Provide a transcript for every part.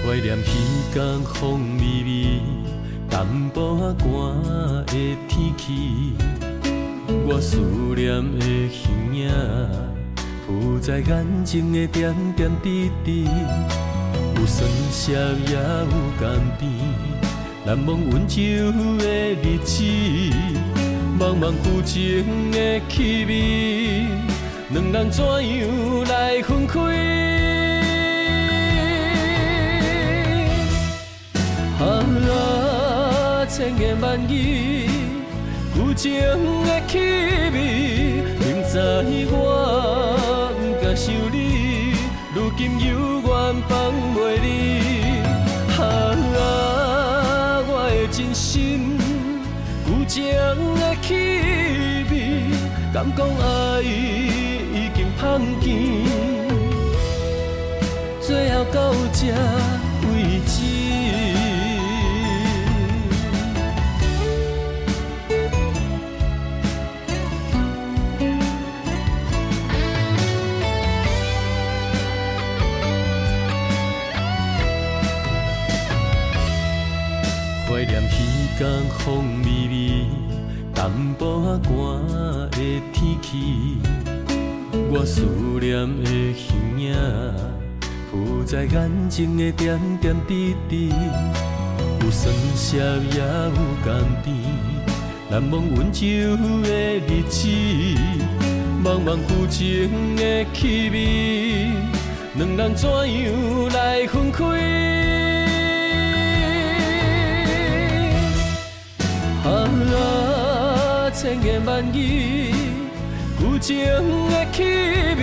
怀念彼天风微微、淡薄仔寒的天气，我思念的形影，浮在眼前的点点滴滴，有酸涩也有甘甜，难忘温柔的日子，茫茫浮情的气味，两人怎样来分开？千言万语，旧情的气味，明知我不敢想你，如今犹原放袂离。我的真心，旧情的气味，敢讲爱已经芳甜，最后到这为止。怀念彼天风微微、淡薄仔寒的天气，我思念的形影，浮在眼前的点点滴滴，有酸涩也有甘甜，难忘温柔的日子，茫茫浮情的气味，两人怎样来分开？千言万语，旧情的气味，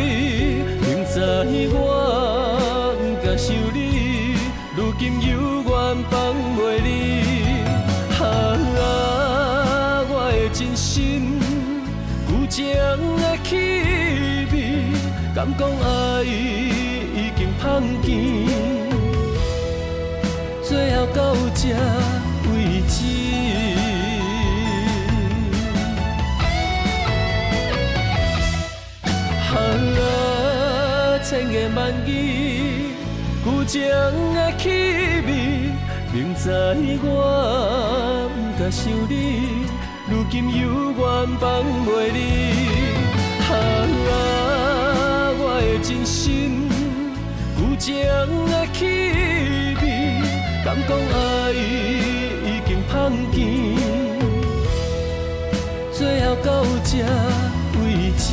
明知我不敢想你，如今犹原放袂离。我的真心，旧情的气味，敢讲爱已经芳甜，最后到这为止。千言万语，旧情的气味，明知我不敢想你，如今犹原放袂离。我的真心，旧情的气味，敢讲爱已经芳甜，最后到这为止。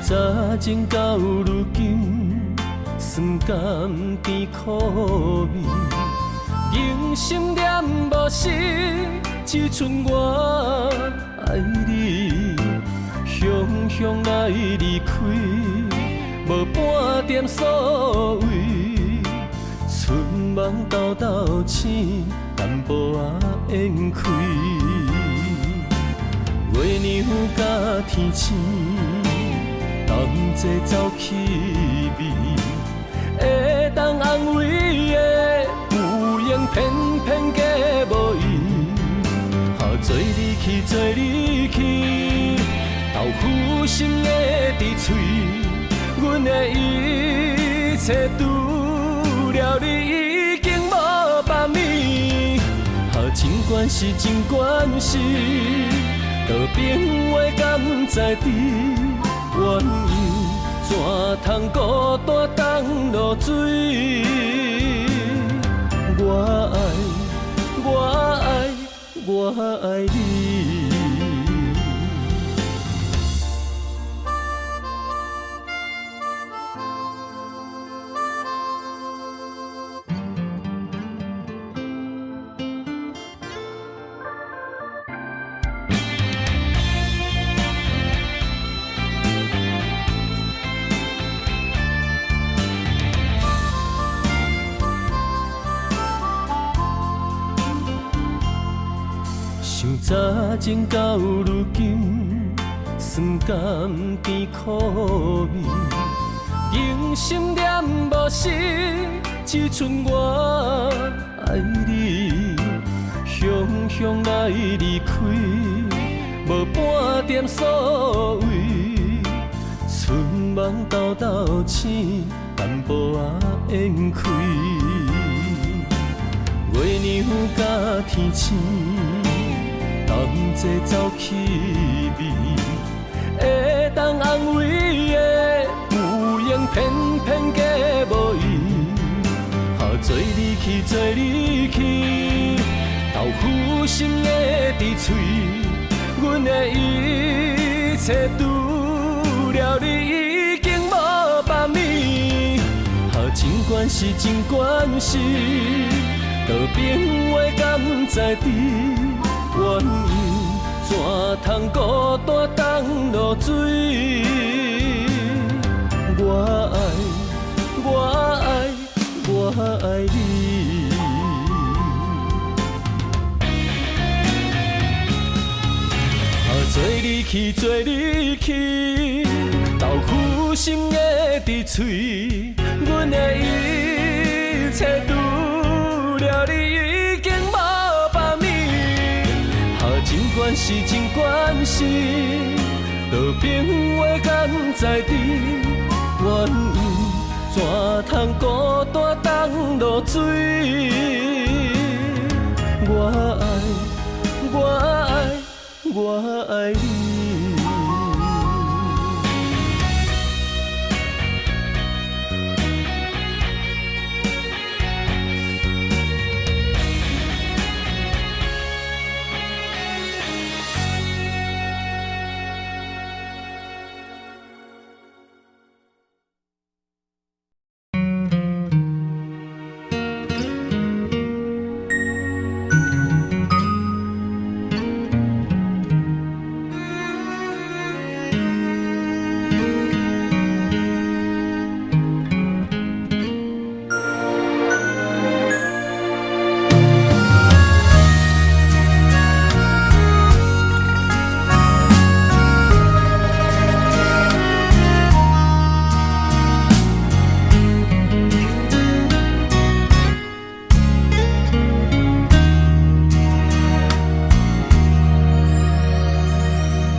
早前到如今，酸甘甜苦味，人生念无实，只剩我爱你。雄雄来离开，无半点所谓，春梦豆豆醒，淡薄仔烟开。月娘甲天星。同齐走气味，会当安慰的有缘，偏偏假无意。做你去，做你去，豆腐心的伫嘴，阮的一切除了你已经无别物。尽管是，尽管是，道朋话敢在知？鸳鸯怎通孤单当落水？我爱，我爱，我爱你。早前到如今，酸甘甜苦味，用心念无实，只剩我爱你。雄雄来离开，无半点所谓，春梦豆豆醒，淡薄仔烟开。月亮甲天星，同齐走气味，会当安慰的有缘偏偏假无意，做你去，做你去，豆腐心的伫嘴，阮的一切除了你已经无别物，尽管是尽管是。道朋话敢知知，原因怎通孤单当落水？我爱，我爱，我爱你。做你去，做你去，豆腐心的伫嘴，阮的一切除了你已经无别物，尽管是，尽管是，道朋话敢知知，原因怎通孤单当落水？我爱，我爱，我爱你。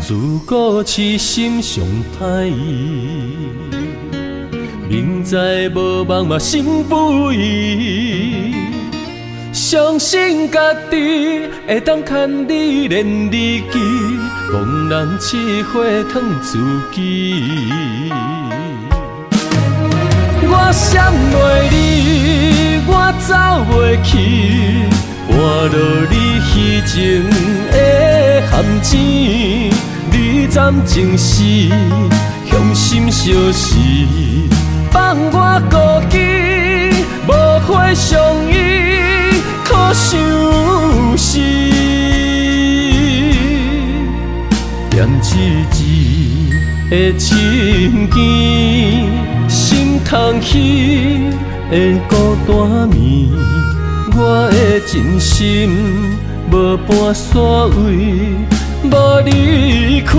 自古痴心上歹意，明知无望嘛心不移。相信家己会当牵你连理记，茫然试火烫自己。我闪袂你，我走袂去，换落你虚情的陷阱。你暂情是向心相视，放我孤己，无花相依，可相思。念一字的情ken心通起的孤单眠，我的真心无半所谓。无离开，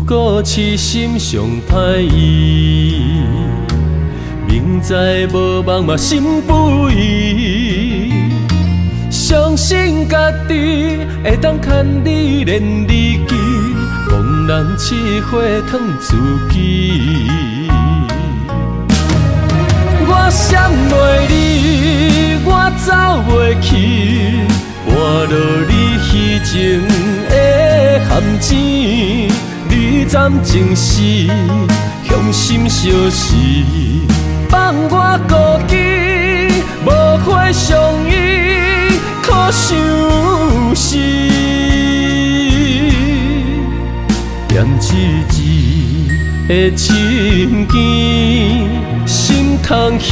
故痴心上歹意，明知无望嘛心不移。相信家己会当牵你连理记，茫然试火烫自己。我闪袂你，我走袂去，换落你虚情的含钱，你暂情是向心相思，放我孤枝，无花相依，苦相思。念一字的情ken心痛彼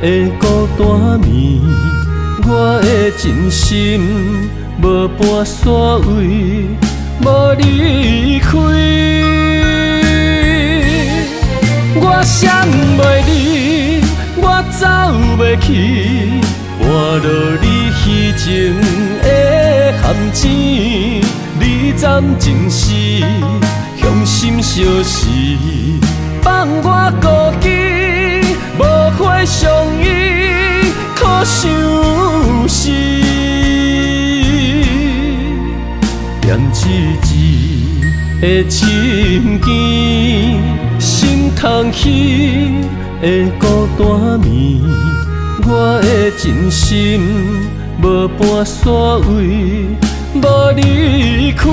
的孤单暝，我的真心无半线位，无离开。我想袂你，我走袂去，换落你虚情的含钱，你暂情是向心相思，放我孤枝，无花相依，苦相思。念一字的情ken心痛彼的孤单暝，我的真心无半线位，无离开。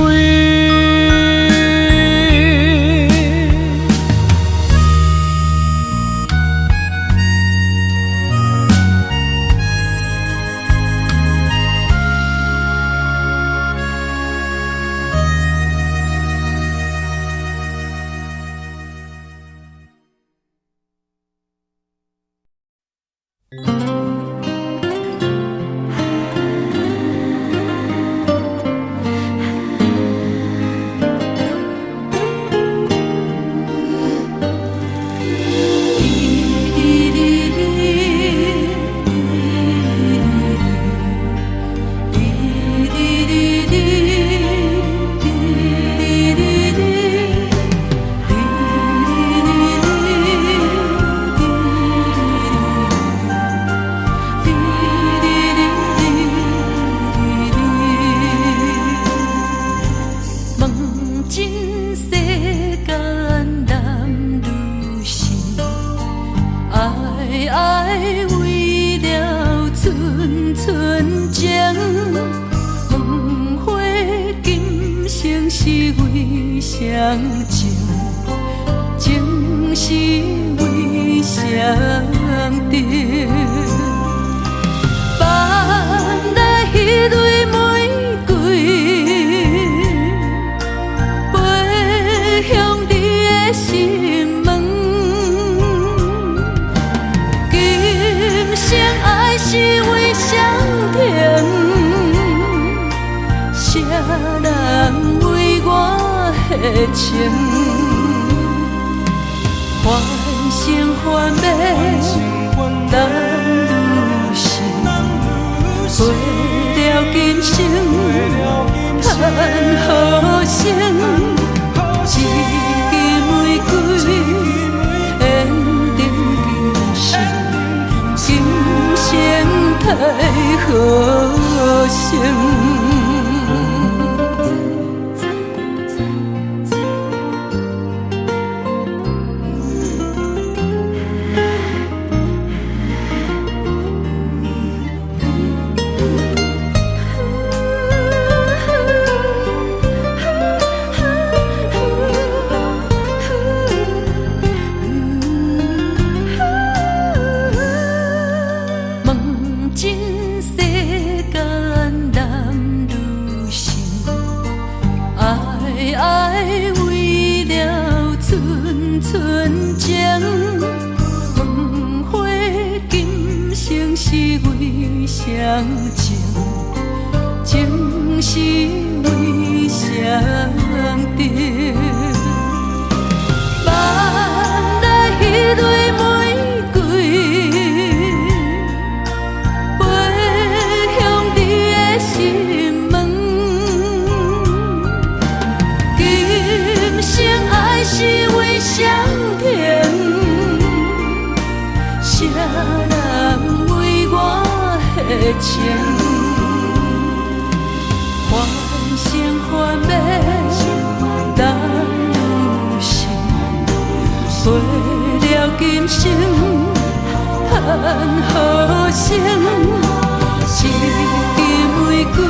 一枝玫瑰，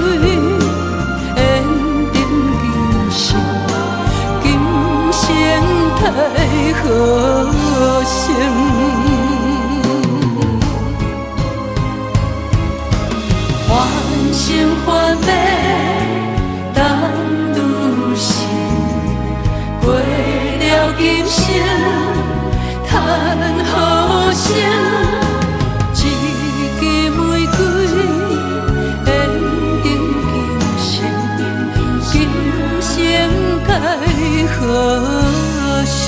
缘定。好成。繁星幻美，当女性，过了今生，叹好声。一枝玫瑰，会定今生，今生该好成。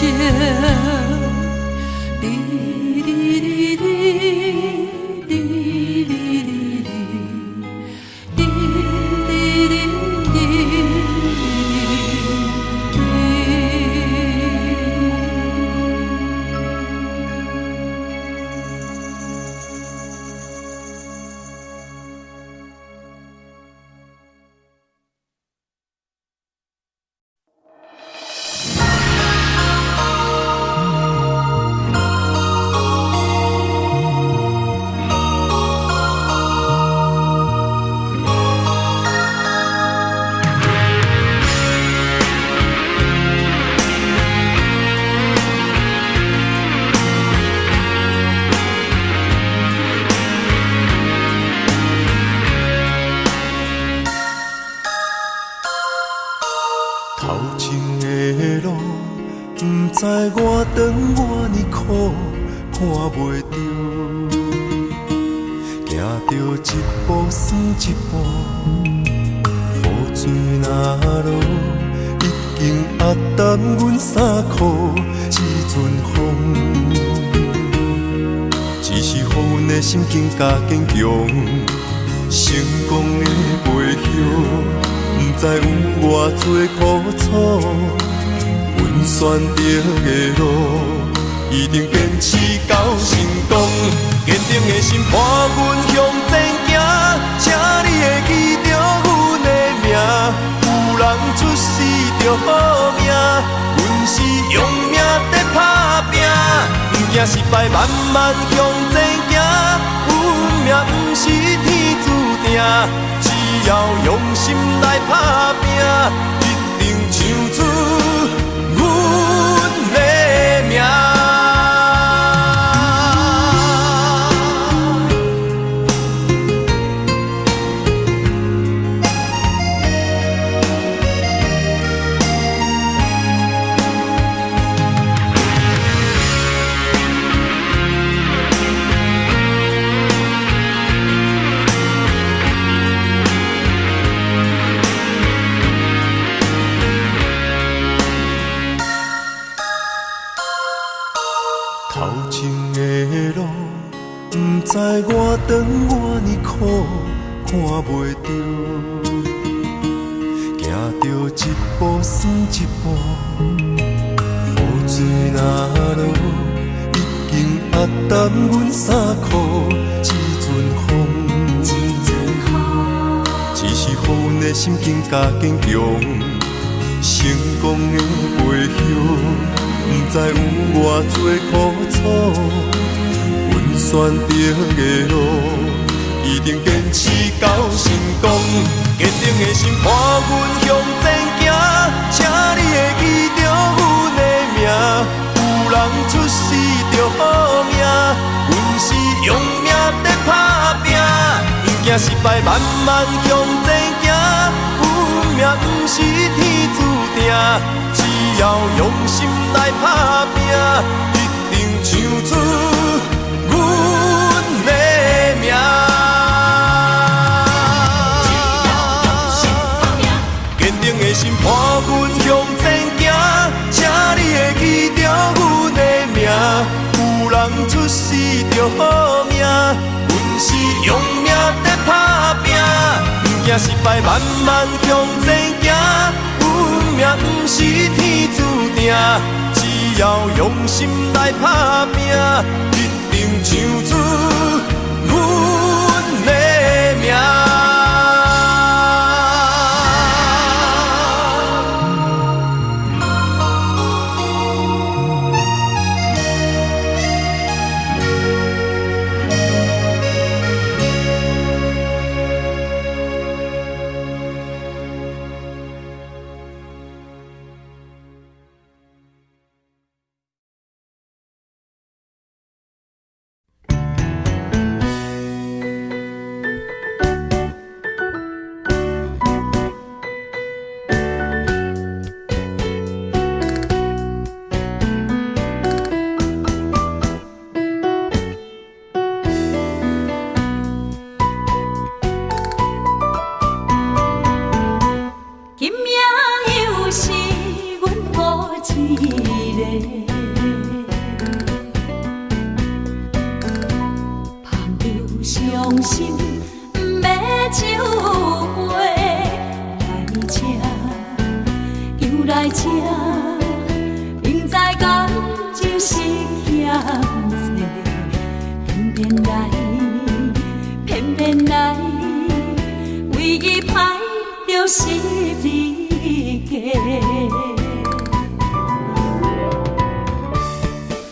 头前的路，不知我长偌呢苦，看袂着，行着一步算一步，雨水若落，已经压淡阮衫裤，一阵风，只是予阮的心境加坚强，成功的背后。不知有偌多苦楚，阮选择的路，一定坚持到成功。坚定的心伴阮向前行，请你会记着阮的名。有人出世着好命，阮是用命在打拼，不惊失败，慢慢向前行。运命不是天注定。只要用心来打拼，一定唱出阮的名。头前的路，不知我长偌呢苦，看袂着，行着一步算一步，雨水若落，已经压淡阮衫裤，一阵风，只是予阮的心境加坚强，成功的背后。不知有偌多苦楚，阮选择的路，一定坚持到成功。坚定的心伴阮向前行，请你会记着阮的名。有人出世着好命，阮是用命在打拼，不惊失败，慢慢向前行。运命不是天注定。只要用心来打拼，一定唱出阮的名。坚定的心伴阮向前行，请你会记着阮的名。有人出世着好命，阮是用命在打拼，不惊失败，慢慢向前行。运命不是天注定，只要用心来打拼，一定唱出阮的名。伤心，不要酒杯来吃，又来吃，明知感情是欠债，偏偏来，偏偏来，为伊歹着失理解。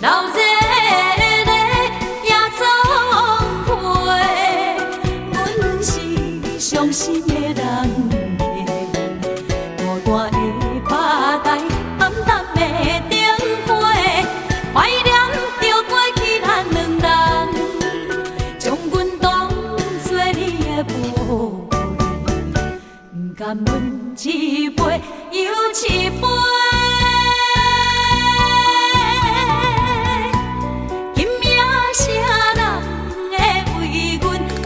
老热热也总会，阮是伤心的人。孤单的拍台，暗淡的灯花，怀念着过去咱两人，将阮当作你的宝贝，不甘阮一杯又一杯。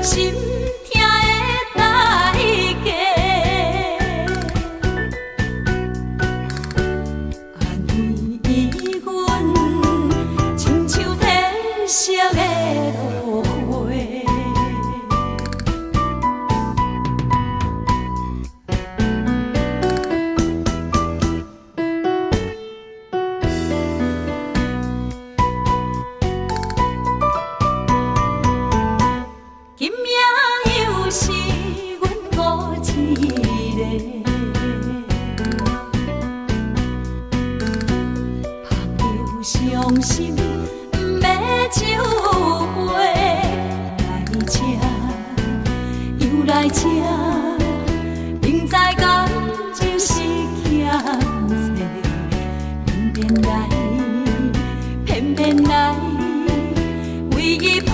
心痛的代价，安慰阮，亲像褪色的落花。今夜又是阮孤一个，捧着伤心，不要酒杯来吃，又来吃，明知感情是欠债，偏偏来，偏偏来，为伊歹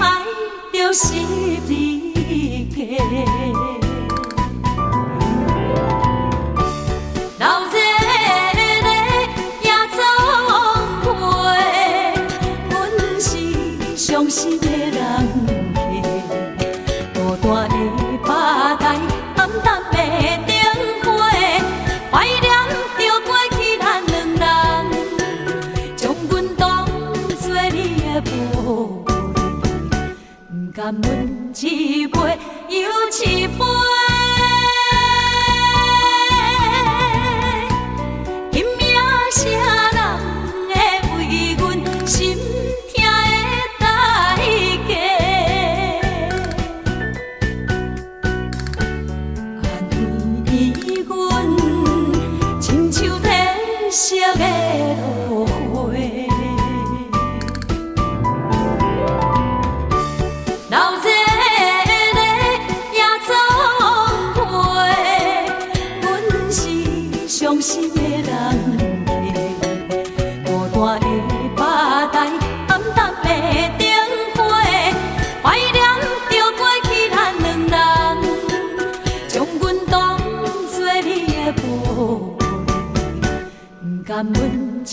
着失理解。老热热也总会，阮是伤心的人。孤单的拍台，暗淡的灯花，怀念着过去咱两人，将阮当作你的宝贝。不甘阮一杯又一杯，今夜谁人会为阮心痛的代价？安慰阮，亲像褪色的落花。老热热也总会，阮是伤心的人。孤单的拍台，暗淡的灯花，怀念着过去咱两人，将阮当作你的宝贝，不甘阮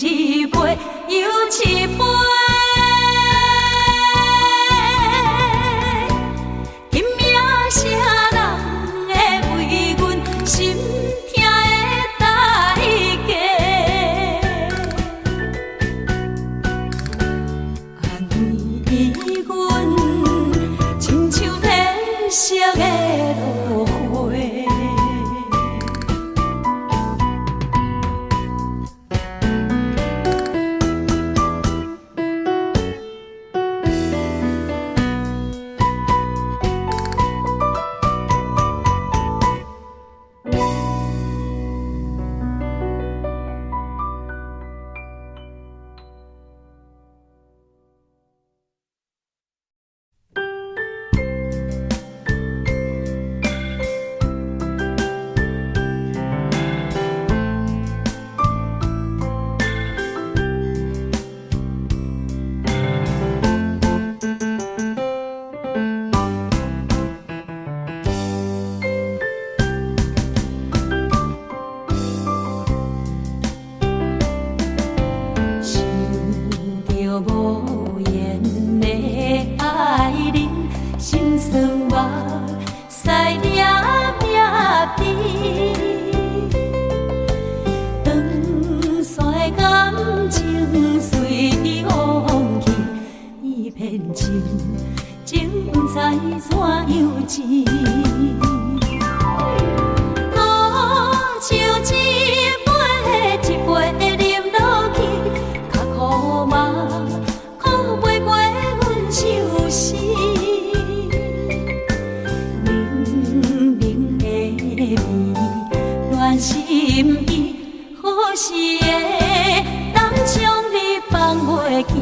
一杯又一杯。谁人会为阮心痛的代价？安慰阮，亲像褪色的落花。情在怎样情？苦酒一杯一杯饮落去，较苦嘛，苦袂过阮相思。明明的味，乱心意，何时会当将你放袂记？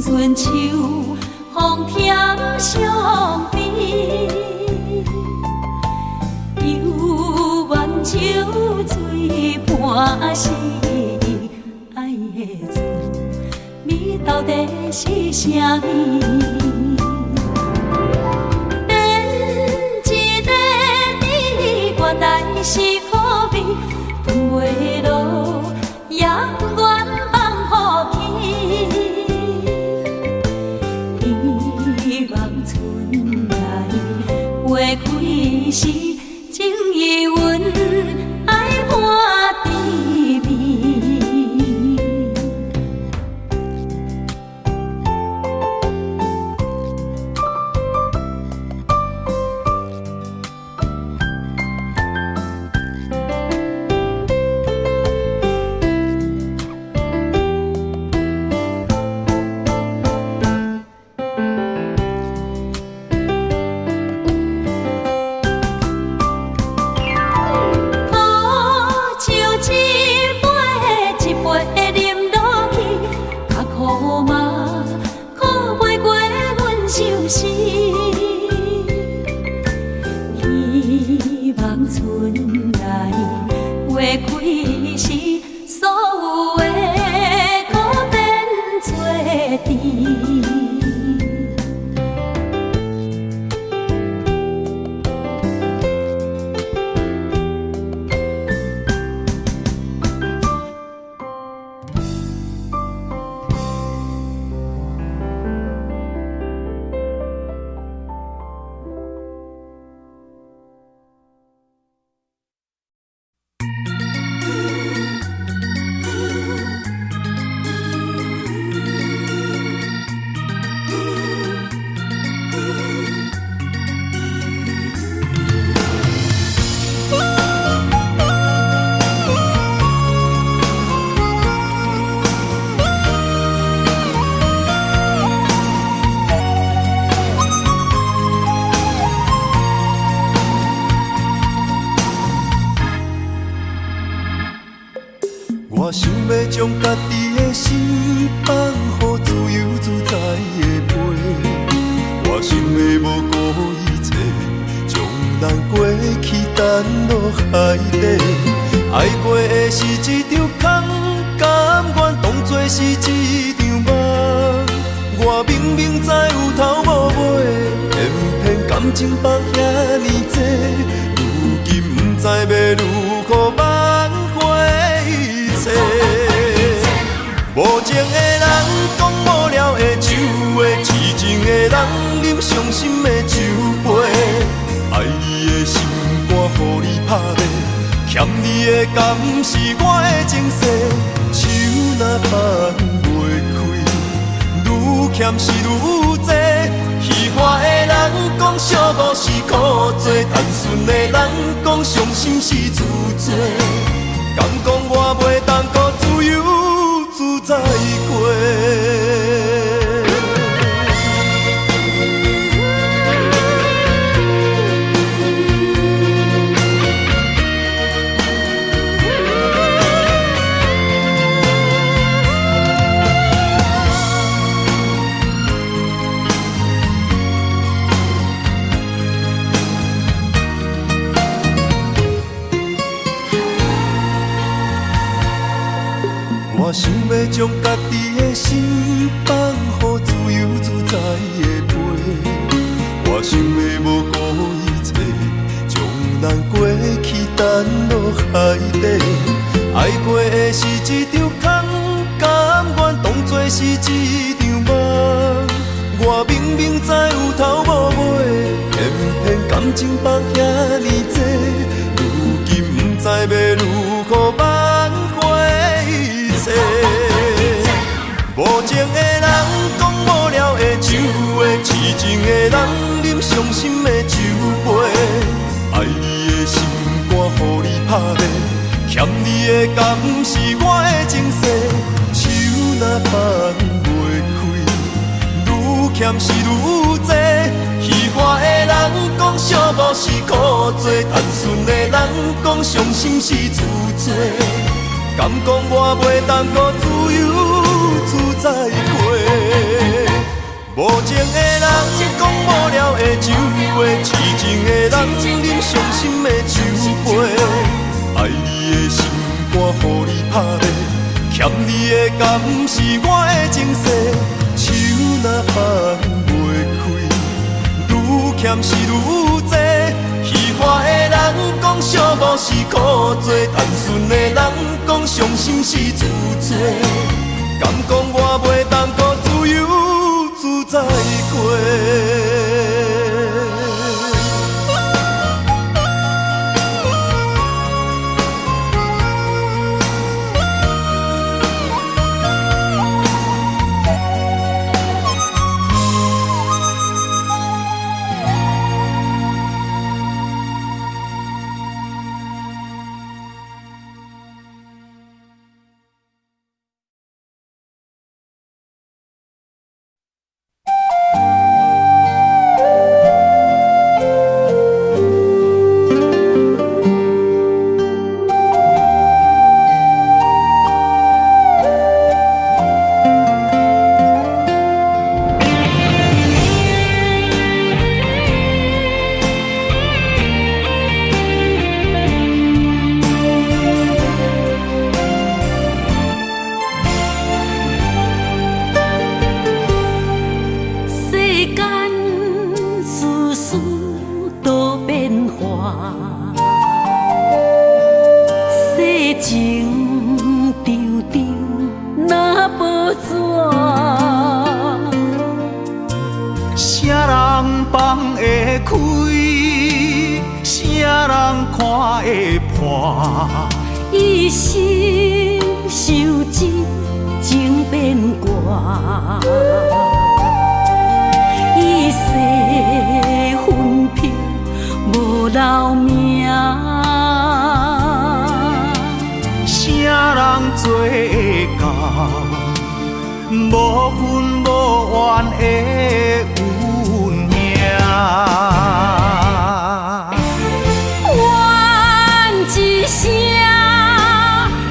春秋风添伤悲，犹原酒醉半时，爱的滋味到底是啥意？连一个你原来是苦味，吞袂落也愿放予去。花开时，情意阮爱伴甜蜜。希望春来花开时，所有的苦变做甜。我想要将家己的心放予自由自在的飞，我想要无顾一切，将咱过去弹落海底。爱过的是一场空，甘愿当作是一场梦。我明明知有头无尾，偏偏感情放遐尼多，如今不知要如何挽回。无情的人讲无聊的酒话，痴情的人饮伤心的酒杯。爱你的心肝，予你拍卖，欠你的甘是我的情世。手若放袂开，愈欠是愈多。戏花的人讲小故事苦做，单纯的人讲伤心是自作。敢讲我袂当搁自由自在过？我想要将家己的心放予自由自在的飞，我想要无顾一切，将咱过落海底。爱过的是一场空，甘愿当作是一场梦。我明明知有头无尾，偏偏感情放遐尼多，如今不知要如何挽回一切。无情的人讲无聊的酒话，痴情的人饮伤心的酒杯。爱你的心肝，予你拍卖，欠你的敢不是我的情世？手若放袂开，愈欠是愈多。虚华的人讲寂寞是苦做，单纯的人讲伤心是自罪。敢讲我袂当搁自由自在过？无情的人讲无聊的酒话，痴情的人饮伤心的酒杯。爱你的心肝，予你拍卖，欠你的敢不是我的情世？手若放袂开，愈欠是愈多。虚华的人讲寂寞是苦做，单纯的人讲伤心是自罪。敢讲我袂当搁自由自在过？一生受尽情变卦，一世分飘无留名。啥人做会到无分无怨的运命？一声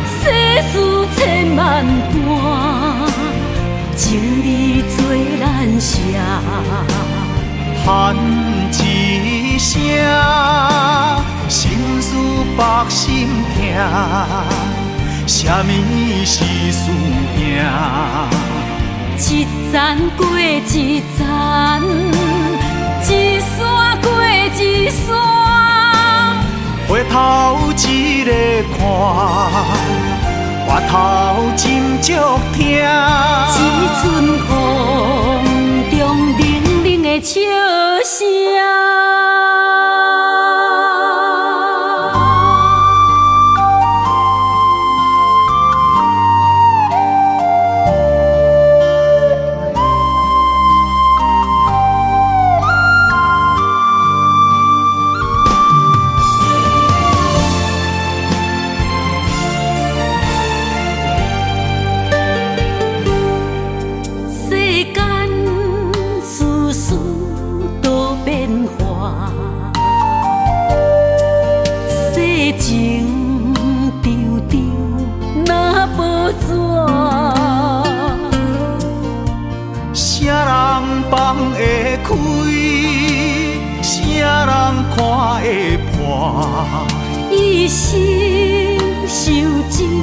世事千万般，情义做咱舍。叹一声，心事百心痛，啥物是输赢？一站过一站，一山过一山。回头一个看，回头斟酌听。一寸风中冷冷的笑声。放会开，啥人看会破？一生受尽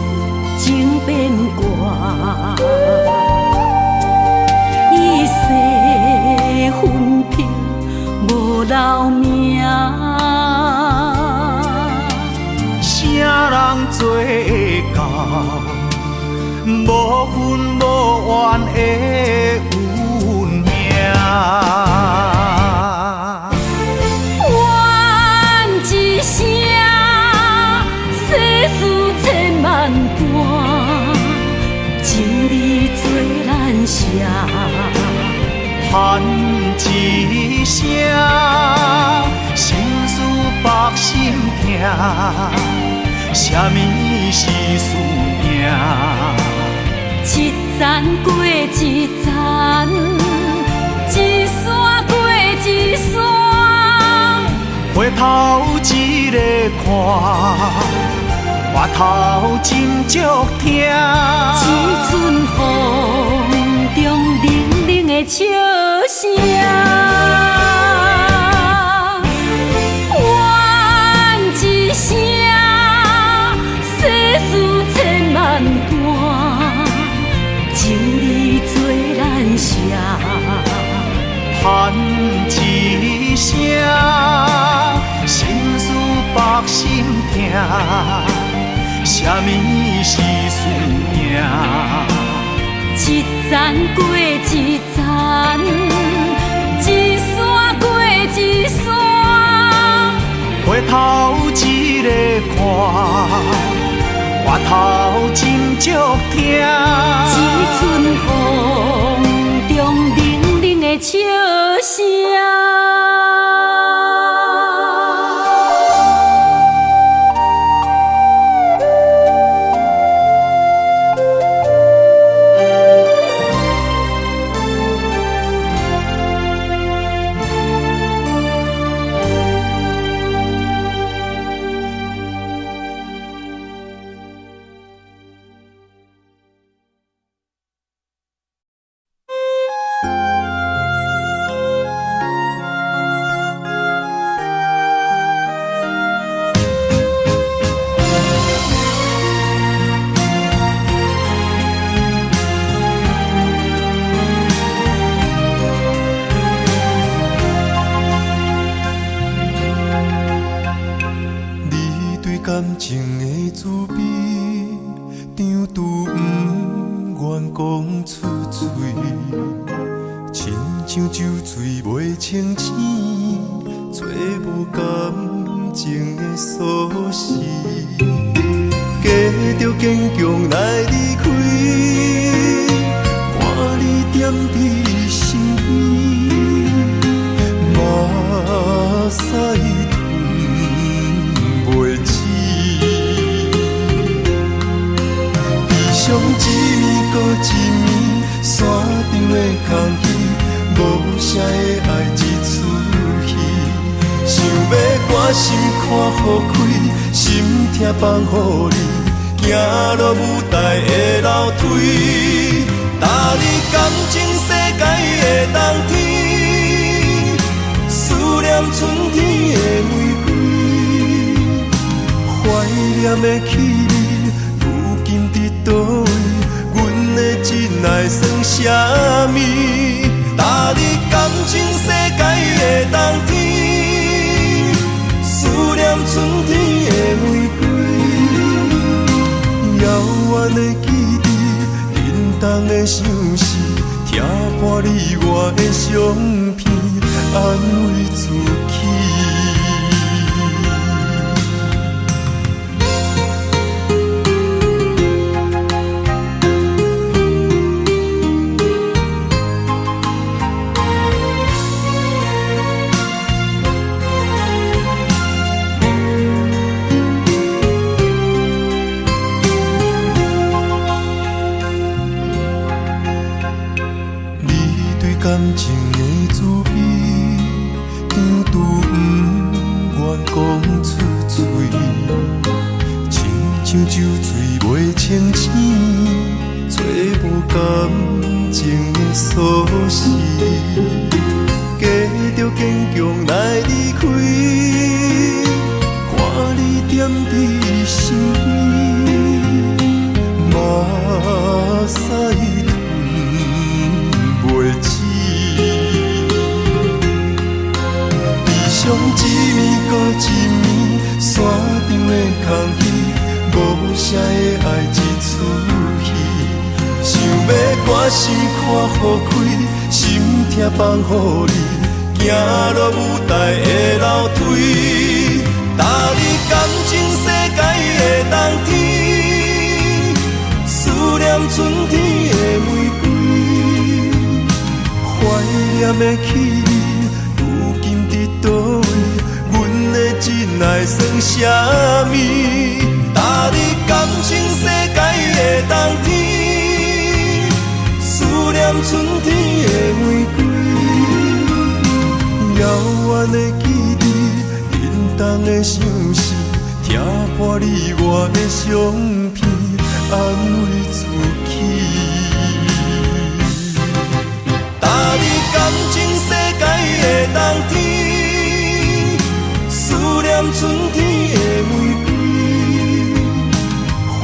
情变卦，一世分飘无留名。无份无缘的运命。怨一声，世事千万般，情义做咱舍。叹一声，心事百心痛，什么是输赢？一站过一站，一山过一山，回头一个看，外头真足疼。一阵风中冷冷的笑声，怨一声，世事千万般，情义做咱舍。叹一声，心事百心痛，什么是输赢？一站过一站，一山过一山，回头一个看，外头真足疼。一阵风中冷冷的笑声。感情的滋味，张拄不愿讲出嘴，亲像酒醉袂清醒，找无感情的锁匙，假着坚强来离开，看你踮伫身边，马赛吞袂止。一暝一暝一暝，山顶的空虚，无声的爱一出戏。想要关心看予开，心痛放予你，行落舞台的楼梯。搭你感情世界的冬天，思念春天的玫瑰，怀念的起你。今伫倒位，阮的真爱算啥物？搭你感情世界的冬天，思念春天的玫瑰，遥远的记忆，冷冻的相思，听破你我的相片，安慰自己。感情的滋味，张拄不愿讲出嘴，亲像酒醉袂清醒，找无感情的锁匙，假着坚强来离开，看你踮伫身边，马赛吞袂止。一暝一暝搁一暝，山顶的空虚，无声的爱一心看予开，心痛放予你，行落舞台的楼梯。搭你感情世界的冬天，思念春天的玫瑰，怀念的起你，如今伫倒位？阮的真爱算啥物？搭你感情世界的冬天，思念春天的玫瑰，遥远的记忆，沉重的相思，听破你我的相片，安慰自己。搭你感情世界的冬天，思念春天的玫瑰，怀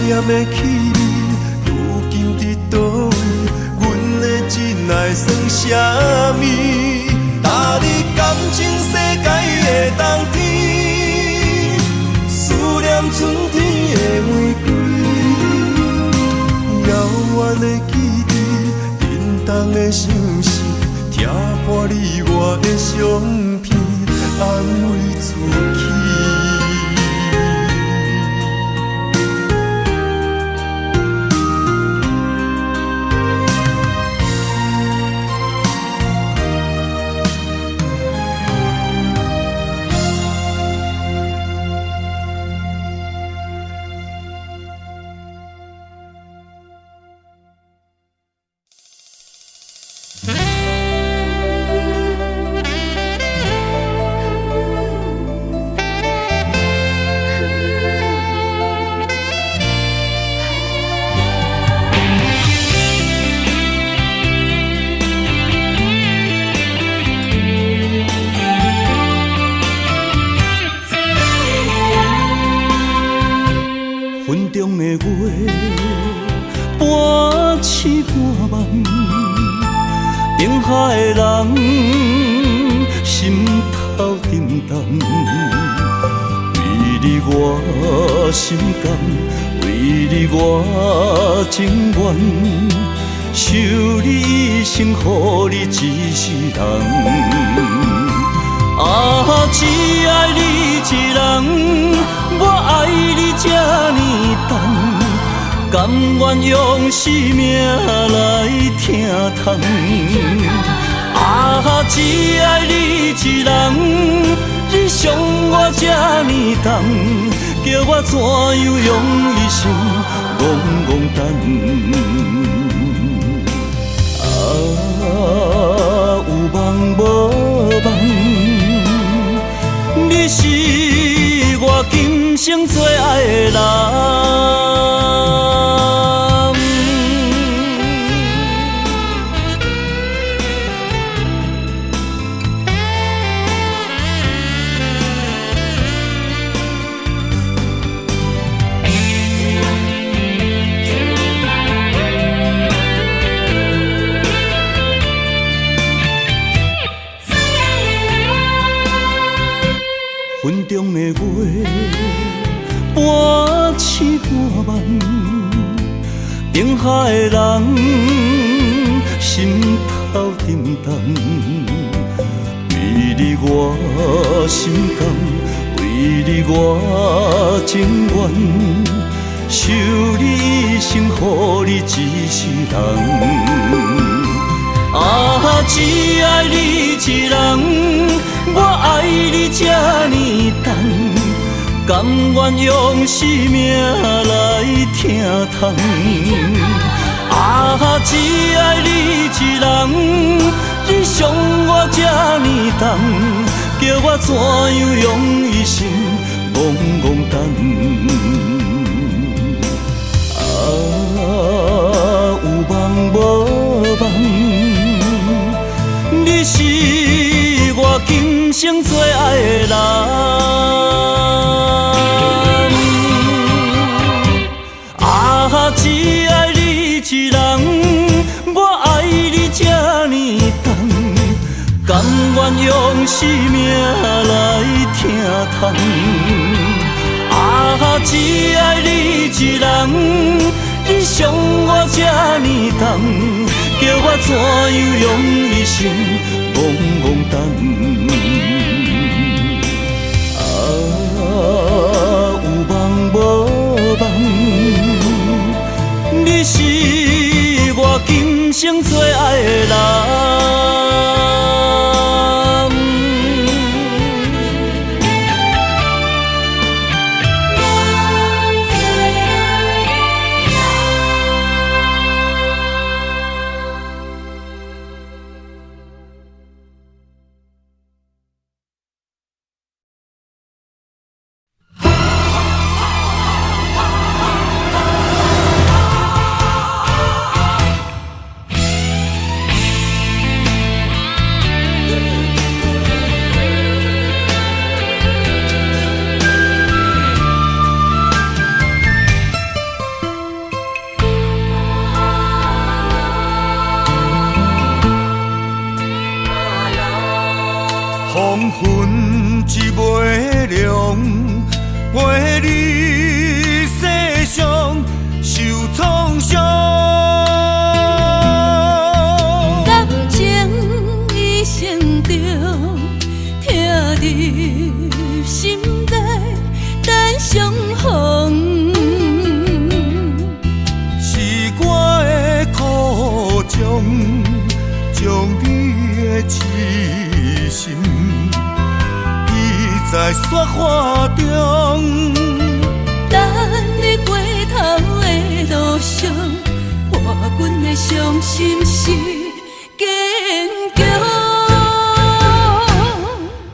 念的起你，如今伫倒位？阮的真爱算啥物？搭你感情世界的冬天，思念春天的玫瑰，遥远的记忆，沉重的相思，听破你我的相片，安慰自己。云中的月，半醒半梦，定海的人，心头沉重。为你我心甘，为你我情愿，守你一生，予你一世人。啊，只爱你一人，我爱你这呢重，甘愿用生命来疼痛。啊，只爱你一人，你伤我这呢重，叫我怎样用一生戆戆等？啊，有梦无梦？你是我今生最爱的人。云中的月，半醒半梦，定海的人，心头沉重。为你我心甘，为你我情愿，守你一生，予你一世人。啊，只爱你一人，我爱你这呢重，甘愿用生命来疼痛。啊，只爱你一人，你伤我这呢重，叫我怎样用一生戆戆等？啊，有梦无梦？你是我今生最爱的人。啊，只爱你一人，我爱你这呢重，甘愿用生命来疼痛。啊，只爱你一人，你伤我这呢重，叫我怎样用一生戆戆等？有梦无梦，你是我今生最爱的人。黄昏一抹亮，陪你世上受创伤。感情已成着，疼入心内，等相逢。是我的苦衷，将你的痴心记在雪花中。等你回头的路上，伴阮的伤心是坚强。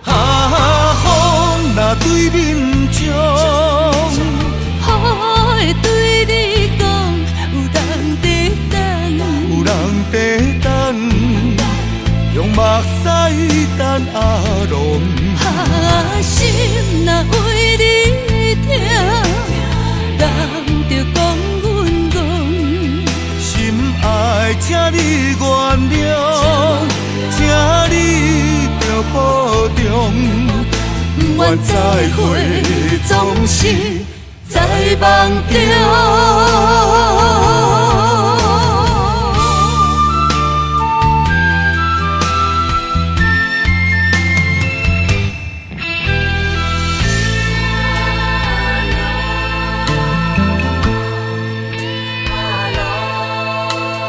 风若对面将，雨会对你讲，有人在等，有人在等，用目屎等阿龙。心若为你痛，人着讲阮戆。心爱，请你原谅，请你着保重。不愿再会，总是在梦中。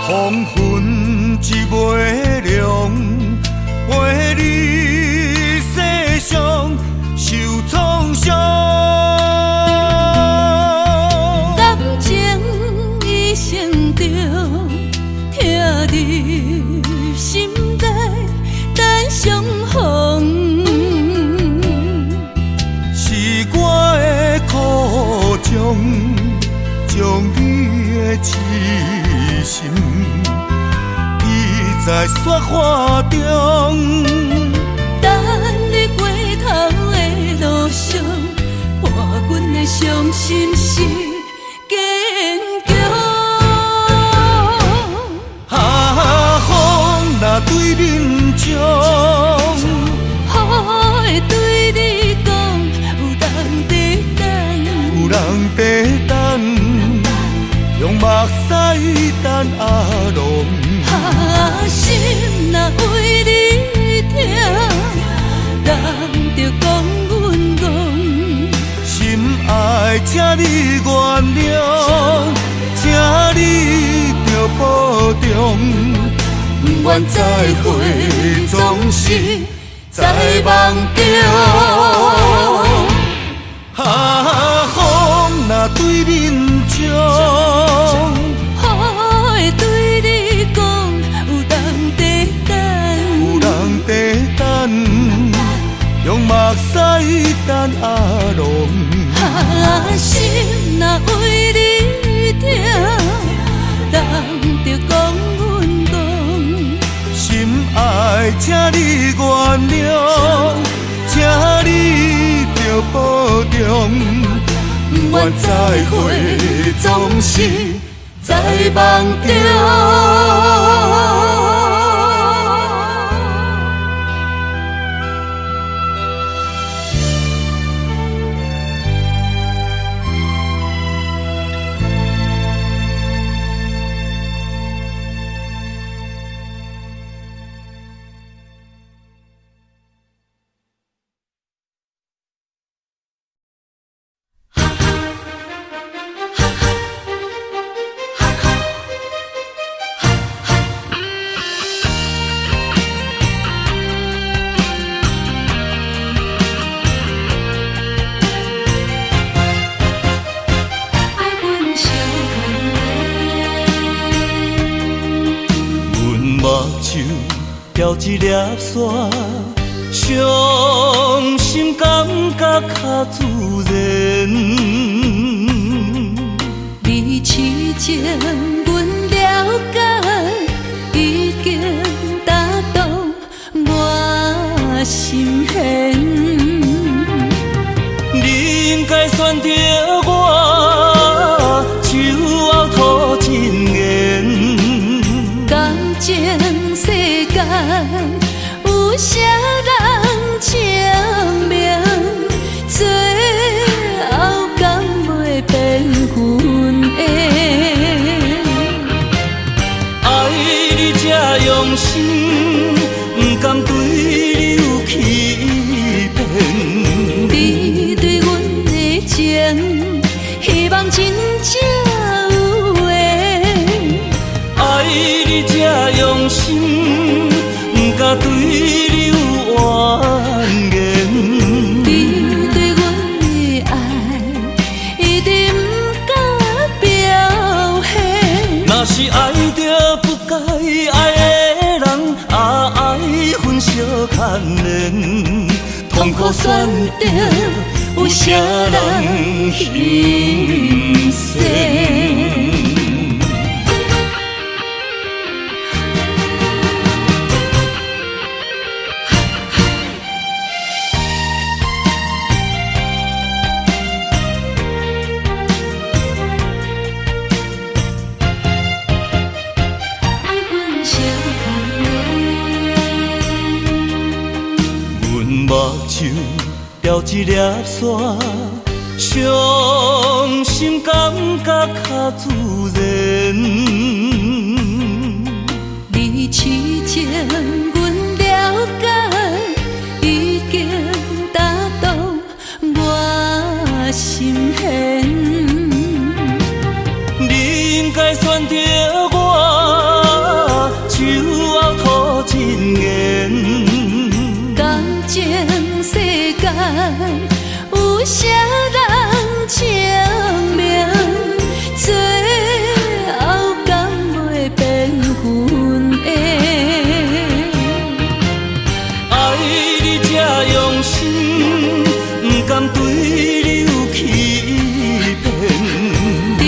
黄昏一抹亮，陪你世上受创伤。感情已成着，疼入心内，等相逢。是我的苦衷，将你的痴心记在雪花中。等你回头的路上，伴阮的伤心是坚强。风若对面将，雨会对你讲，有人在等，有人在等，用目屎等阿龙。心若为你痛，人着讲阮戆。心爱，请你原谅，请你着保重。不愿再会，总是在梦中。风若对面将，雨会对你讲，有人在等，有人在等，用目屎等阿龙。心若为你痛，人着讲阮戆。心爱，请你原谅，请你着保重。不愿再会，总是在梦中。钓一粒沙，伤心感觉较自然。你痴情，阮了解，已经打动我心弦。你应该选择我，手后吐真言。感情世间有啥人证明？最后敢袂变阮的？爱你这用心，不甘对你有欺骗。你对阮的情，希望真正有缘。爱你这用心，不敢对你有怨言。你对阮的爱，一定不敢表现。若是爱着不该爱的人，爱分相牵连，痛苦选择有啥人心酸？目睭钓一粒沙，伤心感觉较自然。你痴情，阮了解，已经打动我心弦。你应该选择我，手后吐真言。感情世间有啥人证明？最后敢袂变阮的？爱你这用心，不甘对你有欺骗。你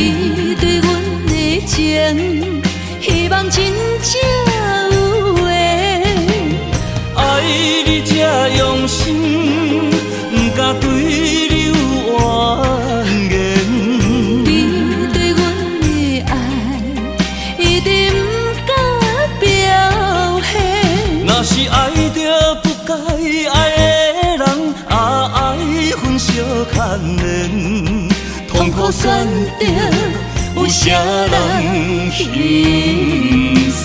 对阮的情，希望真正有缘。爱你这用心，不敢对你有怨言。你对阮的爱，一定不敢表现。若是爱着不该爱的人，爱分相牵连，痛苦选择有啥人心酸？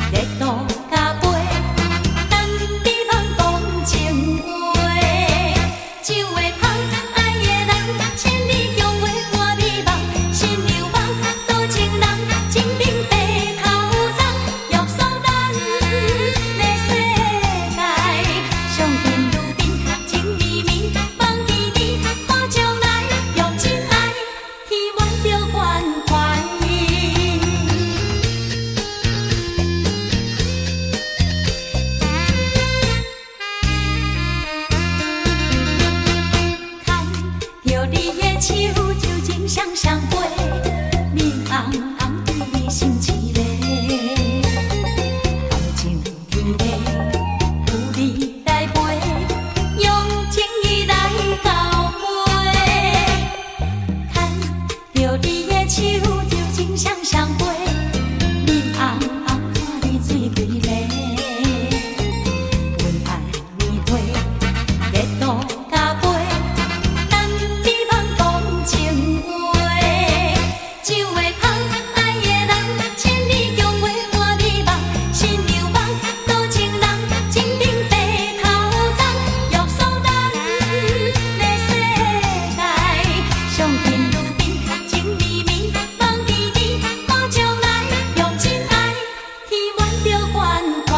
热度加杯，等你放光照。美丽。阮爱面对热度甲杯，难美梦讲情话。酒会香，爱的人，千里共话换美梦，心流梦，多情人，情定白头鬃，约束咱的世界，上天入地，情绵绵，梦甜甜，我将来用真爱填满着关怀。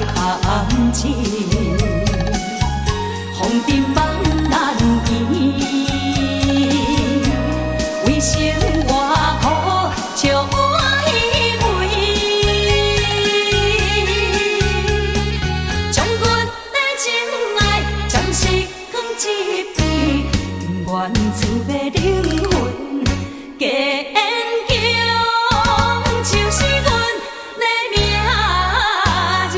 陷阱，风尘梦难圆。为生活苦，笑我虚伪。将阮的情爱暂时放一边，不愿自要灵魂加坚强，就是阮的名字。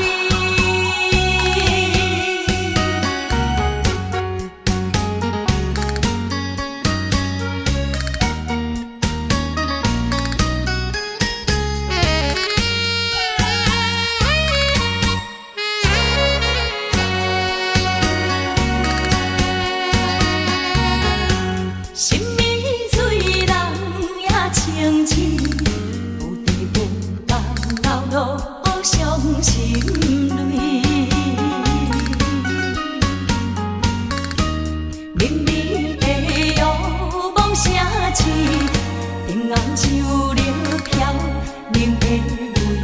心美水人也清澈，有滴有梦流露伤心泪。明媚的欲望写字，平安像热飘，冷的玫瑰。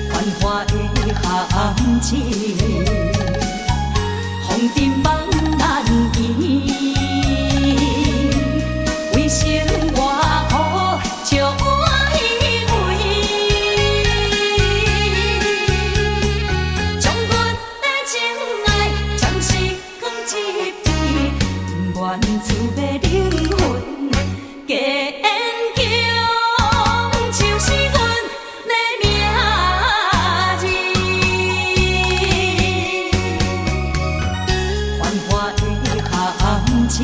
繁华的陷阱。风尘梦难圆，为生活苦，笑我虚伪。将阮的情爱暂时放一边，不愿自要灵魂加坚强，就是阮的名字。繁华的陷阱，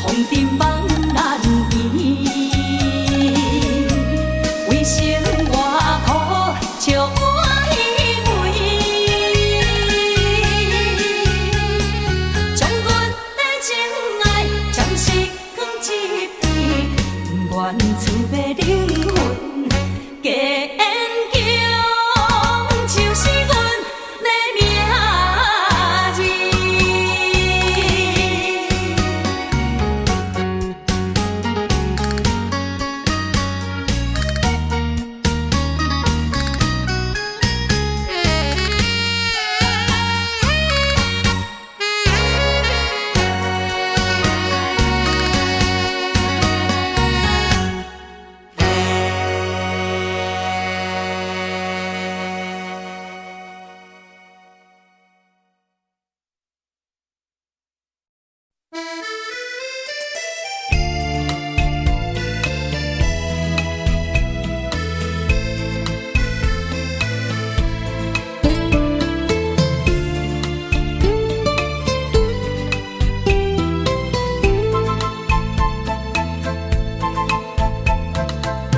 风尘梦难圆。为生活苦，笑我虚伪。将阮的情爱暂时放一边，不愿自要灵魂加坚强，就是阮的名字。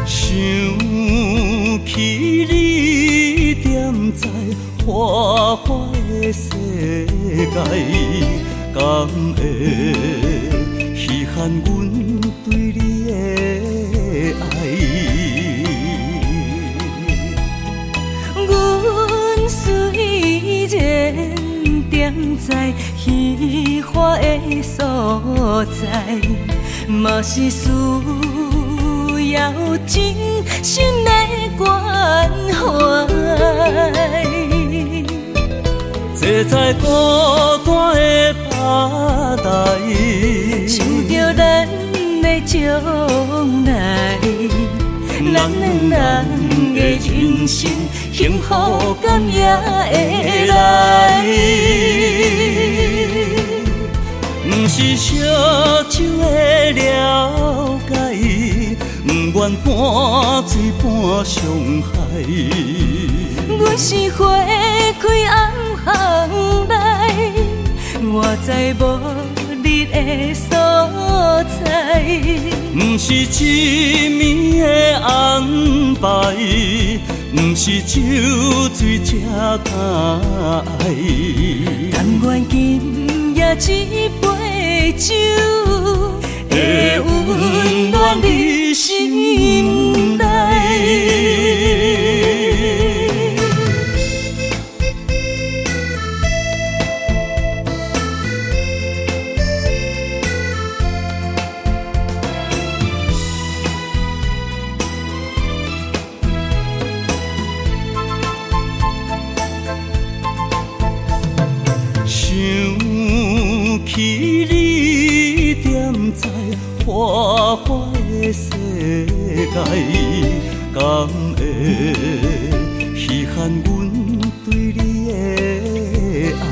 想起你踮在花花的世界，敢会稀罕阮对你的爱？阮虽然踮在虚华的所在，嘛是需要真心的关怀。坐在孤单的吧台，想着咱的将来，咱两人的人生幸福感也会来。不是烧酒的了解，不愿半醉半伤害。阮是花开暗巷内，我知无你的所在。不是一暝的安排，不是酒醉才敢爱。但愿今夜一杯酒，会温暖你心内。解，敢会稀罕阮对你的爱？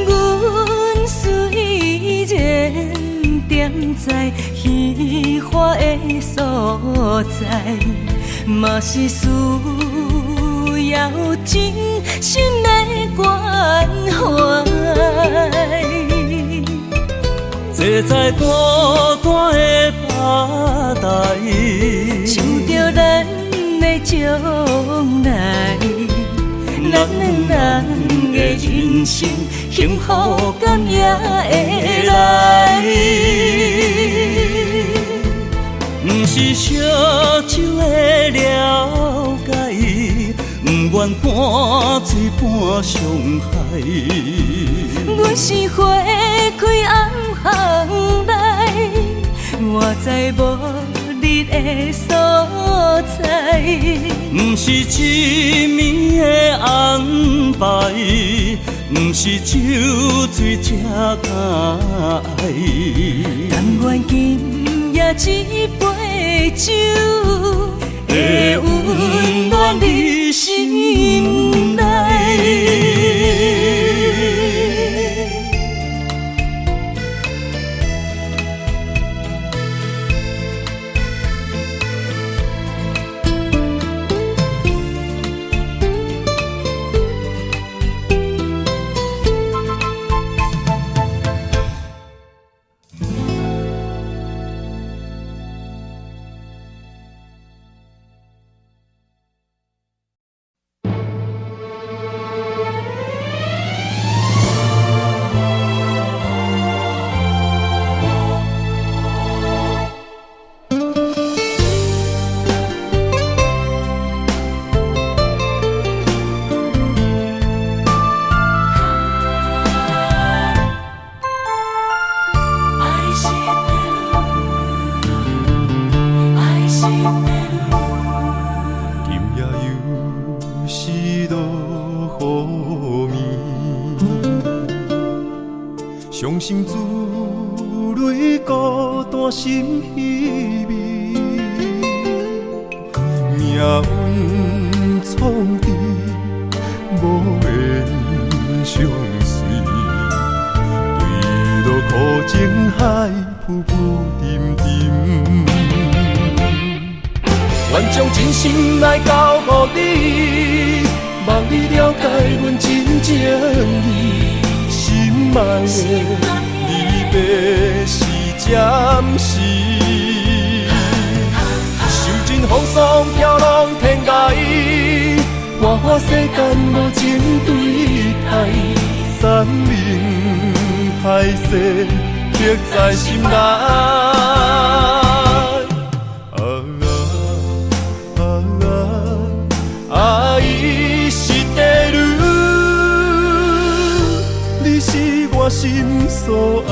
阮虽然踮在虚华的所在，嘛是需要真心的关怀。坐在大大的吧台，想着咱的将来，咱两人的人生幸福感也会来。不是烧酒的了解，不愿半醉半伤害。阮是花开暗巷内，我知无你的所在。不是一暝的安排，不是酒醉才敢爱。但愿今夜一杯酒，会温暖你心内。伤心珠泪孤单心稀微，命运创治无缘相随，对路苦情海浮浮沉沉，愿将真心来交予你，望你了解阮真情意。心爱的离别是暂时，受尽风霜飘浪天涯，花花世间无情对待，山盟海誓刻在心内。愛してる，你是我心所愛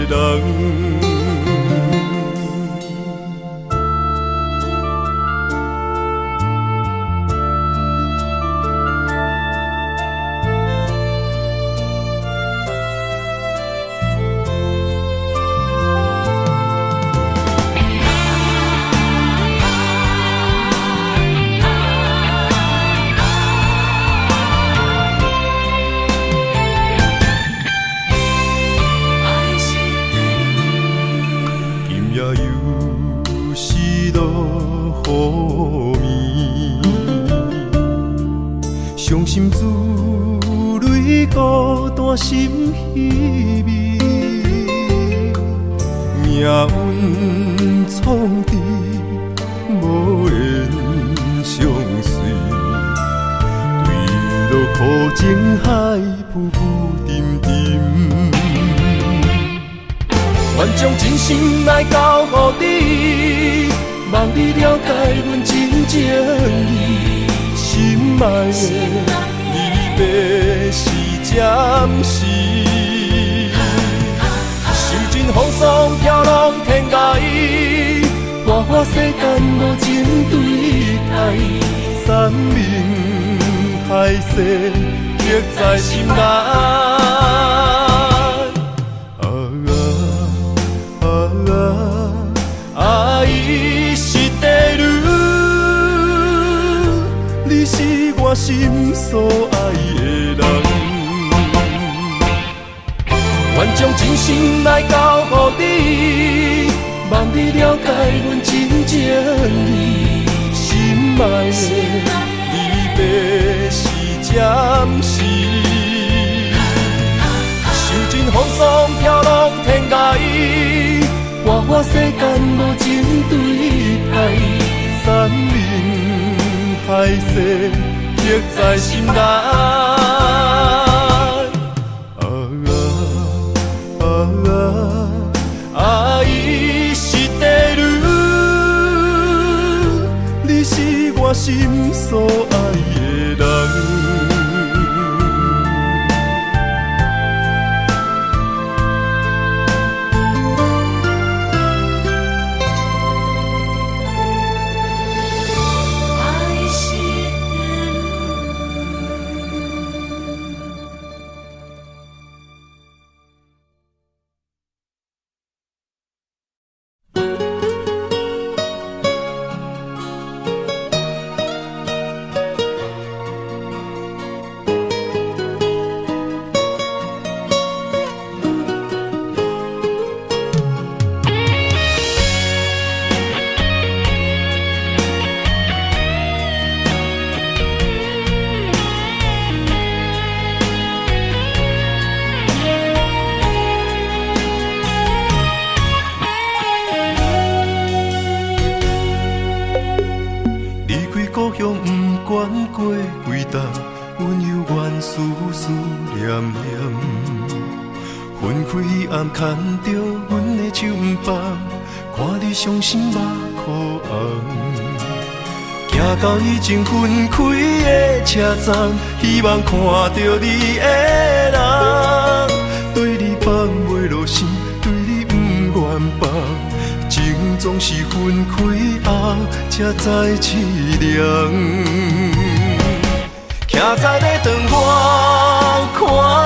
的人。伤心珠泪孤单心稀微，命运创治无缘相随，对路苦情海浮浮沉沉，愿将真心来交予你，望你了解阮真情意。心爱的离别是暂时，受尽风霜飘浪天涯，花花世间无情对待，山盟海誓刻在心内。心所爱的人。愿将真心来交予你，望你了解阮真情意。心爱的离别是暂时，受尽风霜飘浪天涯，花花世间无情对待，山盟海誓刻在心内。爱是地女，你是我心所爱的人。爱是地故乡不管过几冬，阮犹原思思念念。分开暗牵着阮的手不放，看你伤心目眶红。行到已经分开的车站，希望看到你的人，对你放袂落心，对你不愿放。情总是分开后才知凄凉，徛在咧窗外看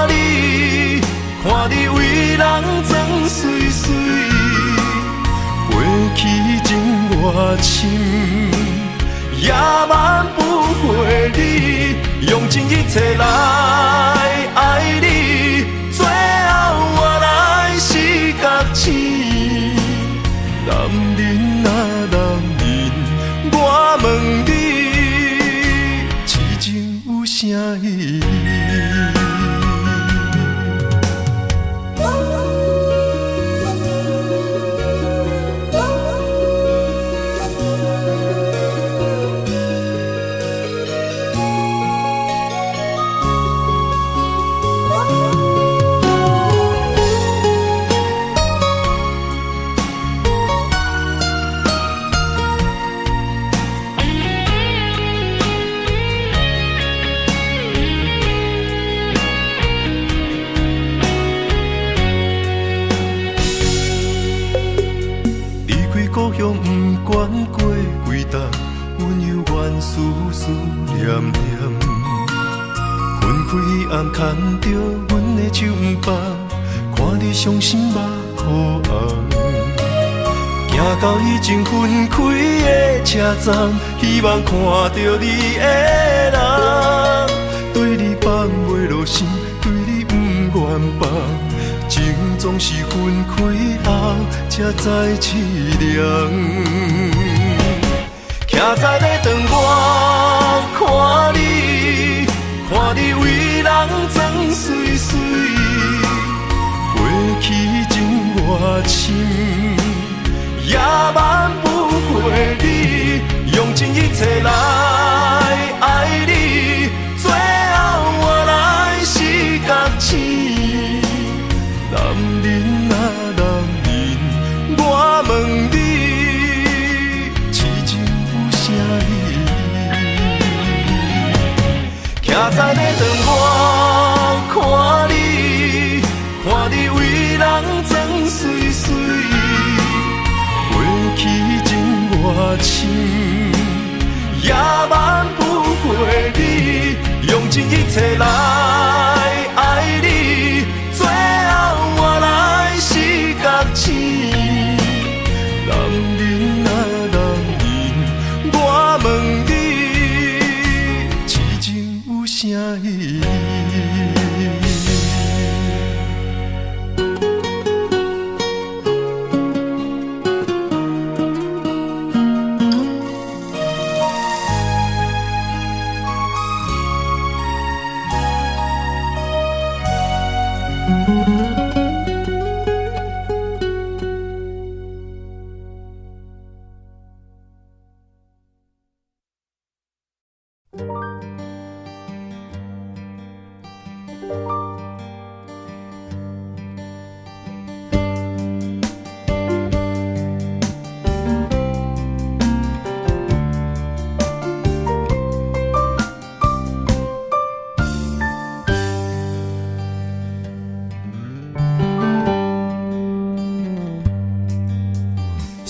你，看你为人装水水，过去情偌深，也挽不回你，用尽一切来爱你，最后我来是觉醒。男人啊男人，我问你，痴情有啥意义？故乡不管过几冬，阮犹原思思念念。分开暗牵着阮的手不放，看你伤心目眶红。行到已经分开的车站，希望看到你的人，对你放袂落心，对你不愿放。情总是分开后才知凄凉，徛在咧窗外看你，看你为人装水水，过去情偌深，也挽不回你，用尽一切来爱你，最后我来是觉醒。男人啊男人，我问你，痴情有啥意义？徛在咧窗外看你，看你为人装水水，过去情偌深，也挽不回你，用尽一切来爱你。最后我来是觉醒，男人啊男人，我问你，痴情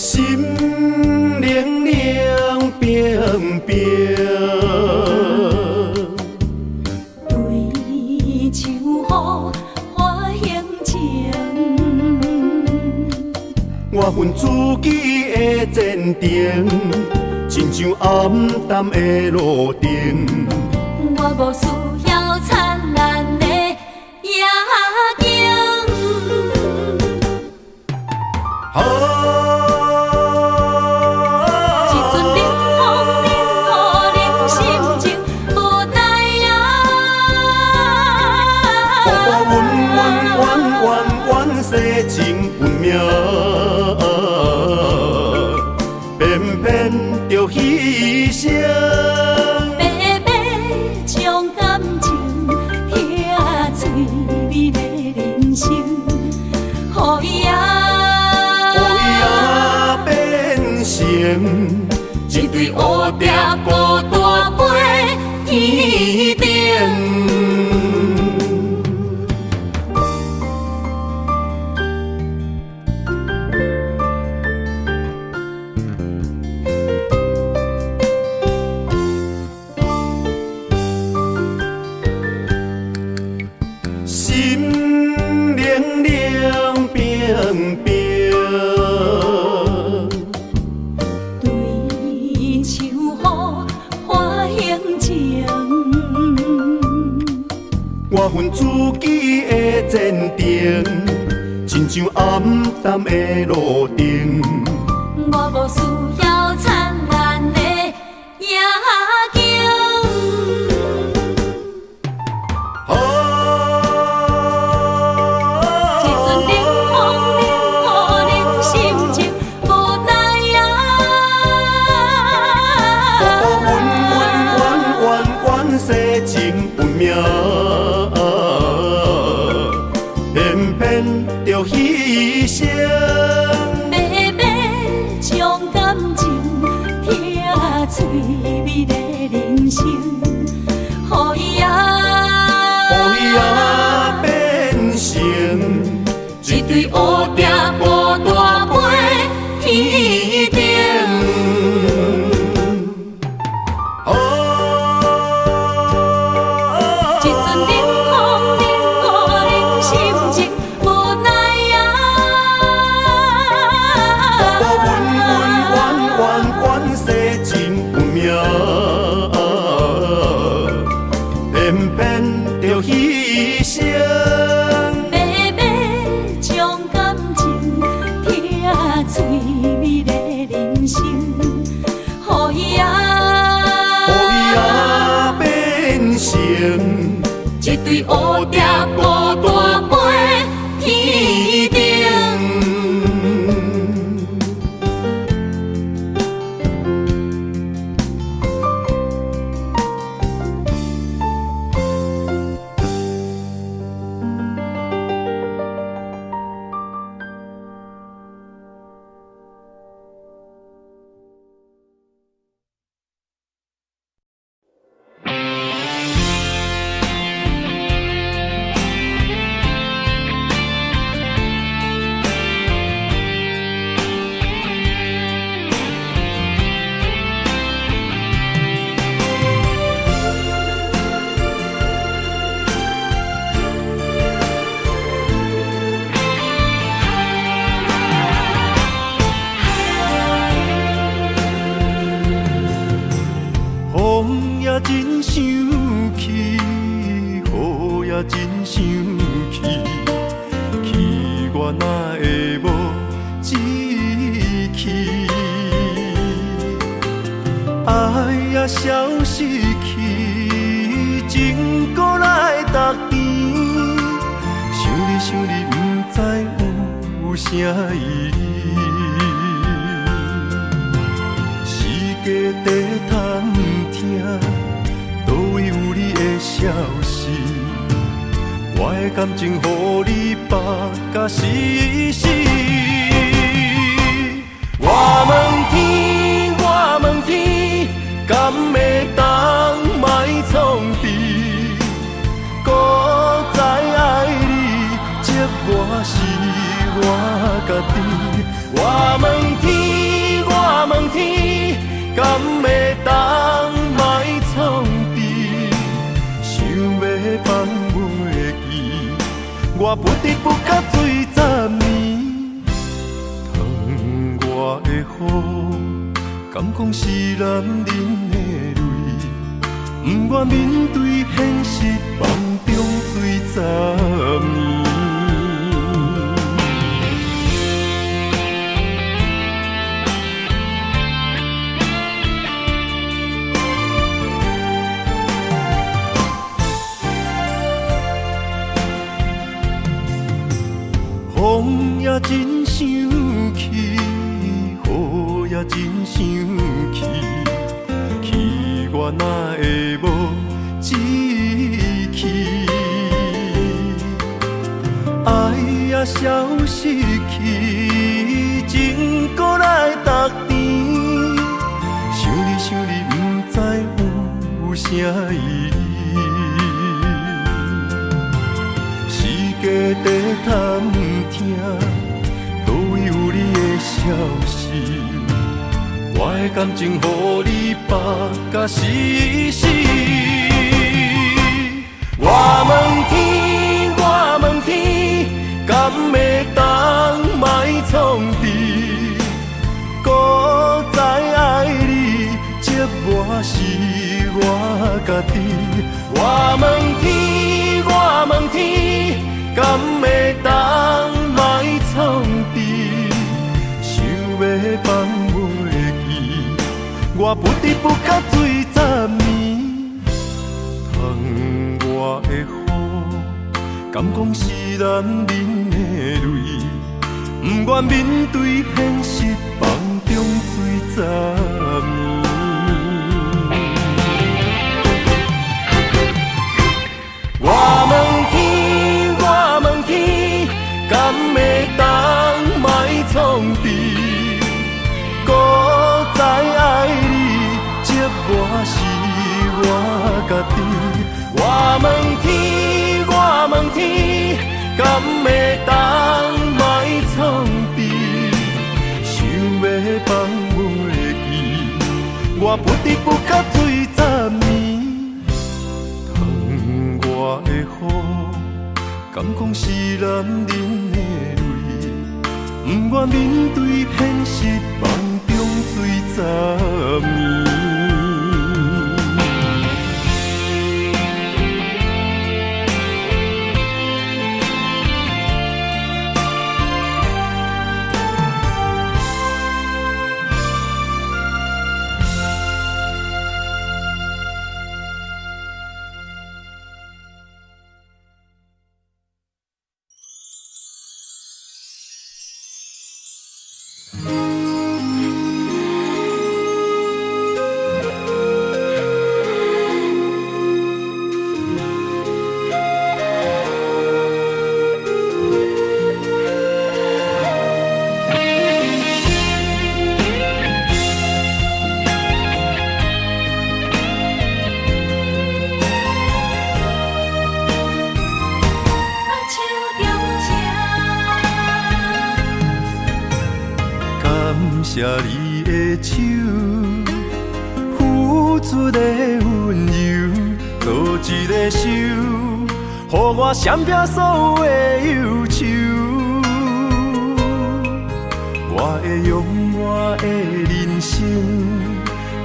心凉凉冰冰。对秋雨花形情，我份自己的坚定，亲像暗淡的路灯。我无需要灿烂的夜景。一阵冷风冷予恁心情无知影。阮世情运命，偏偏着牺牲。白白将感情疼最美的人生，予伊变成一对乌蝶孤单飞天顶。心凉凉冰冰。对秋雨花形情，我份自己的坚定，亲像暗淡的路灯。我无需要灿烂的夜景。一阵冷风冷予恁心情无知影。阮世情运命，偏偏着牺牲。白白将感情疼最美的人生，予伊变成一对乌蝶孤单飞天顶。一阵冷风冷予恁心情无知影。阮世情运命，偏偏着牺牲。白白将感情疼最美的人生，予伊变成一对乌蝶孤单飞天顶。风也真生气，雨也真生气，气我哪会无志气？爱也消失去，情搁来逐甜。想你，不知有啥意义。世界地探听，倒位有你的消息？我的感情，予你绑甲死死。我问天，我问天，敢会当莫创治？搁再爱你，这我是我家己。我问天。敢会当莫创治？想要放袂记，我不得不甲水10年。疼我的雨，敢讲是男人的泪？不愿面对现实，梦中水10年。风也真生气，雨也真生气，气我哪会无志气？爱也消失去，情搁来逐甜。想你想你，不知有啥意义。家底探听，倒位有你的消息？我的感情，予你绑甲死死。我问天，我问天，敢会当莫创治？搁再爱你，折磨是我家己。我问天，我问天。敢会当莫创治？想要放袂记，我不得不甲水10年。疼我的雨，敢讲是男人的泪？不愿面对现实，梦中水10年。我问天，我问天，敢会当莫创治？搁再爱你，折磨是我家己。我问天，我问天，敢会当莫创治？想要放袂记，我不得不甲水10年。我的雨，敢讲是男人的泪？不愿面对现实，梦中水10年。谢你的手，付出的温柔，做一个手，予我闪避所有的忧愁。我会用我的人生，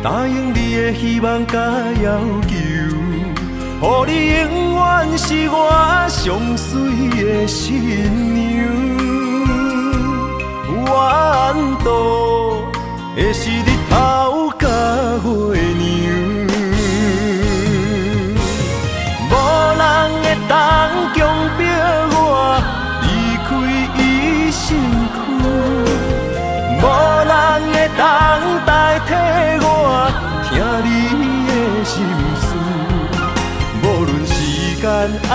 答应你的希望甲要求，予你永远是我上水的新娘。缘路会是日头甲月亮，无人会当强迫我离开伊身躯，无人会当代替我听你的心事。无论时间爱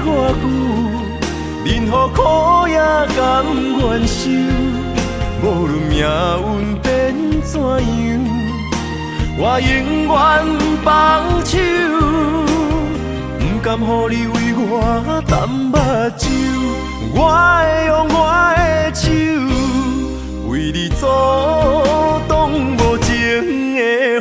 偌久，任何苦也甘愿受。无论命运变怎样，我永远不放手，不甘予你为我淡目睭。我会用我的手，为你阻挡无情的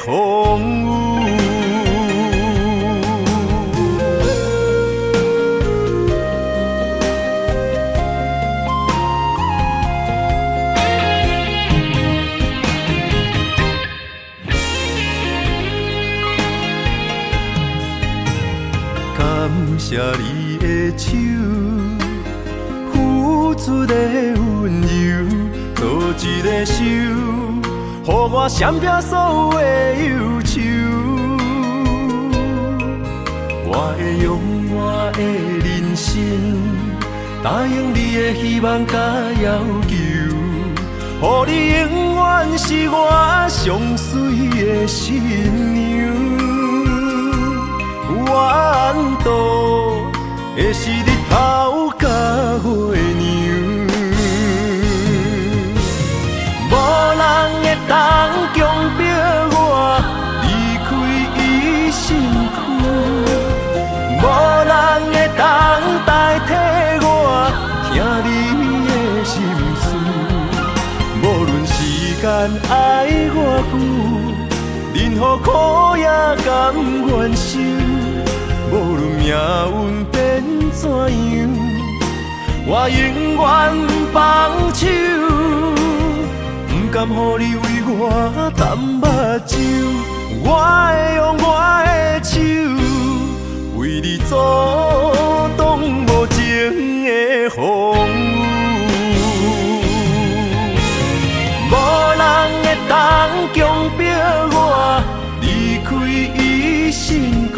写你的手，付出的温柔，做一个手，予我闪避所有的忧愁。我会用我的人生，答应你的希望甲要求，予你永远是我上水的新娘。缘途会是日头甲月亮，无人会当强迫我离开伊身躯，无人会当代替我听你的心事。无论时间爱我久，任何苦也甘愿受。无论命运变怎样，我永远放手，不甘予你为我淡目睭。我会用我的手，为你阻挡无情的风雨。无人会当强迫我离开伊身躯，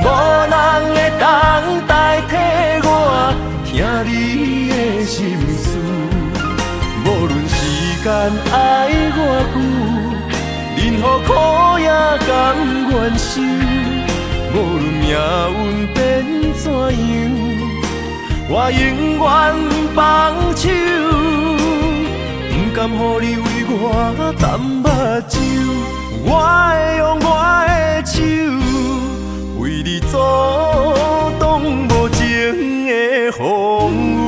无人会当代替我听你的心事。无论时间爱我久，任何苦也甘愿受。无论命运变怎样，我永远放手，不甘予你为我淡目睭。我会用我的手，为你阻挡无情的风雨。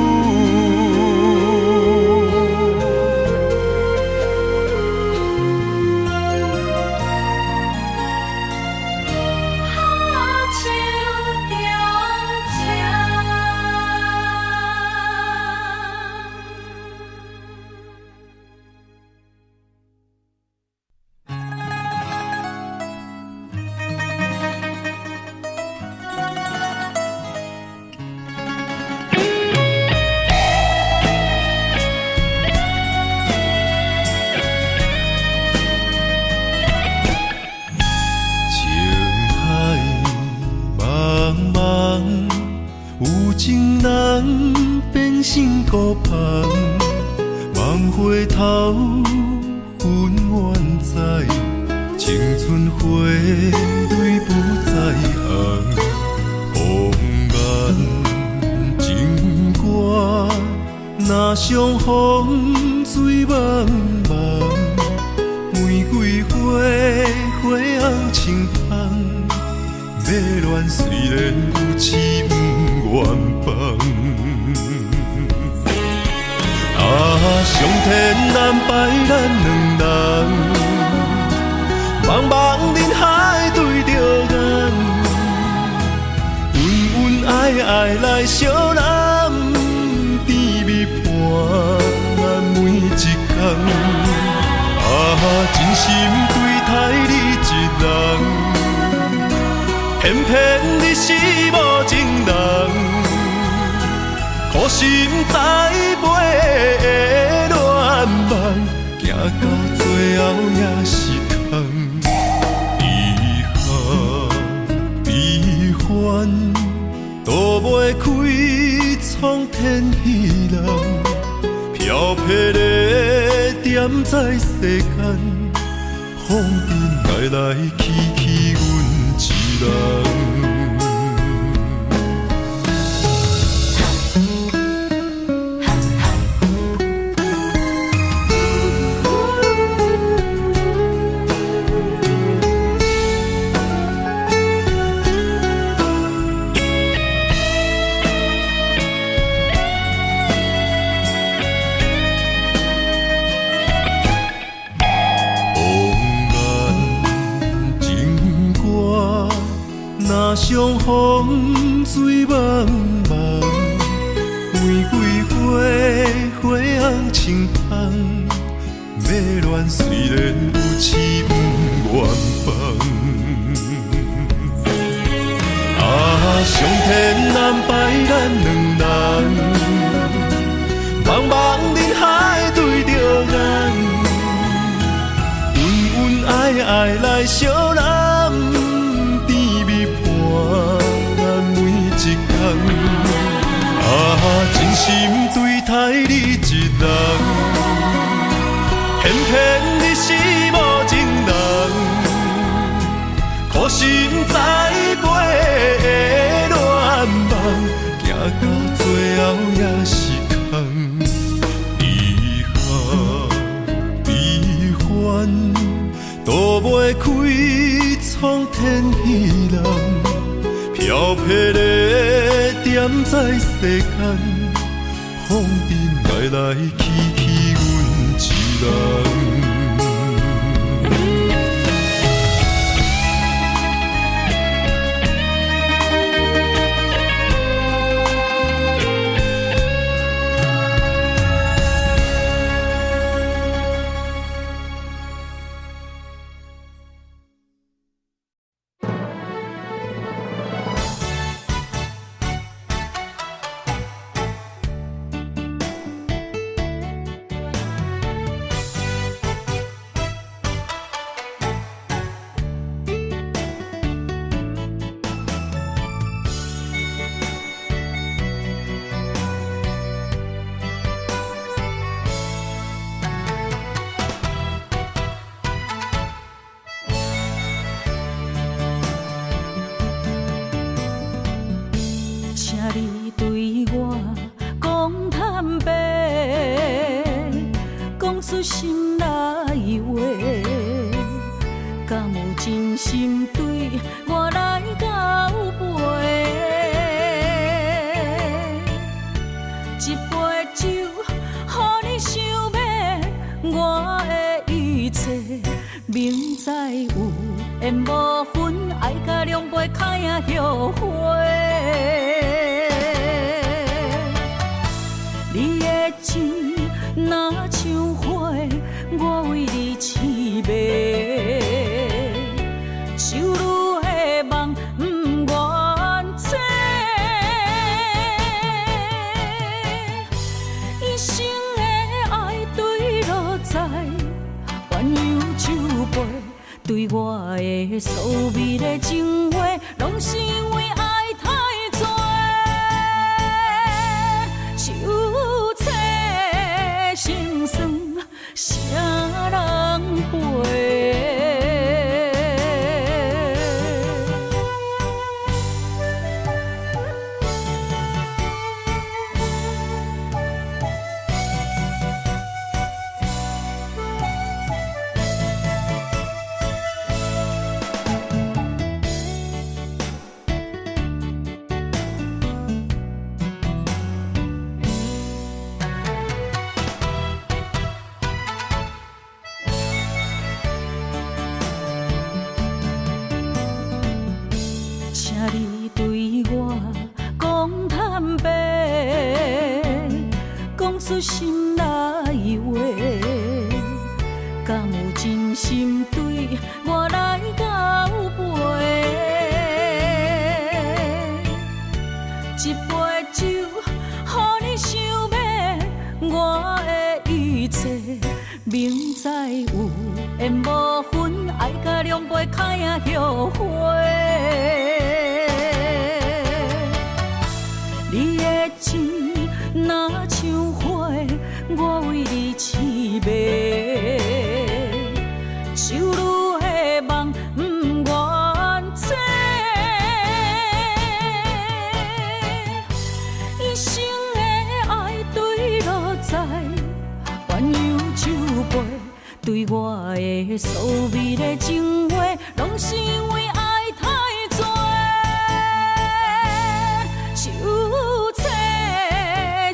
心孤芳，望回头，分远在，青春花蕊不再红。红颜情歌，若相逢水茫茫。玫瑰花，花红青芳，要恋虽然有痴不愿放。上天安排咱两人，茫茫人海对着眼，恩恩爱爱来相揽，甜蜜伴咱每一天。真心对待你一人，偏偏你是无情人。苦心栽培的恋梦，行到最后也是空。遗憾悲欢，躲袂开苍天彼人。飘泊的点在世间，风尘来来去去，阮一人。相逢水茫茫，玫瑰花，花红青芳。要恋虽然有痴不愿放。两人，茫茫人海对着眼，恩恩爱爱来相揽，甜蜜伴每一天。真心对待你一人，偏偏你是无情人，苦心栽培的恋梦，行到最后也是空。遗憾悲欢，躲袂开苍天彼人。飘泊的点在世间，风尘来来去去，阮一人。心内话，敢有真心对我来交陪？一杯酒，予你想要我的一切，明知有缘无分，爱甲两杯开啊后悔。你的情若像花，我为你痴迷，手女的梦不愿切，一生的爱对落在鸳鸯酒杯，对我的所美的情话，拢是因为爱太多。心酸，啥人陪？你对我讲坦白，讲出心内话，敢有真心对我来交陪？一杯酒，予你想要我的一切，明知有缘无分，爱甲两杯开啊后悔。你的情若像花，我为你痴迷，手女的梦不愿切，一生的爱对落在鸳鸯酒杯，对我的所美的情话，拢是因为爱太多。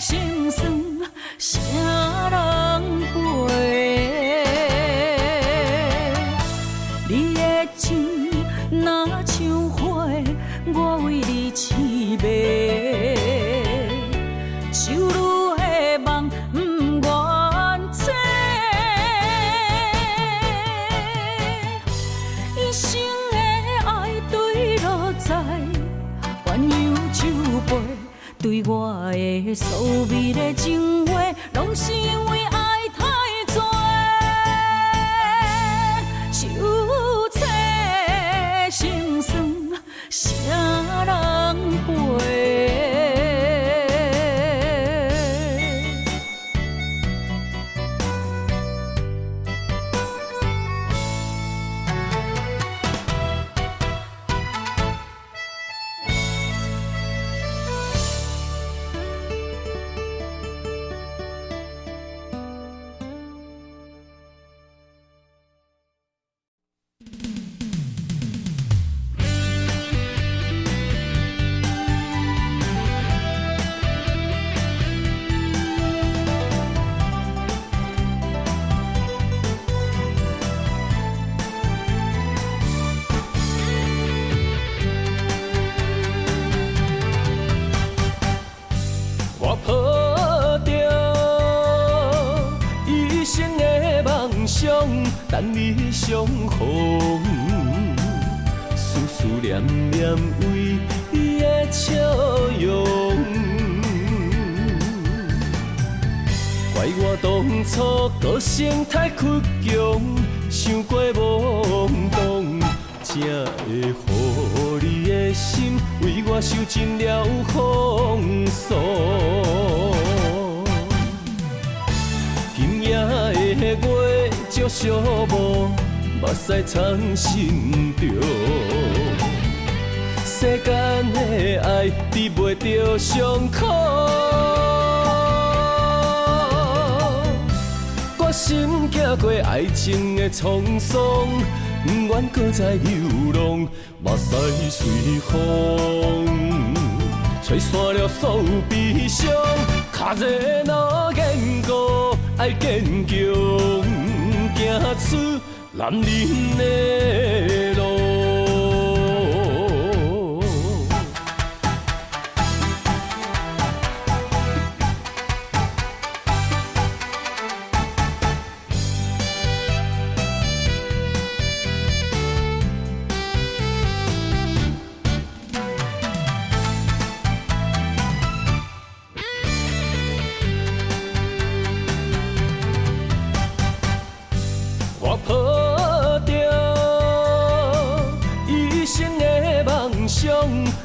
心酸，啥人陪？你的情若像花，我为你痴迷，手女的梦不愿切，一生的梦想，等你相逢。思思念念为伊的笑容，怪我当初个性太倔强，想过懵懂，才会予你的心为我受尽了风霜。今夜的月照寂寞，目屎藏心中。世间的爱治袂着伤苦，我心行过爱情的沧桑，不愿搁再流浪，目屎随风，吹散了所有悲伤。脚热若坚固，爱坚强，行出男人的路。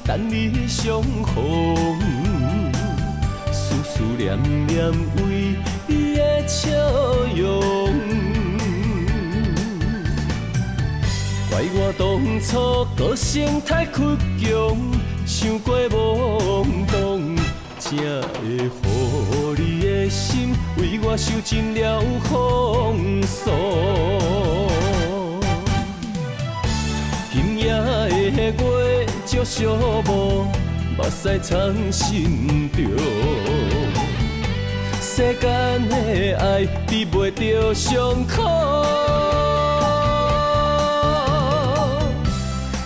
等你相逢，思思念念为伊的笑容，怪我当初个性太倔强，想过懵懂，才会予你的心为我受尽了风霜。今夜的月照寂寞，目屎藏心中。世间的爱治袂着伤苦，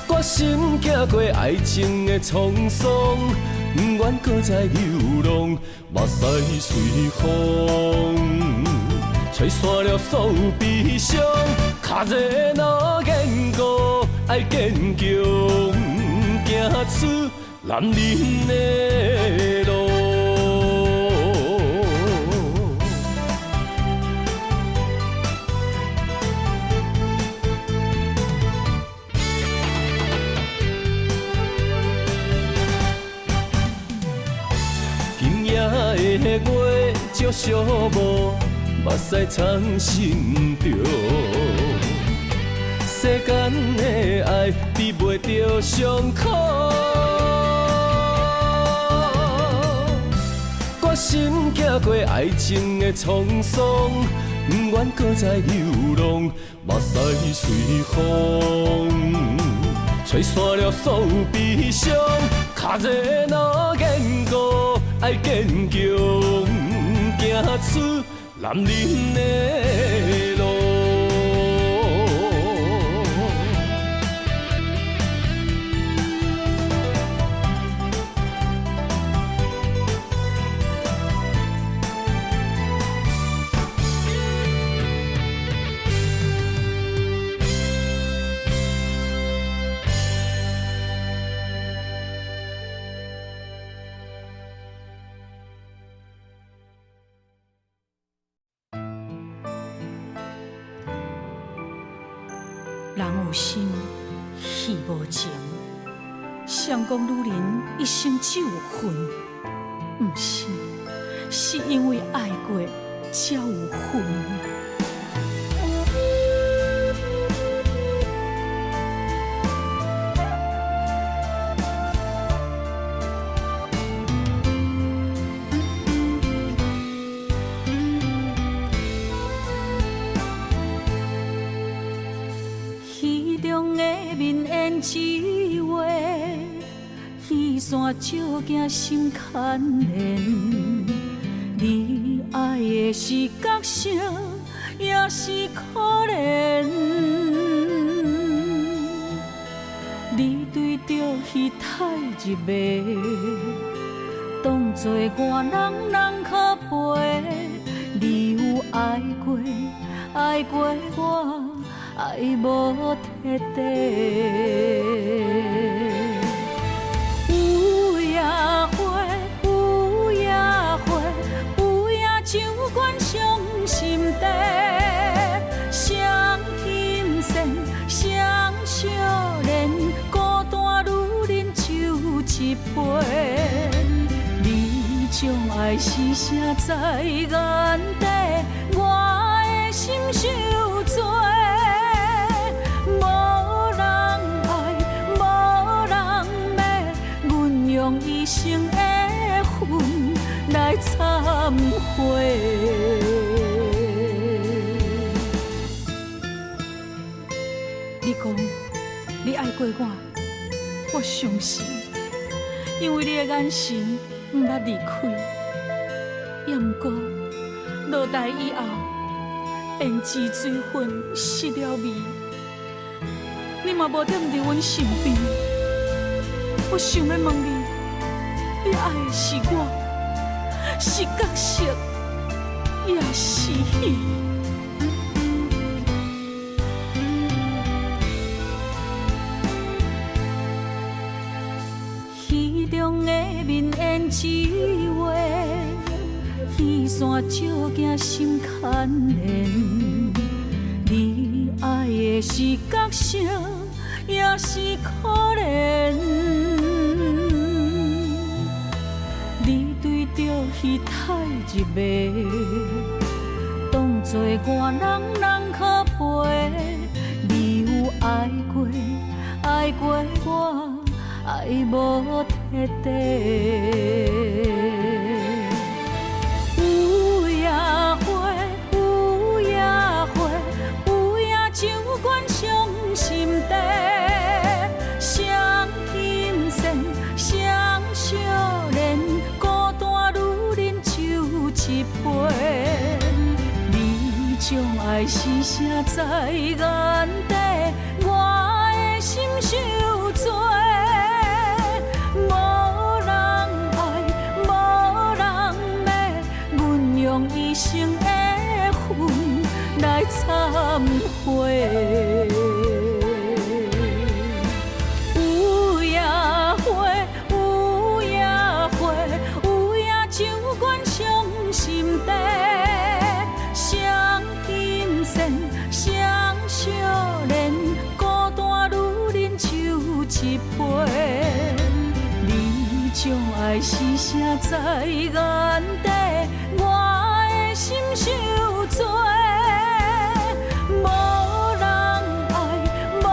我心行过爱情的沧桑，不愿搁再流浪，目屎随风，吹散了所有悲伤。脚热若坚固，爱坚强，行出男人的路。今夜的月照寂寞，目屎藏心中。世间的爱治袂着伤苦，我心行过爱情的沧桑，不愿搁再流浪，目屎随风，吹散了所有悲伤。脚热若坚固，爱坚强，行出男人的路。人有心，戏无情。相公女人一生只有恨，不是，是因为爱过才有恨。一话，雨伞照镜心牵连。你爱的是角色，也是可怜。你对着彼太入迷，当作外人人可陪。你有爱过，爱过我，爱无铁地。有夜花，有夜花，有夜酒馆伤心地。双心线，双少年，孤单女人酒一杯。你将爱是啥在眼底？我的心受罪，无人爱，无人骂，阮用一生的恨来忏悔。你讲你爱过我，我相信，因为你的眼神毋捌离开。也毋过落台以后，胭脂水粉失了味，你嘛无踮伫阮身边。我想要问你，你爱的是我，是角色，也是戏？戏中的面胭脂画，耳线照镜心牵连。你爱的是角色，也是可怜。你对着戏太入迷，当作我人可陪。你有爱过，爱过我，爱无铁地。有夜花，有夜花，有夜酒馆伤心地。双心线，双少年，孤单女人酒一杯。你将爱是啥在眼底？我的心受罪。无人爱，无人骂，阮用一生的恨来忏悔。有夜花，有夜花，有夜酒馆伤心地。双心线，双少年，孤单女人酒一杯。你将爱是啥在眼底？我的心受罪。无人爱，无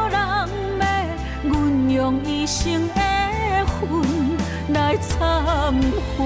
人骂，阮用一生的恨来忏悔。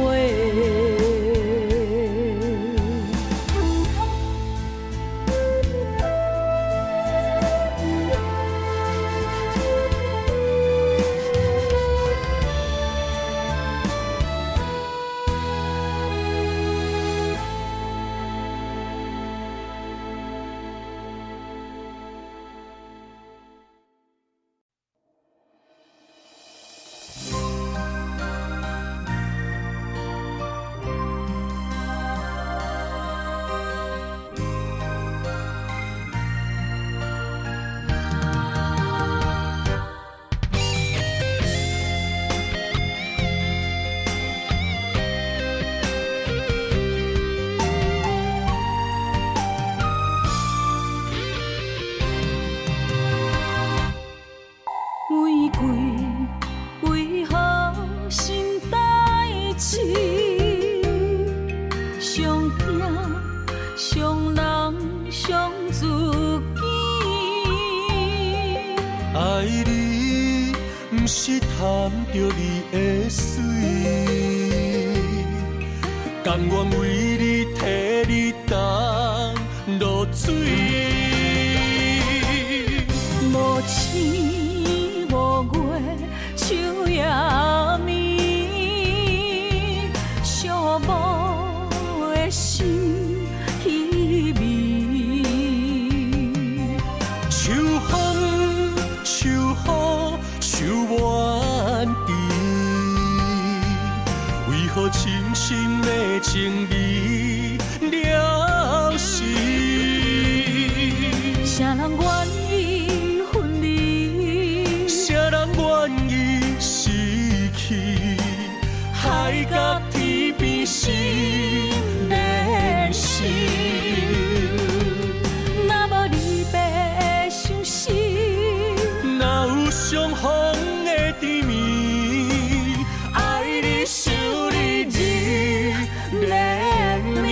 爱你，不是贪着你的水，甘愿为你替你担落水。无星无月，秋夜暝，寂寞的心稀微。秋风，秋雨，秋怨滴，为何深深的情意了时？心连心。若无你要伤心，哪有相逢的甜蜜？爱你想你日连绵。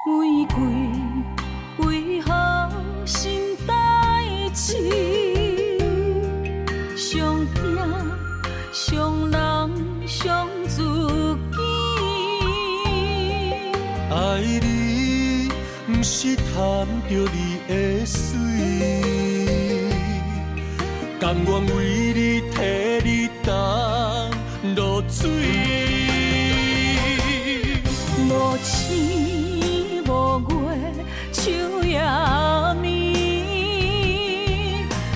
玫瑰为何心代志？上疼伤人伤自己。爱你，不是贪着你的水，甘愿为你替你担落水。无星无月，秋夜暝，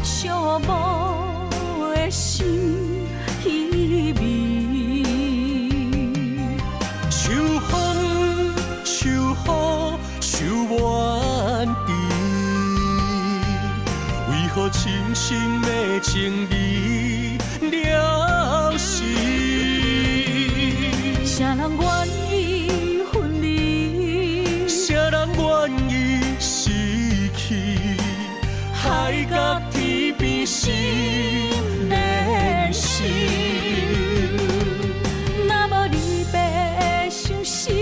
寂寞的心稀微。秋风秋雨秋满地，为何深深的情义了时？谁人愿意分离？谁人愿意失去？海角天边心连心。若无你要伤心，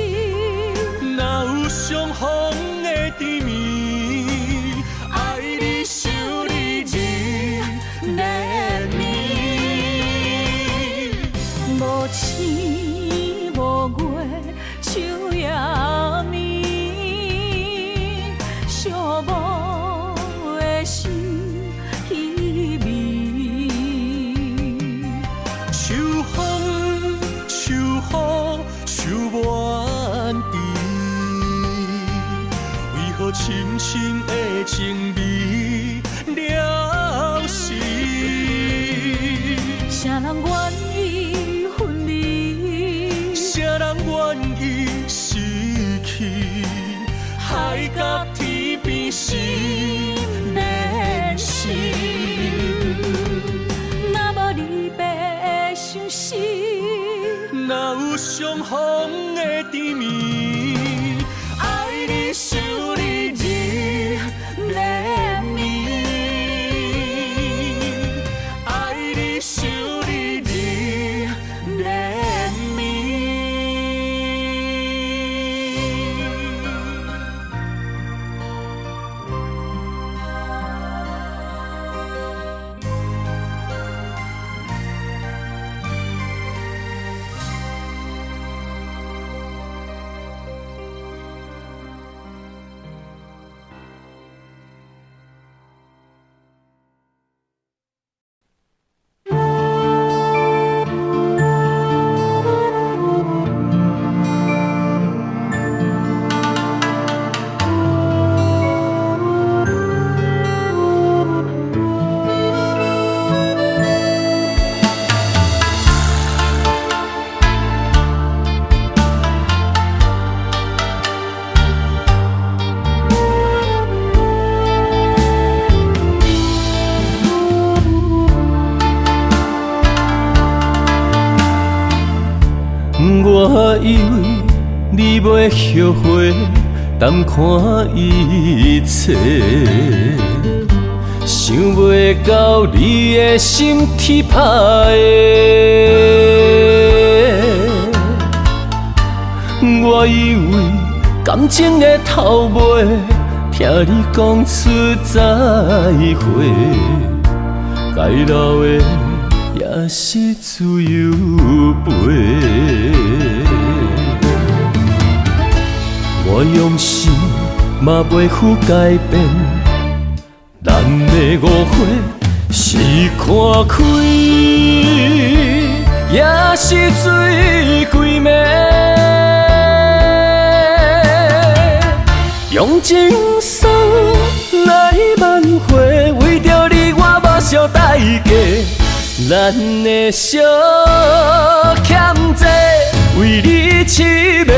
哪有相逢的甜蜜？爱你想你日连绵。无星无月，秋夜暝，寂寞的心稀微。秋风秋雨秋满地，为何深深的情味了时？谁人愿意分离？谁人愿意失去？海角天边心连心。若无你要伤心，哪有相逢的甜蜜？爱你想你日连绵，爱你想你日连绵。我以为你袂后悔，淡看一切，想袂到你的心天歹的。我以为感情的头尾，听你讲出再会，该留的也是自由飞。我用心嘛袂负改变，咱的误会是看开，也是水鬼暝。用情送来挽回，为着你我目烧代价，咱的小欠债为你痴迷。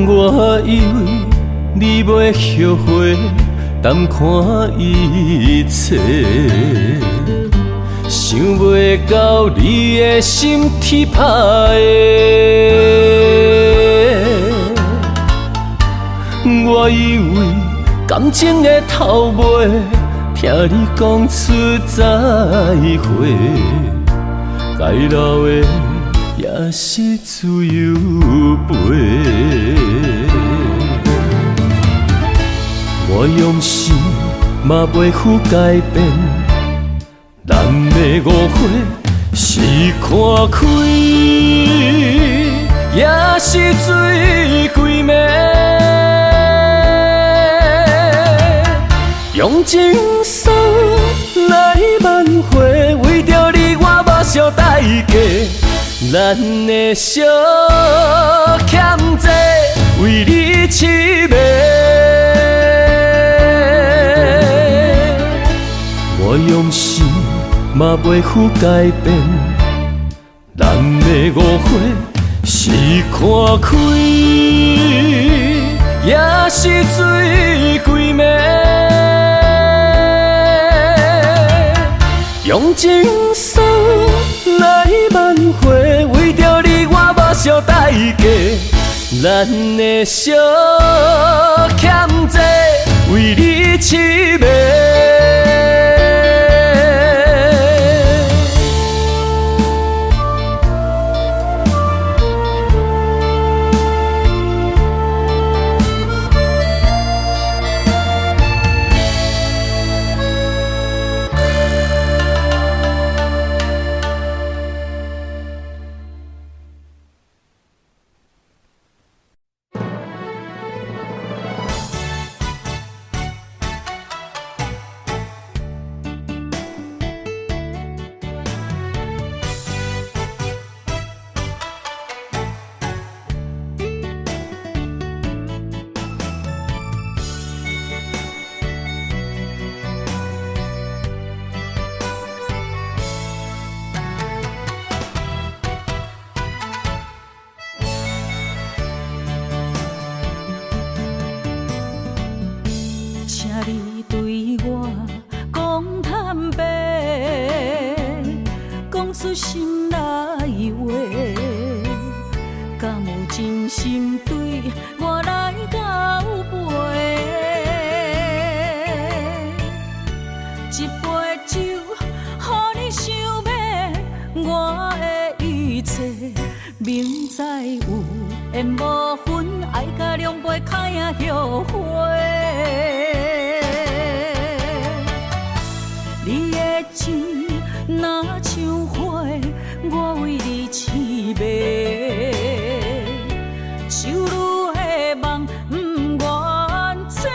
我以为你袂后悔，淡看一切，想袂到你的心铁打的。我以为感情的头尾，听你讲出再会，该留的也是自由飞。我用心嘛袂负改变，咱的误会是看开，也是水鬼暝。用情送来挽回，为着你我目烧代价，咱的小欠债为你痴迷。我用心嘛袂负改变，咱的误会是看开，也是水鬼暝。用情送来挽回，为着你我目烧代价，咱的小欠债为你痴迷。你对我讲坦白，讲出心内话，敢有真心对我来交陪？一杯酒，予你想要我的一切，明知有缘无分，爱甲两杯开啊后悔。你的情若像花，我为你痴迷，手愈的梦不愿切，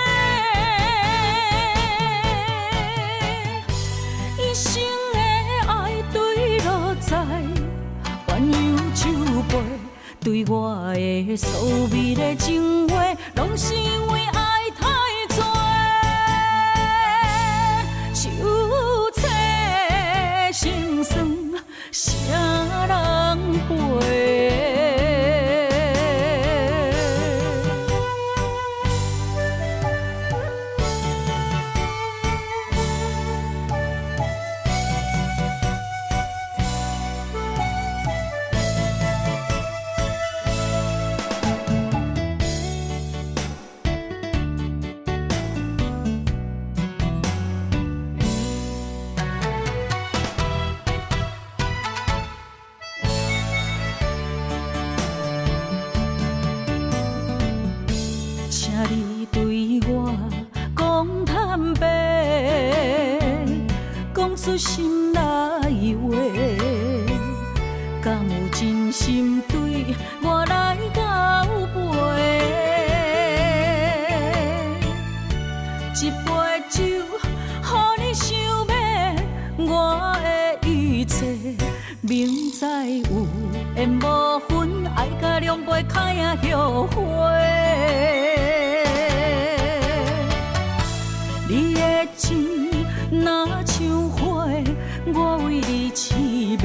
一生的爱对落在鸳鸯酒杯，对我的所美的情话，拢是因为爱太多。心酸，啥人陪？心来话，敢有真心对我来交陪？一杯酒，予你想要我的一切，明知有缘无分，爱甲两杯开啊后悔。你的情若像花，我为你痴迷，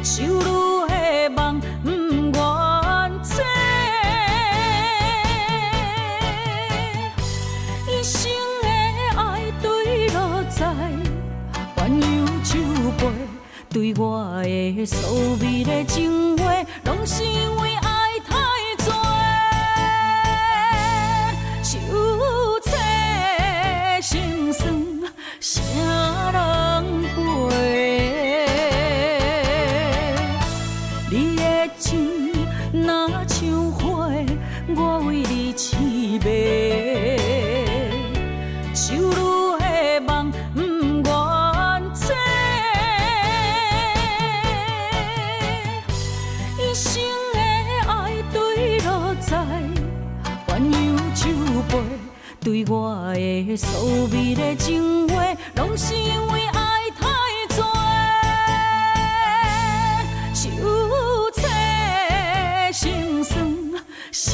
手女的梦不愿切，一生的爱对落在鸳鸯酒杯，对我的所谓的情话，拢是因为爱太多。心酸，啥人陪？你的情若像花，我为你痴迷，手女的梦不愿切，一生的爱对落在鸳鸯酒杯。对我的所谓的情话，拢是因为爱太多，手切心酸，啥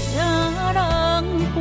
人陪？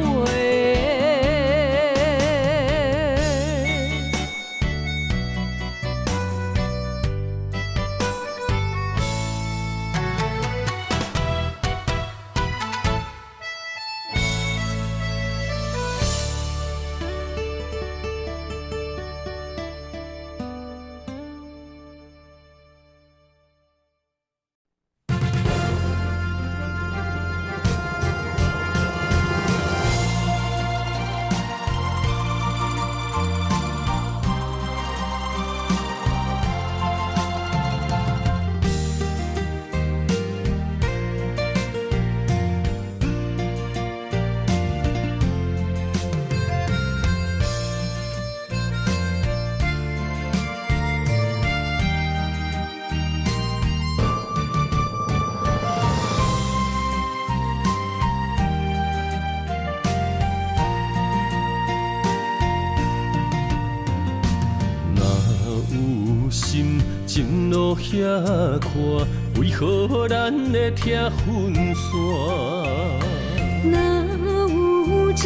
情路遐宽，为何咱会拆分线？若有情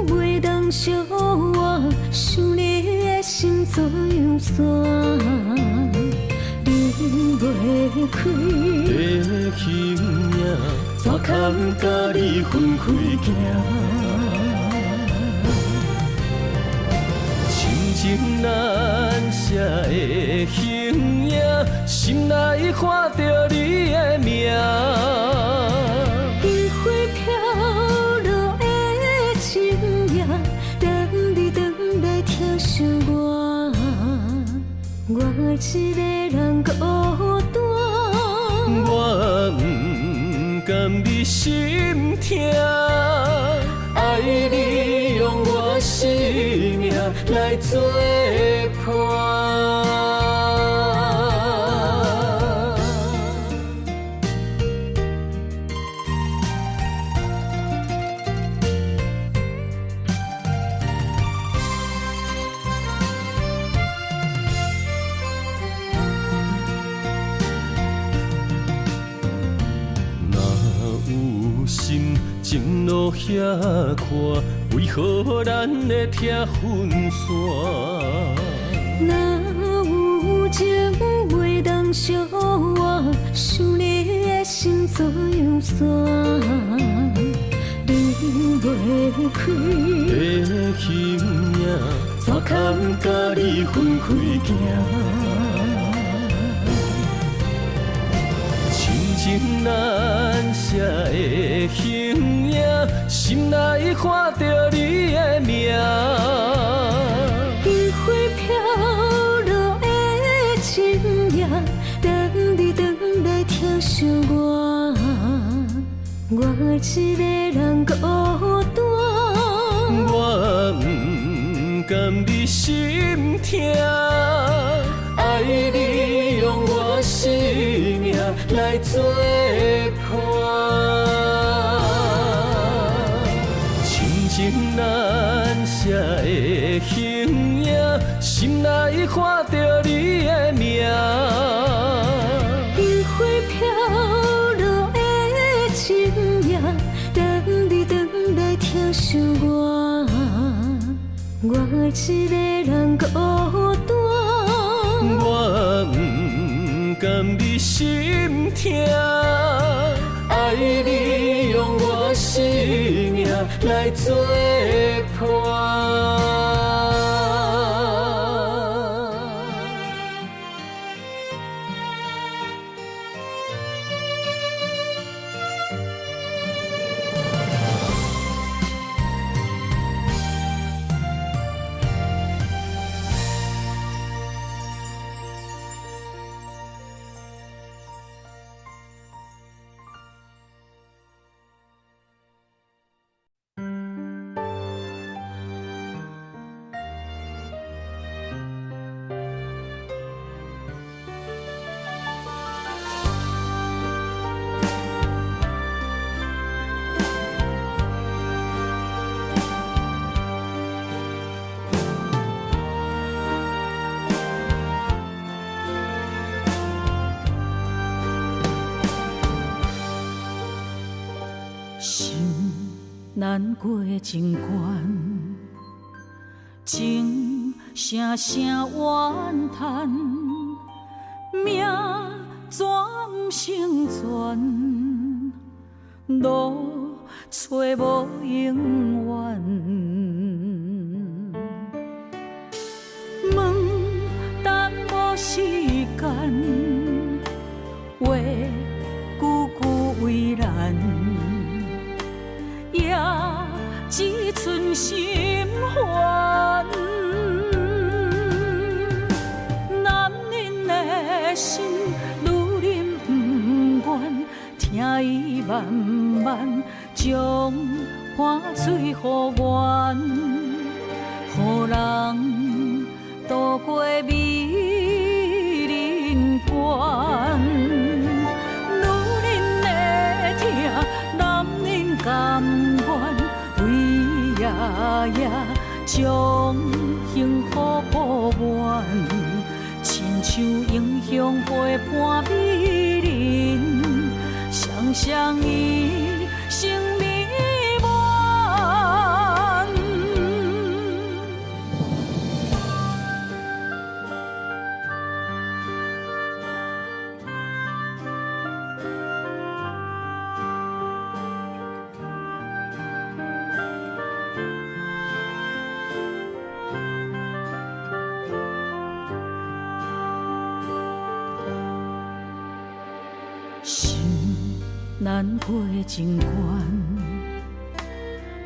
袂当相换，想你的心怎样散？离袂开的形影，怎堪甲你分开行？情难舍的形影，心内看着你的名。烟花飘落的深夜，等你等来跳上我，我一个人孤单。我不甘你心痛，爱你用我生命来作伴。情路遐宽，为何咱会拆分线？若有情袂当相换，想你的心怎样散？离袂开的形影，怎堪甲你分开行？情难舍的形影，心内看着你的名。烟花飘落的深夜，等你等来跳上我，我一个人孤单。我不甘你心痛，爱你用我生命来作伴。亲情难舍的形影，心内看着你的名。冰花飘落的深夜，等你回来疼惜我，我一个人孤单。我不甘你心痛，爱你用我生命来作伴。难过情关，情声声怨叹，命怎不成全？路找无永远，问等无时间，话句句为难。也只剩心烦，男人的心，女人不愿，听伊慢慢将汗水予阮，予人渡过美人关。女人的疼，男人甘愿为夜夜将幸福保完，亲像英雄陪伴美人，双双以生命完。难过情关，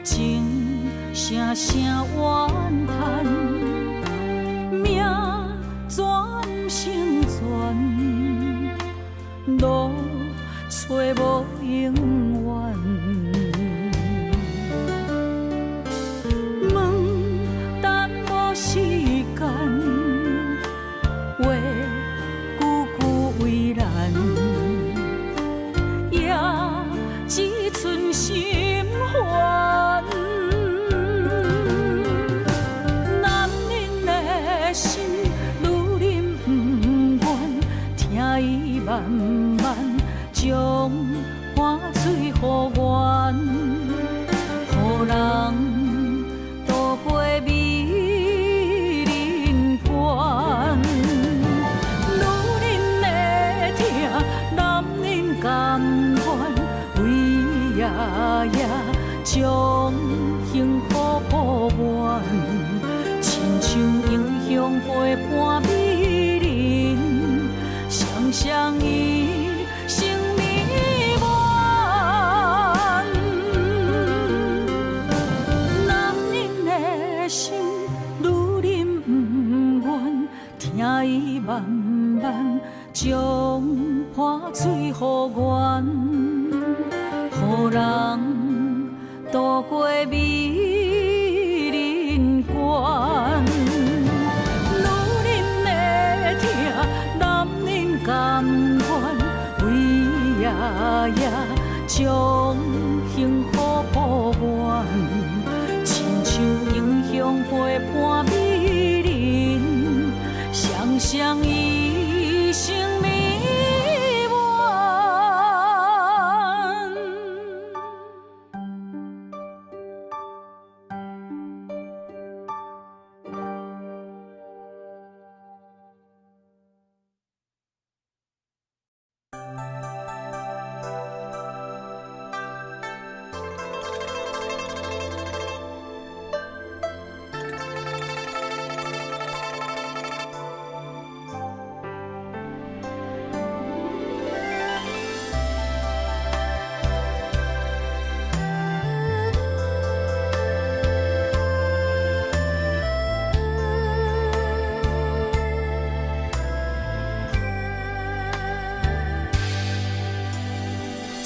情声声怨叹，命怎不成全？路找无永远，问等无时间，话句句为难。只剩心烦，男人的心，女人不愿，听伊慢慢将汗水予阮，予人渡过美人关。女人的疼，男人甘愿。夜夜将幸福保完，亲像英雄陪伴美人，双双以生命完。男人的心，女人不愿，听伊慢慢将汗水予阮。予人渡过美人关。夜夜将幸福补完，亲像英雄陪伴美人，双双一生美满。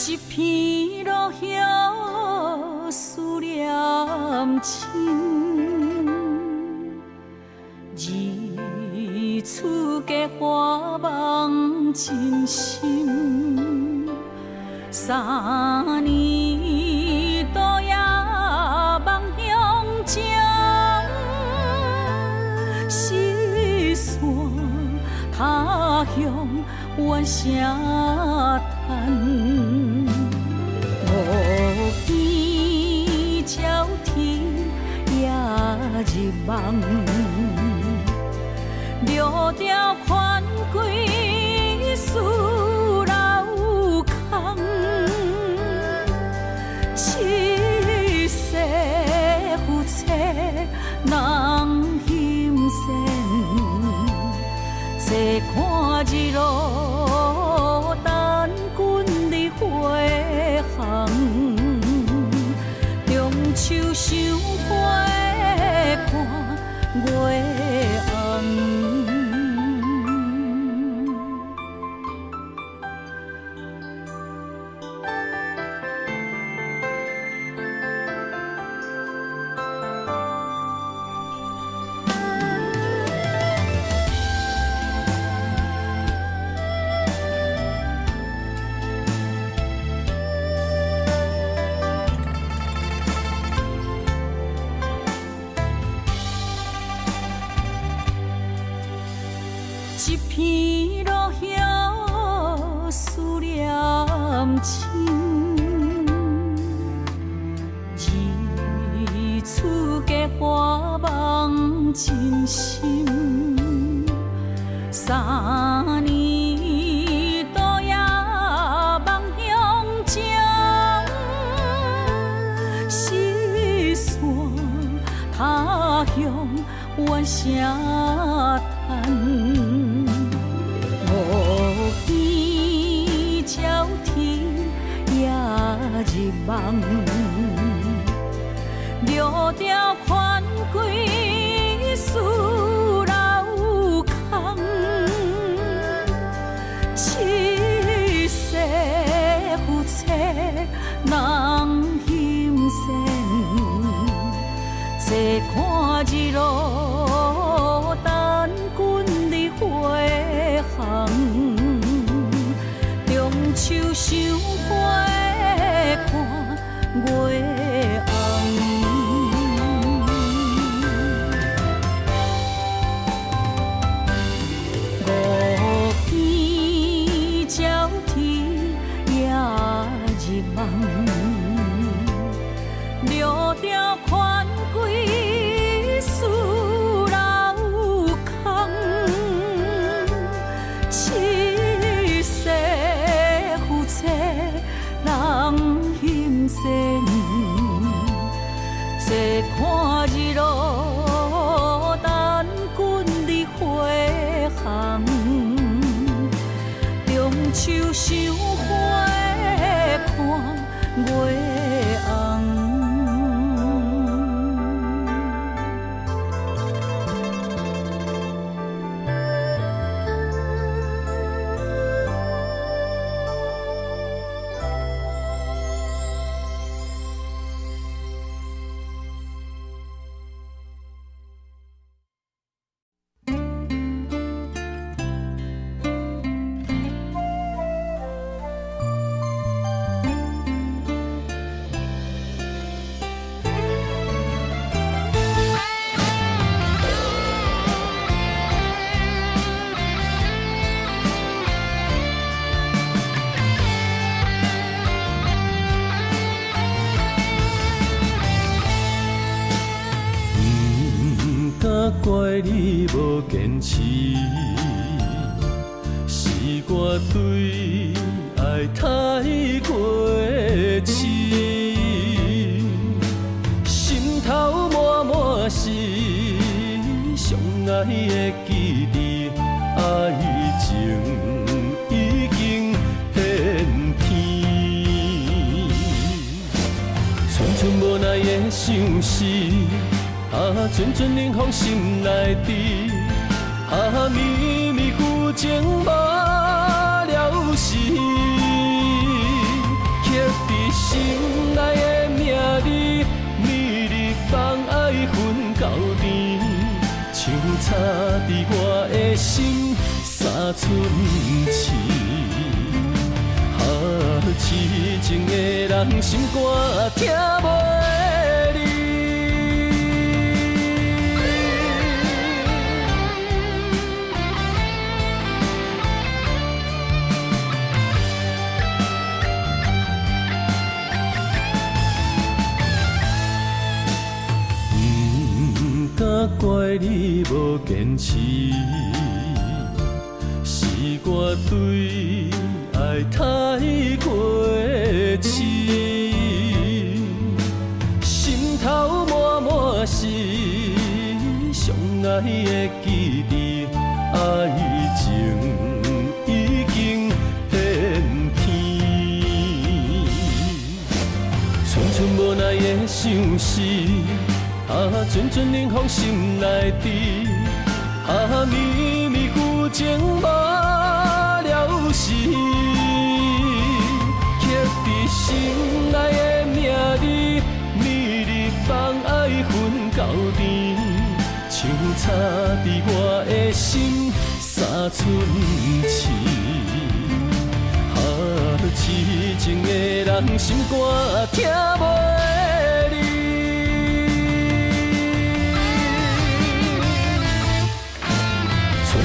一片落叶思念亲，日出价花梦真心。三年多夜梦乡情，四线他乡怨声叹。无边鸟啼夜入梦，六条款归思老空。七世夫妻人心善，坐看日落等君日回航。中秋赏花看月红。一片落叶思念亲，日出价花梦真心。三年多夜梦乡情，四线他乡怨声叹。无边鸟啼夜入梦，六条款归思老空。七世夫妻人心善，坐看日落等君日回航。中秋赏花看月红。五边鸟啼夜入梦，六条款归思老空。七世夫妻人心善，坐看日落等君日回航。中秋赏花看月红。怪你无坚持，是我对爱太过痴，心头满满是相爱的记忆，爱情已经变天，寸寸无奈的相思。阵阵冷风心内滴，绵绵旧情无了时，刻在心内的名字，暝日放爱分到甜，像插在我的心三寸刺。痴情的人心肝听袂离。怪你无坚持，是我对爱太过痴，心头满满是相爱的记忆，爱情已经变天，寸寸无奈的相思。阵阵冷风心内滴，绵绵旧情无了时，刻在心内的名字，暝日放爱分到甜，像插在我的心三寸刺。痴情的人心肝听袂离。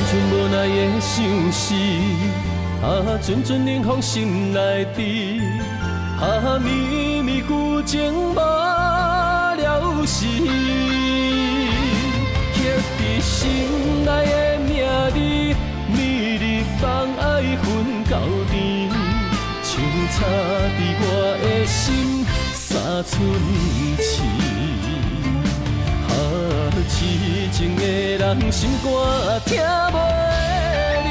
寸无奈的相思，阵阵冷风心内滴，绵绵旧情无了时，刻在心内的名字，暝日放爱分到甜，像插在我的心三寸刺。痴情的人心肝听袂离。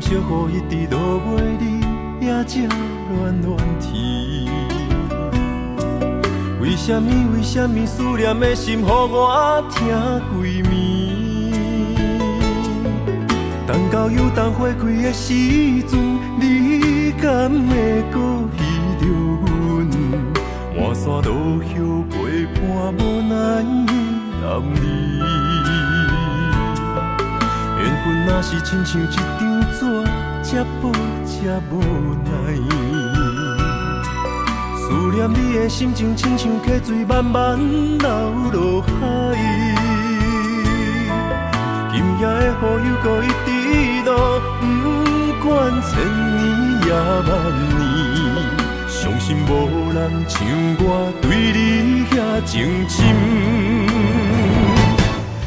小雨一直落袂离，也正乱乱天。为什么思念的心，予我疼规暝？等到有冬花开的时阵，你敢会搁记着阮？满山路乡陪伴无奈男儿。缘分若是亲像一张纸，这薄这无奈。思念你的心情，亲像溪水慢慢流落海。今夜的雨又搁一直落，不管千年也万年，相信无人像我对你遐情深。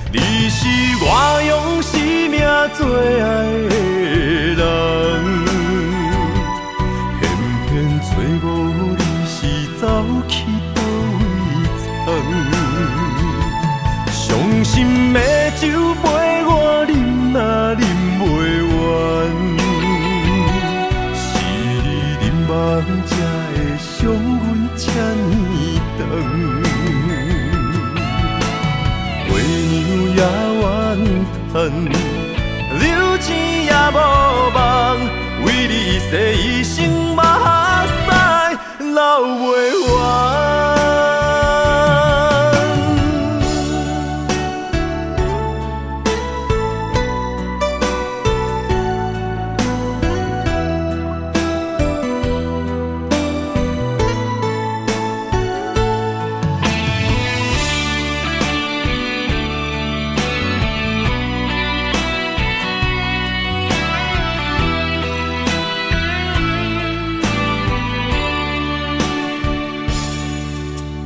你是我用生命最爱的人，偏偏找无你是走去倒位藏。伤心的酒陪我饮，若饮袂完，是也怨叹，留钱也无望，为你一世一生目屎流袂完。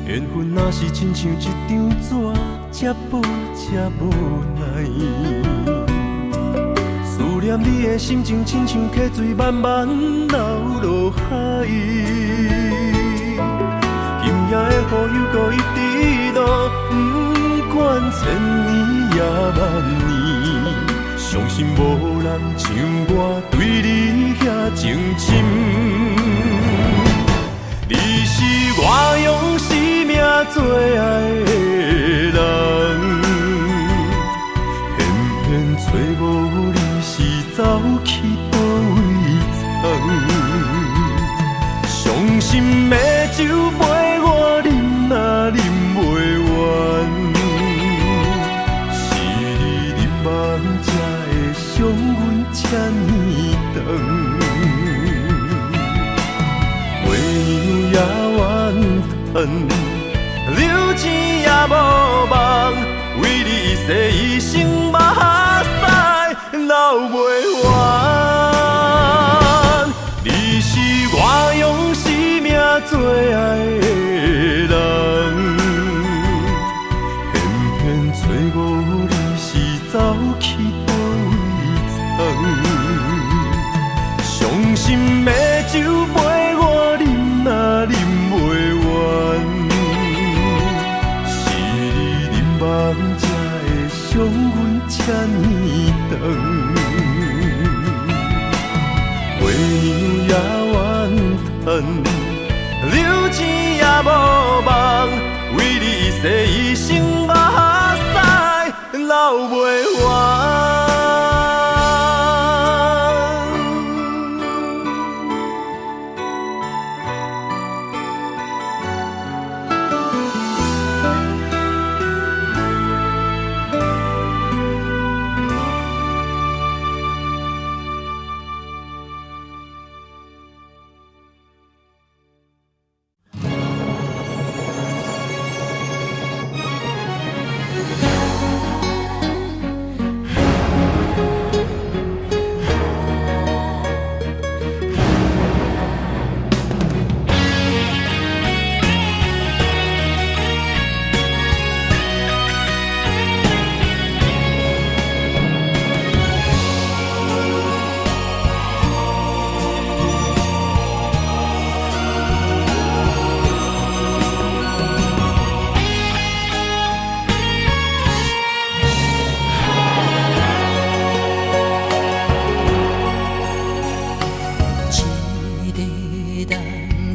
缘分若是亲像一张纸，才薄才无奈。思念你的心情，亲像溪水慢慢流落海。今夜的雨又搁一直落，不管千年也万年，相信无人像我对你遐情深。你是我用生命最爱的人，偏偏找无你是走去倒位藏。伤心的酒杯我饮也饮袂完，是你忍梦才会伤阮这呢长。也怨叹，留钱也无望，为你一世一生目屎流袂完。你是我用生命最爱的人，偏偏找无你是走去倒位藏。伤心的酒杯我饮也饮袂完，是你忍梦才会伤阮这呢长。为娘也怨叹，留钱也无望，为你一世一生目屎流袂完。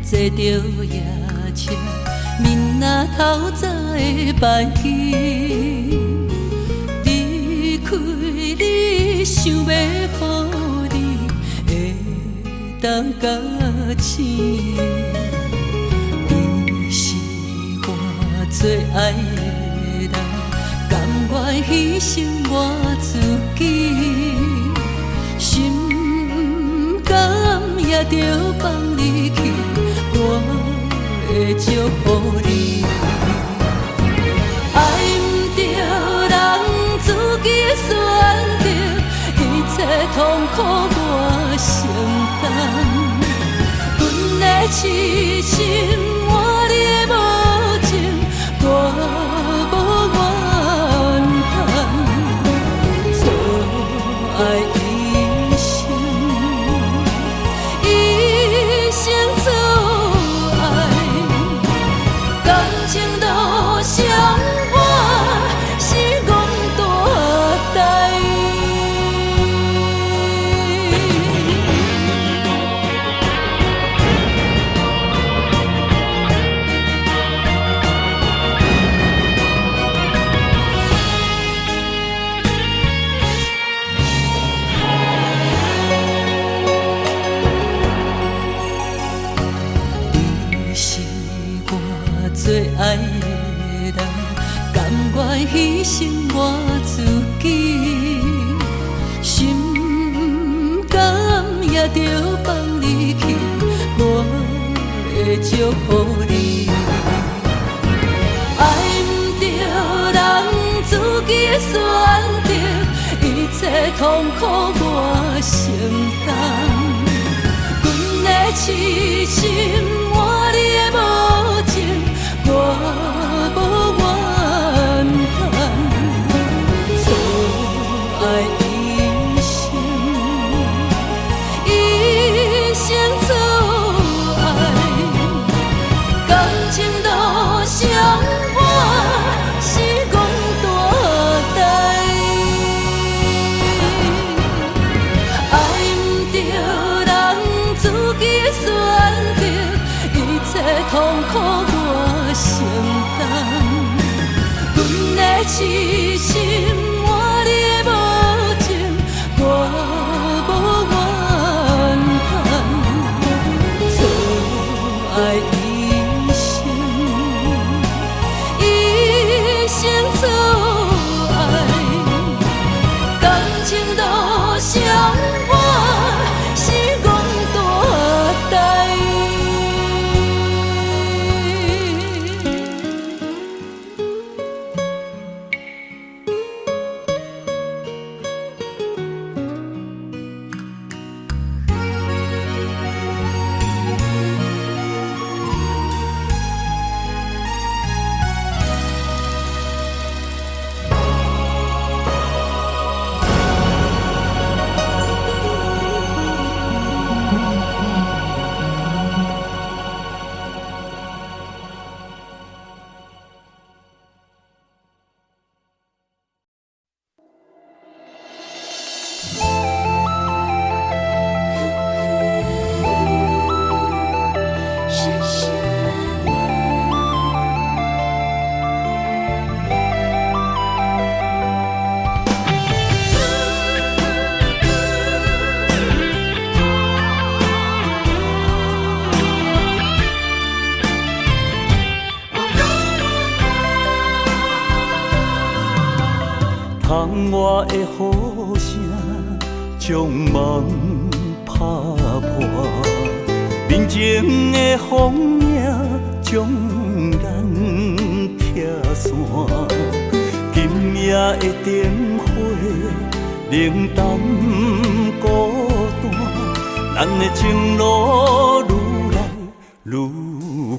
坐着夜车，面若透早的白天，离开你，想要予你会当甲醒。你是我最爱的人，甘愿牺牲我自己，心甘也着放你去。我会祝福你，爱不着人自己选择，一切痛苦我承担。阮的痴心，我你的无情，我无怨叹。错爱。牺牲我自己，心甘也着放你去，我会祝福你。爱不着人自己的选择，一切痛苦我承担。阮的痴心换你的无情，我无怨叹。错爱一生，一生错爱，感情路相伴是讲大代。爱不着人自己的选择，一切痛苦我承担。阮的痴心换你的无情，我无怨叹。错爱一生，一生错爱，感情路相伴是讲大代。窗外的雨声将梦打破，面前的风影将咱拆散。今夜的灯火冷淡孤单，咱的情路愈来愈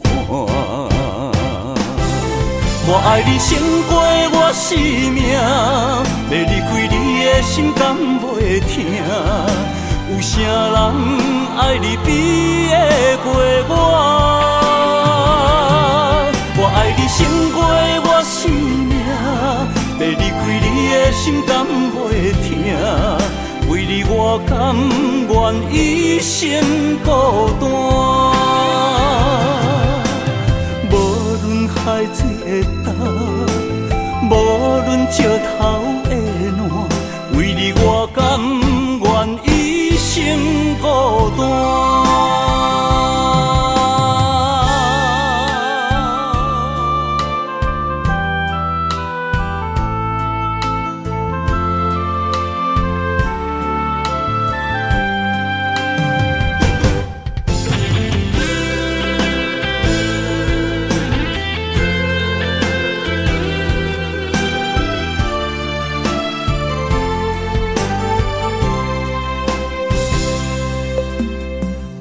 寒。我爱你胜过我生命，要离开你的心敢袂疼？有啥人爱你比会过我？我爱你胜过我生命，要离开你的心敢袂疼？为你我甘愿一生孤单。海水的干，无论石头的烂，为你我甘愿一生孤单。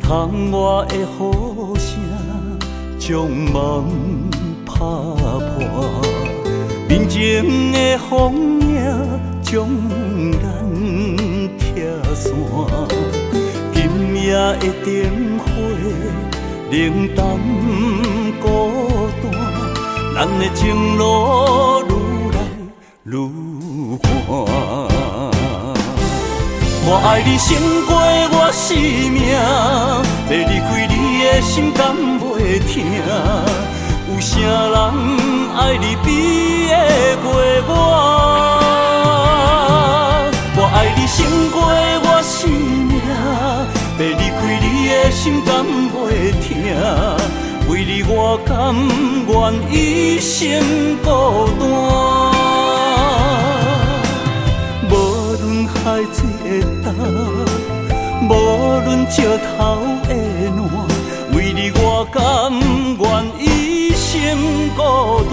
窗外的雨声将梦打破，面前的风影将咱拆散。今夜的灯火冷淡孤单，咱的情路愈来愈寒。我爱你胜过我生命，要离开你的心敢袂疼？有啥人爱你比会过我？我爱你胜过我生命，要离开你的心敢袂疼？为你我甘愿一生孤单。论石头的烂，为你我甘愿一生孤单。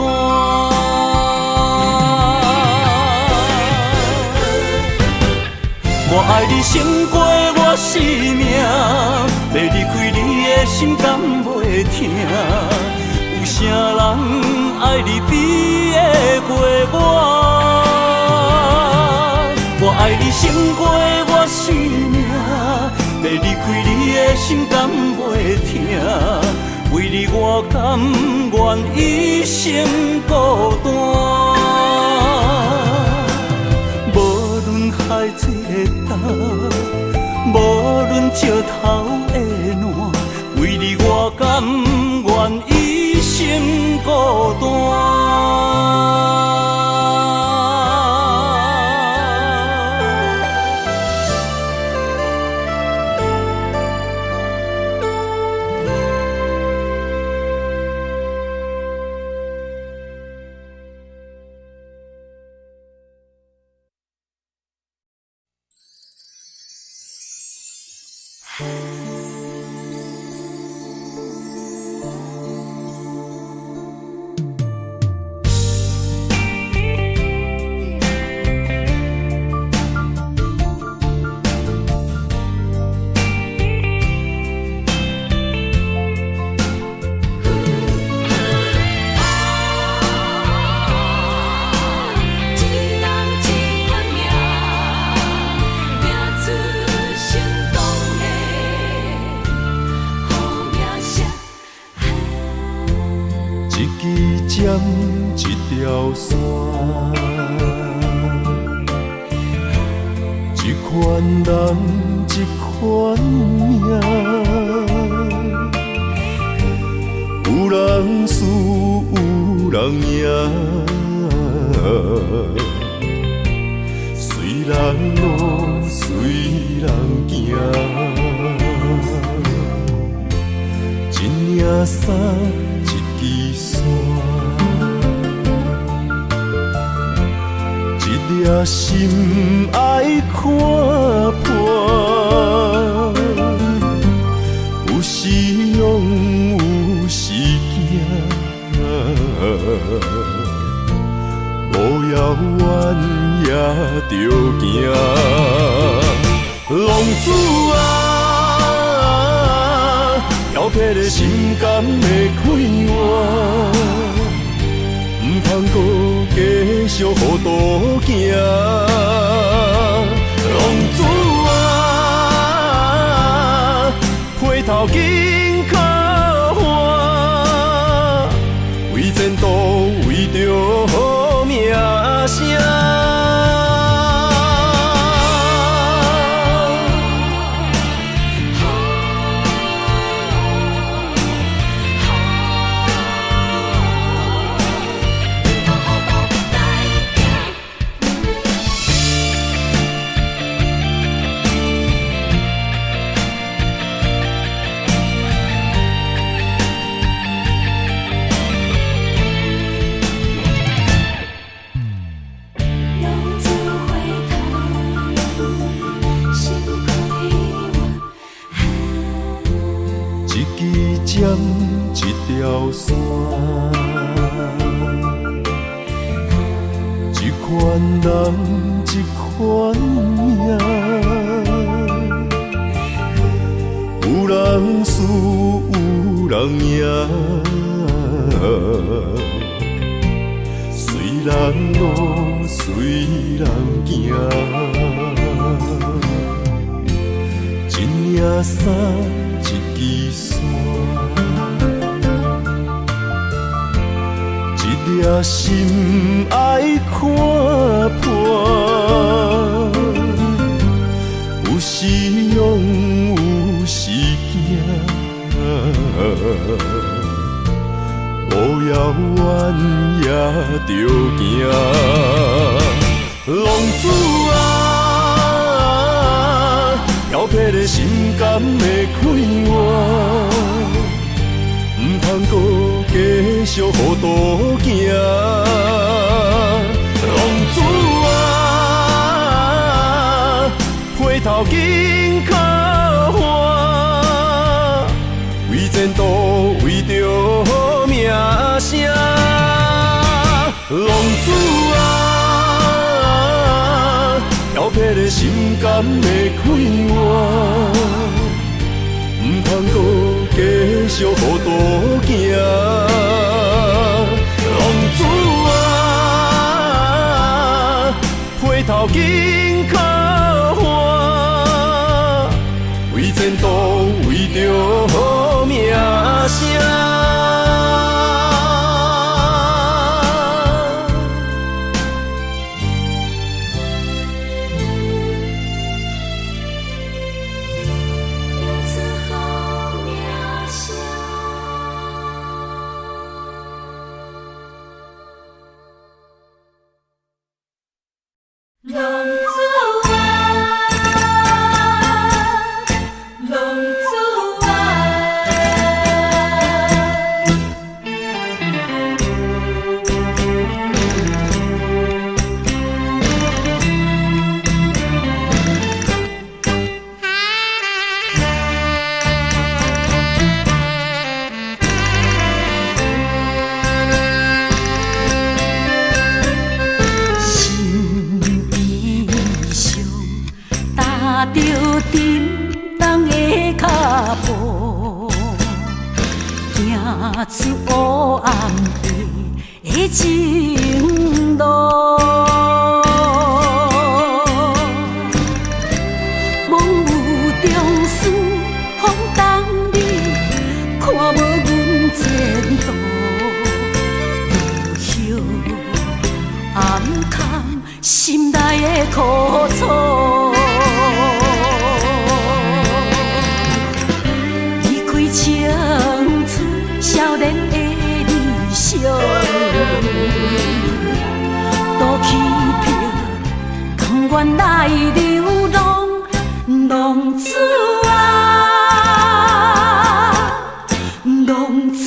我爱你胜过我生命，要离开你的心敢袂痛？有啥人爱你比会过我？我爱你胜过我生命，要离开你的心敢袂痛？为你我甘愿一生孤单。无论海水的干，无论石头的烂，为你我甘愿一生孤单。一条线，一款人，一款命，有人输，有人赢，随人路，随人行，一领衫，一支线。一颗心爱看破，有时勇，有时惊，路遥远也着行。浪子啊，挑剔的心敢会快活？唔通搁继续予渡行，浪子啊，回头紧靠岸，为前途为着好名声。一条线，一款人，一款命，有人输，有人赢，随人路，随人行，一领衫，一支线。一颗心爱看破，有时勇，有时惊，路遥远也着行。浪子啊，挑剔的心敢会快活？唔通搁继续予渡行，浪子啊，回头紧靠岸，前途为着名声，浪子啊，调皮的心敢会快活？唔通搁继续予大行，浪子啊，回头紧靠岸，为前途为着好名声。浪子啊，浪子啊，踏着沉重的脚步，行出黑暗的情路。梦有中思风冬里，看无阮前途，落叶暗藏心内的苦楚。青春少年的理想，都欺骗，甘愿来流浪，浪子啊，浪子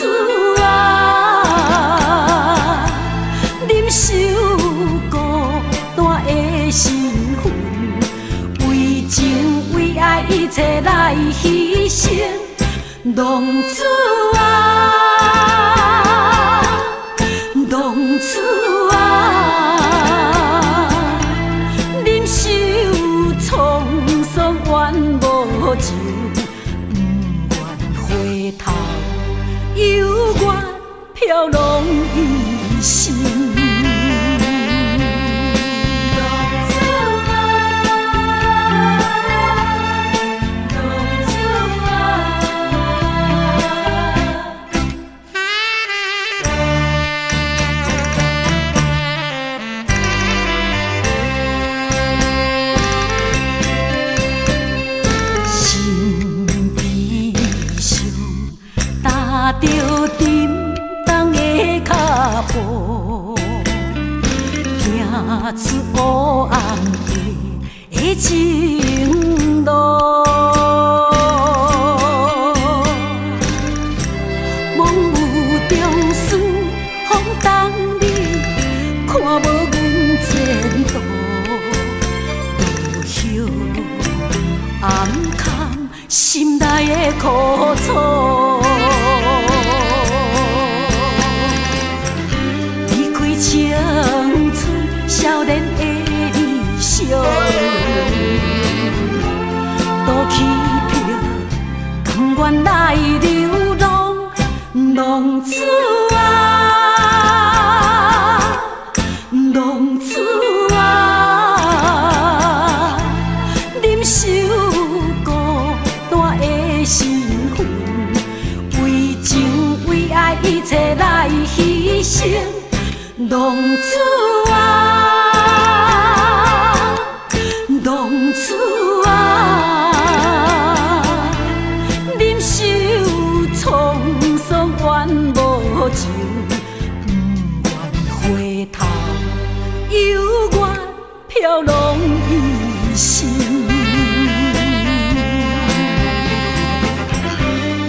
啊，忍受孤单的身份，为情为爱一切来牺牲。浪子啊，浪子啊，忍受沧桑怨无情，不愿回头，犹原飘浪一生。踏着沉重的脚步，行出黑暗的情路。梦有中思风冬里，看无阮前途，落叶暗藏心内的苦楚。青春少年的理想，都欺骗，甘愿来流浪，浪子啊，浪子啊，忍受孤单的身份，为情为爱一切来牺牲。浪子啊，浪子啊，忍受沧桑怨无情，不愿回头，犹原飘浪一生。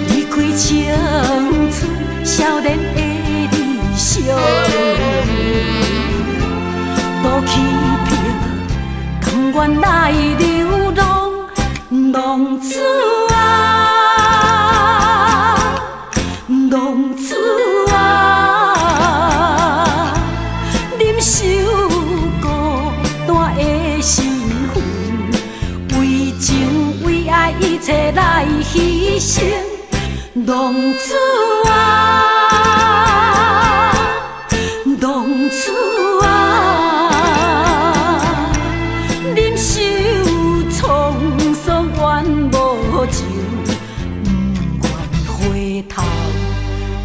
离开青春少年的理想，都欺骗，甘愿来流浪，浪子啊，切来牺牲，浪子啊，浪子啊，忍受沧桑怨无情，不愿回头，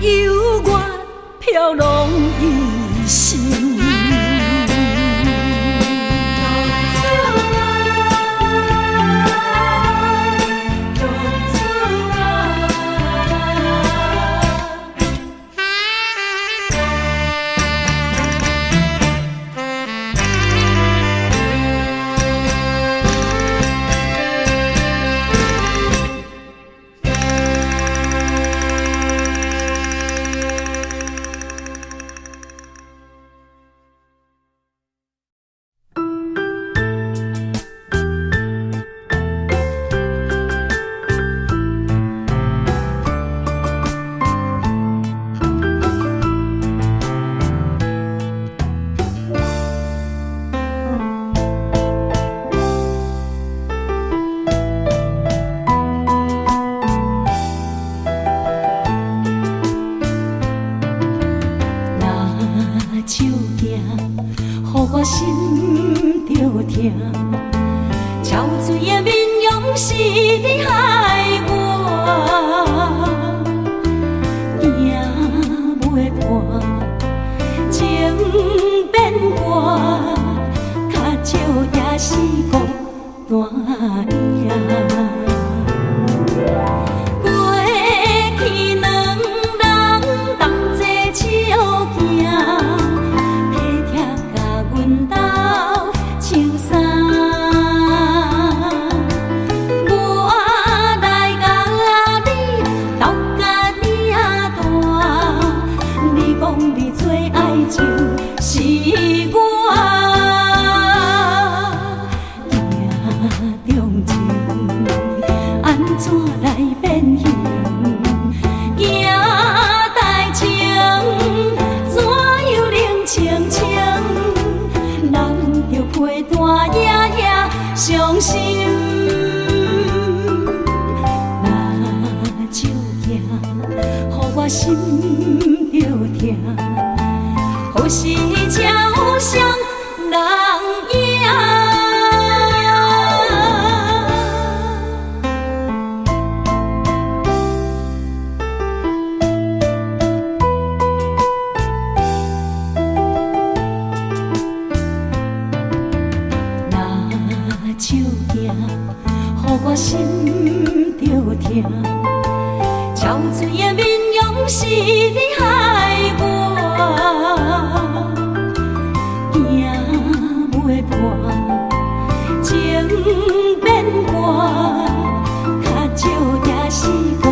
犹原飘浪一生。我心着痛，憔悴的面容是你害我，行袂破，情变寒，较少也是孤单影。伤心，若手行，予我心着痛，好是超双人影。手行，予我心着痛，憔悴的面容是你害我，行袂破，情变寒，较少也是孤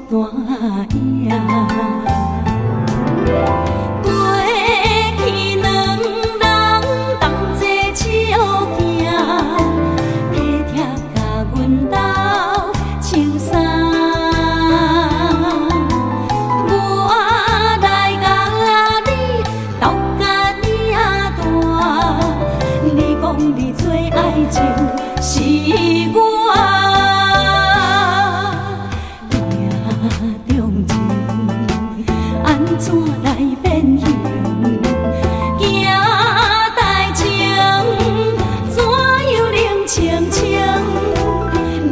单影。是我命中情，安怎来变形？行代情，怎样冷清清？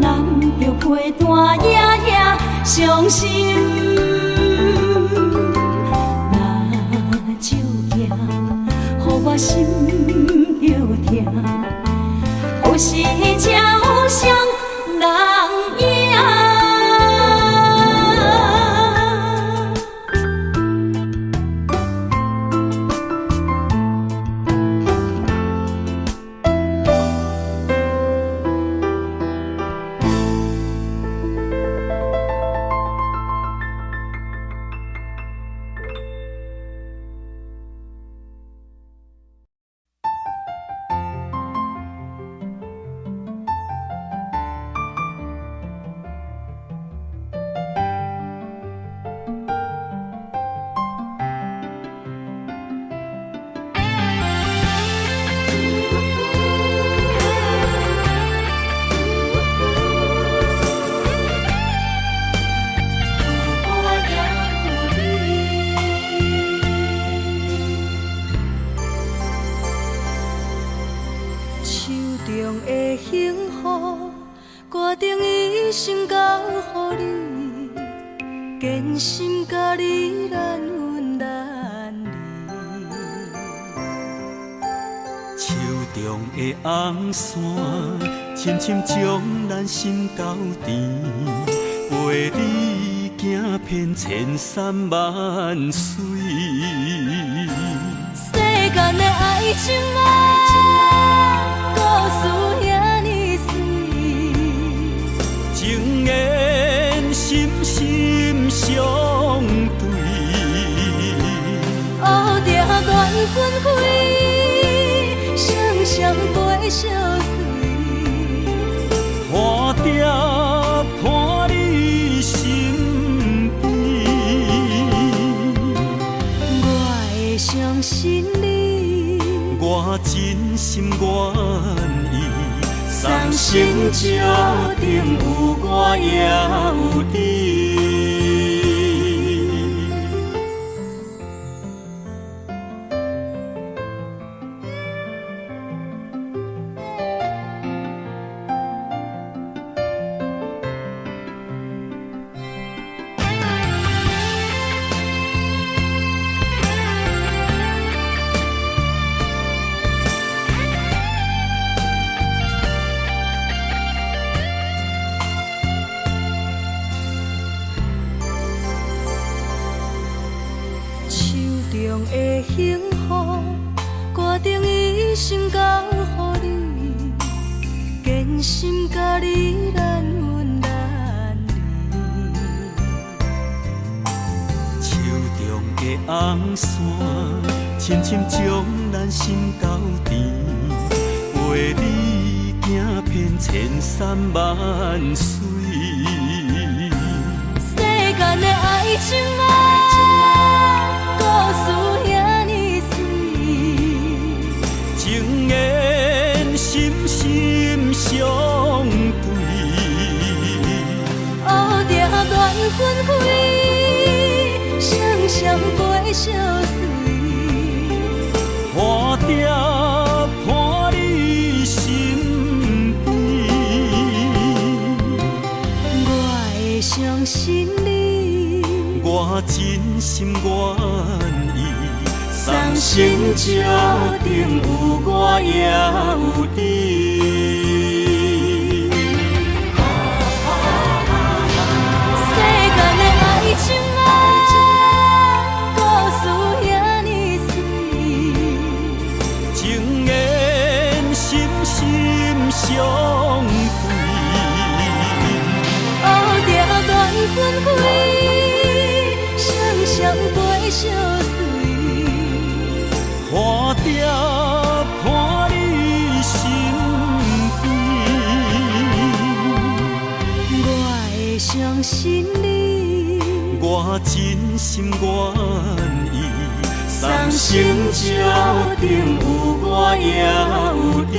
难着陪伴夜夜伤心。若手行，予我心着痛。有时超双人影。中的幸福，决定一生交予你，坚心甲你难分难离。手中的红线，深深将咱心交缠，陪你行遍千山万水。世间的爱情啊，故事遐尼水，情缘深深相对，乌蝶缘分开，双双陪相随，花蝶伴你身边，我会相信你，我真心愿意，送心石顶有我也有你。的幸福，决定一生交予你，坚心甲你难分难离。手中的红线，深深将咱心交缠，陪你行遍千山万水。世间的爱情啊，故事遐尼水，情缘深深相对，乌蝶缘分开，双双陪相随，花蝶伴你身边，我会相信你，我真心愿意，送心石顶有我也有你。世间的爱情啊，故事遐尼水，情缘深深相对，乌蝶缘分开，双双陪相随，花蝶伴你身边，我会相信你，我真心愿意，送心石顶有我也有你。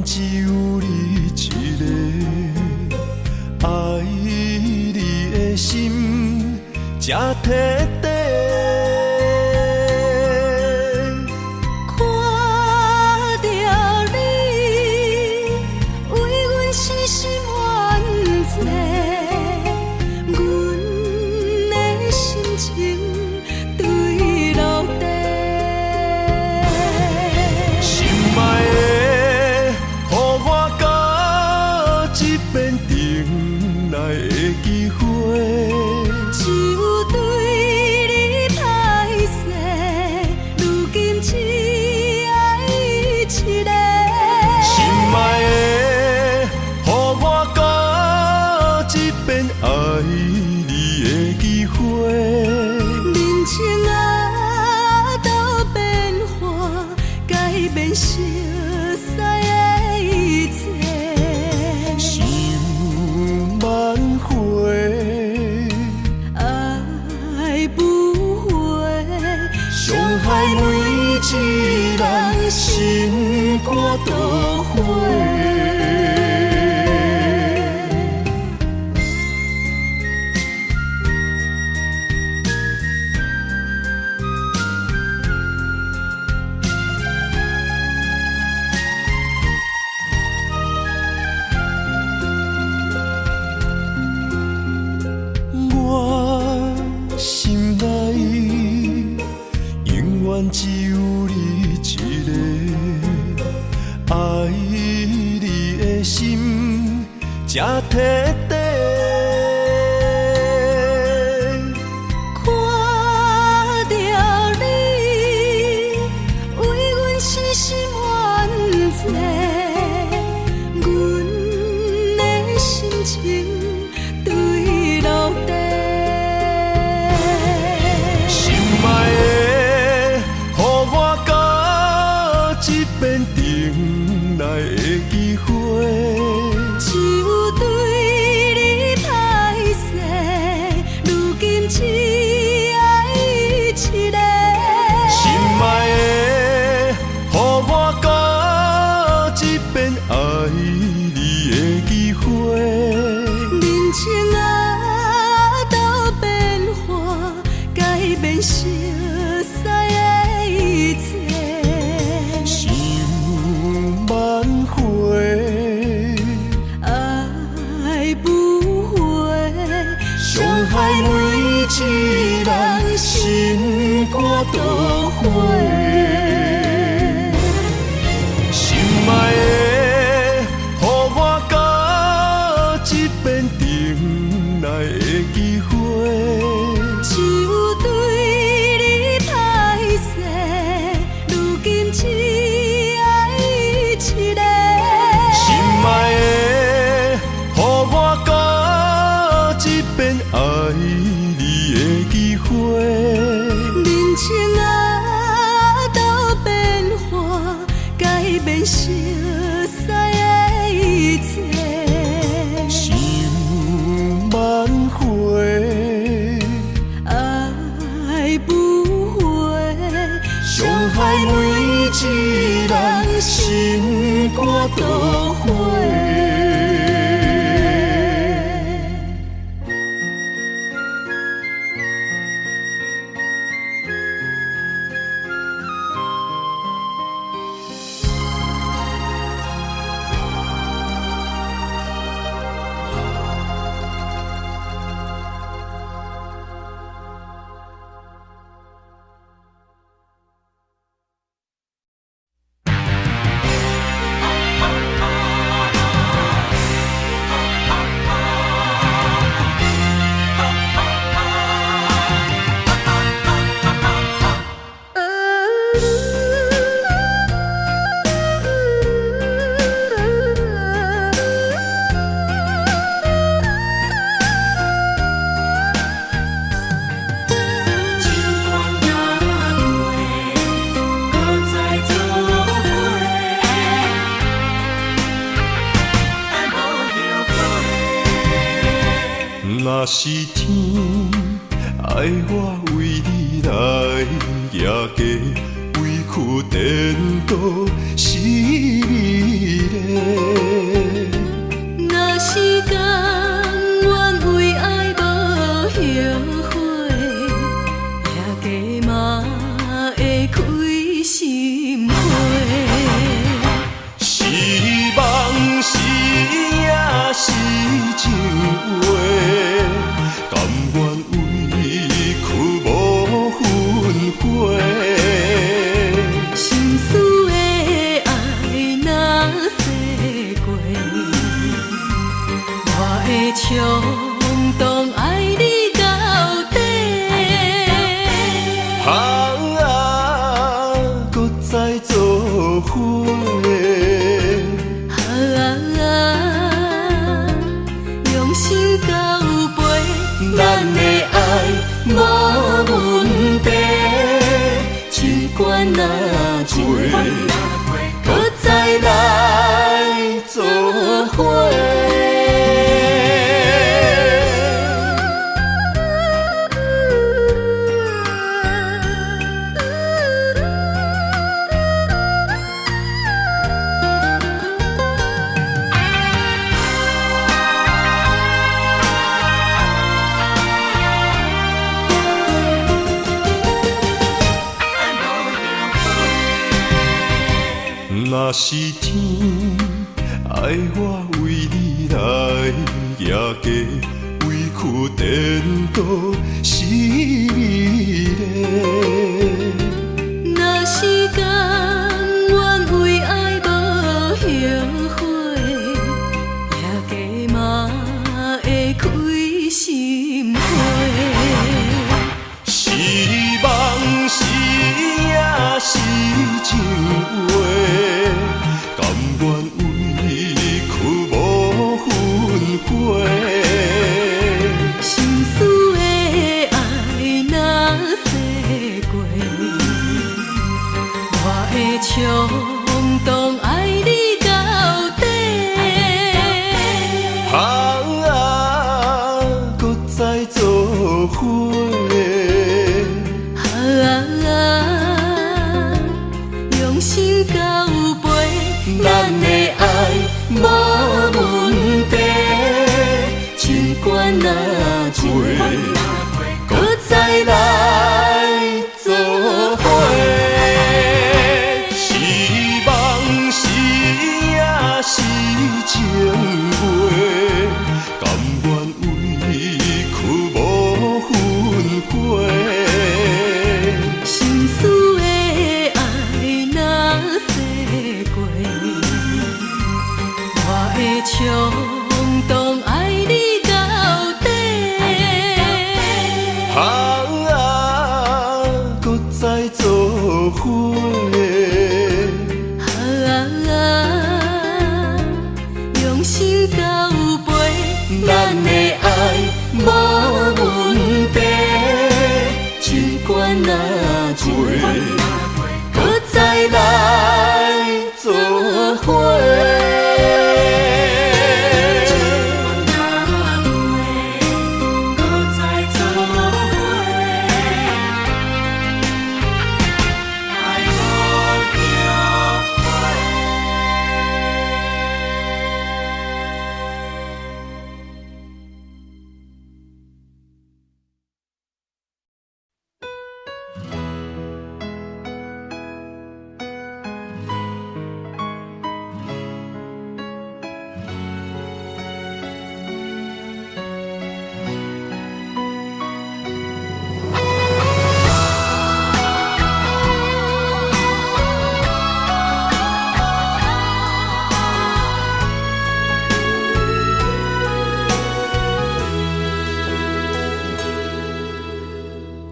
只有你一个，爱你的心才徹底。看到你为阮深深怨多，阮的心情对落地。心爱的，予我甲一遍重来的机会。就对你歹势，如今只爱一个。心爱的，予我甲一遍爱你的机会。人情啊，都变化，改变熟悉的一切。想挽回，爱不回，伤害每一人心肝都灰。我心内永远只有你一个，爱你的心才徹底。看到你为阮死心冤罪，阮的心情对落地。心爱的，予我甲一遍重来的机会。就对你歹势，如今只爱一个。心爱的，予我甲一遍爱你的机会。人情啊，都变化，改变熟悉的一切。想挽回，爱不回，伤害每一人心肝都灰。心爱的，予我甲一遍重来的机会。就对你歹势，如今只爱一个。心爱的，予我甲一遍爱你的机会。人情啊，都变化，改变熟悉的一切。想挽回，爱不回，伤害每一人心肝都灰。若是天爱我为你来夜嫁，委屈颠倒是你嘞。若是甘愿为爱无后悔，夜嫁嘛会开心花。是梦是也是情。会冲动爱你到底。搁再做伙。用心到背，咱的爱无问题，尽管哪过，搁再来做伙。若是天爱我为你来夜家，委屈颠倒是你嘞。若是甘愿为爱无后悔，夜家嘛会开心花。是梦是也是情话。甘愿委屈无分悔，心思的爱若洗过，我会冲动爱你到底。搁再做伙。用心到背。咱的爱无问题，尽管哪过，搁再来做伙。是梦是也是情话，甘愿委屈无分悔。心思的爱若洗过，我会冲动爱你到底。搁再做伙。用心到背，咱的爱无问题，尽管哪过，搁再来做伙。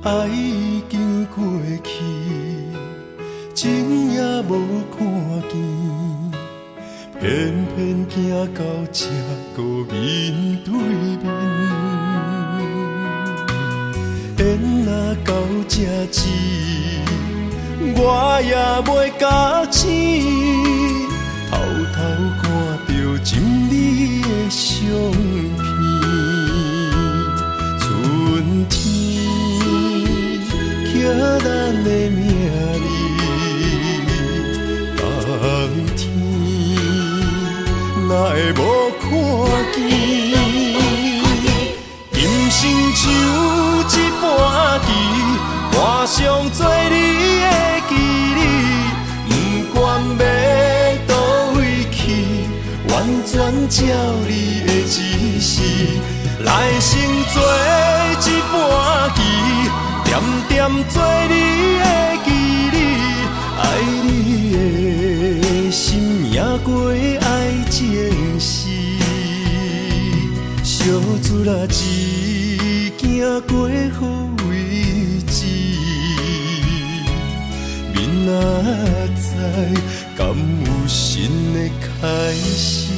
爱已经过去，情也无看见，偏偏行到这个面对面。缘若到这止，我也袂假醒，偷偷看到心里的相片，春天。刻咱的名字，冬天哪会无看见？今生像一盘棋，换上做你的记忆，不管要倒位去，完全照你的指示，来生做一盘棋。点点做你的记忆，爱你的心也过爱情诗，小船啊，一行过好位置，明仔载敢有新的开始？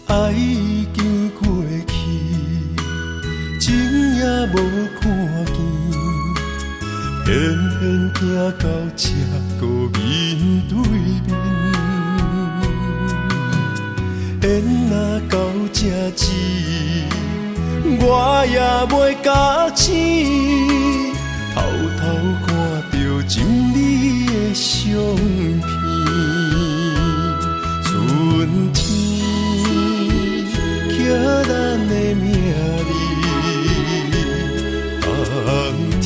爱已经过去，情也无看见，偏偏行到这个面对面。缘若到这时，我也袂甲醒，偷偷看着情你的相片，春天。刻咱的名字，冬天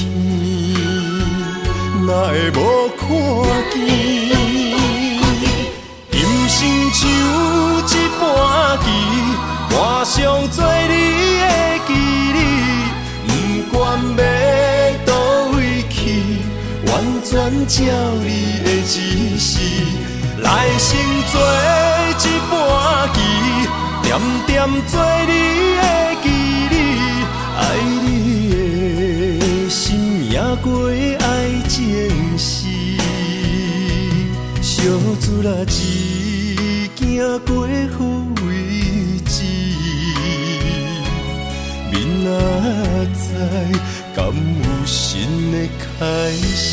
哪会无看见？今生像一盘棋，换上做你的记忆，不管要倒位去，完全照你的指示，来生做一盘棋。点点做你的记忆，爱你的心也过爱情诗。小船啊，一行过好位置，明仔载敢有新的开始？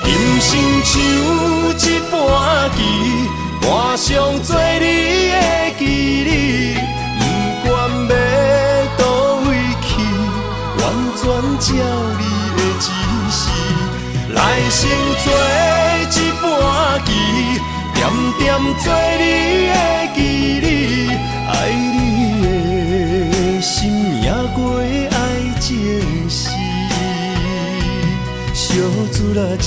今生像一盘棋。换上做你的记忆，不管要倒位去，完全照你的指示。来生做一盘棋，点点做你的记忆，爱你的心也过爱情诗。小船啊，一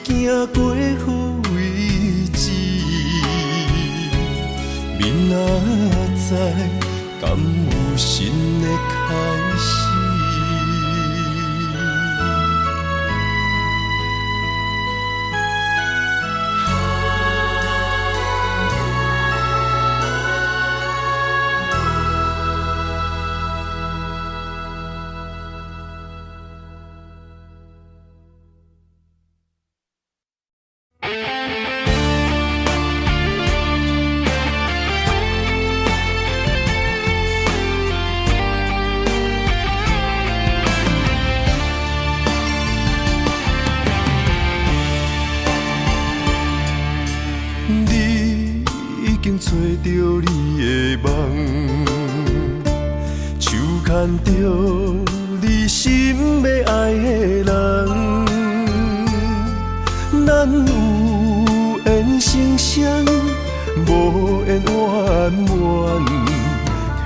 行过好位置。明仔载敢有新的开始？找着你的梦，手牵着你心要爱的人，咱有缘成双，无缘怨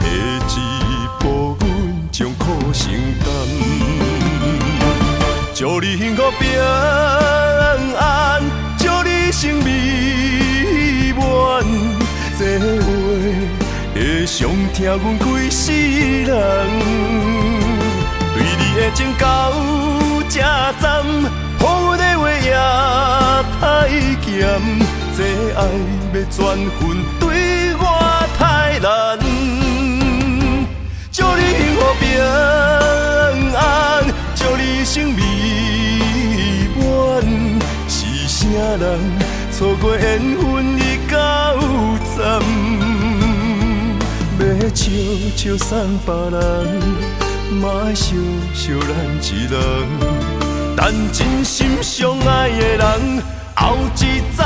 怨，提一步阮将苦承担，祝你幸福平安，祝你生美满。这话会伤疼阮规世人，对你的情到这站，好阮的话也太咸，这爱要转分对我太难。祝你幸福平安，祝你生美满，是啥人错过缘分已到站，要笑笑送别人，嘛爱惜惜咱一人，等真心相爱的人后一站。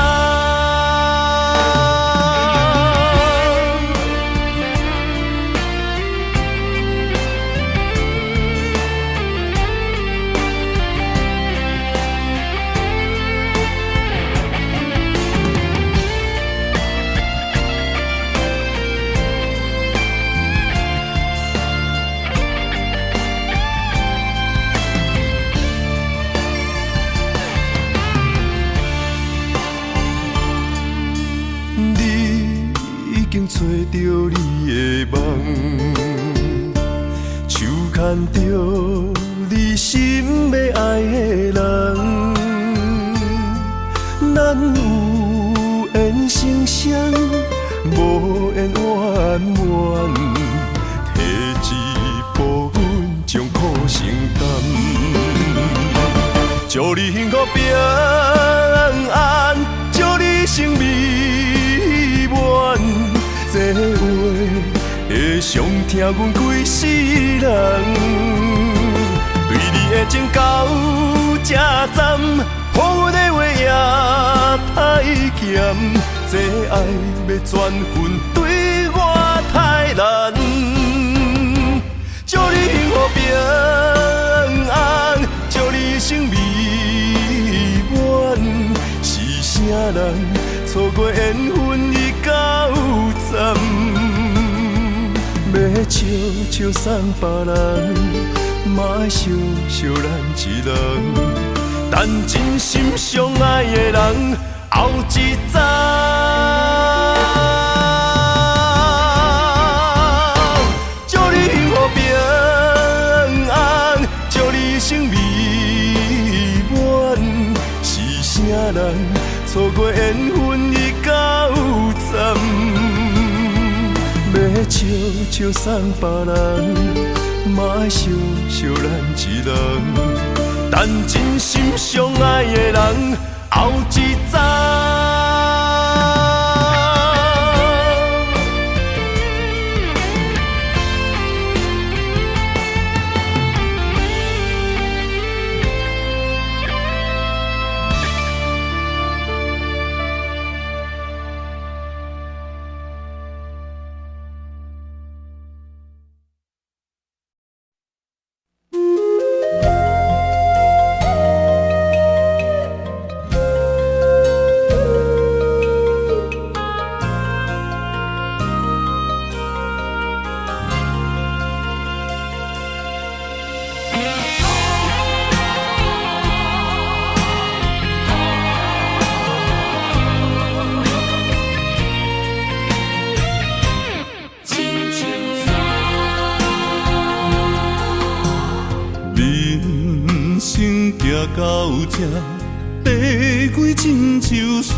经找着你的梦，手牵着你心要爱的人，咱有缘成双，无缘圆满，提一步阮将苦承担。祝你幸福平安，祝你生美满，这话会伤疼阮规世人。对你的情到这站，予阮的话也太咸，这爱要转分对我太难。祝你幸福平安，祝你生美满，是啥人错过缘分已到站？要笑笑送别人，嘛会想想咱一人，等真心相爱的人后一站。祝你幸福平安，祝你生美满，是啥人错过缘分已到站？要笑笑送别人，嘛会想想咱一人，等真心相爱的人后一站。到这爬过亲像山，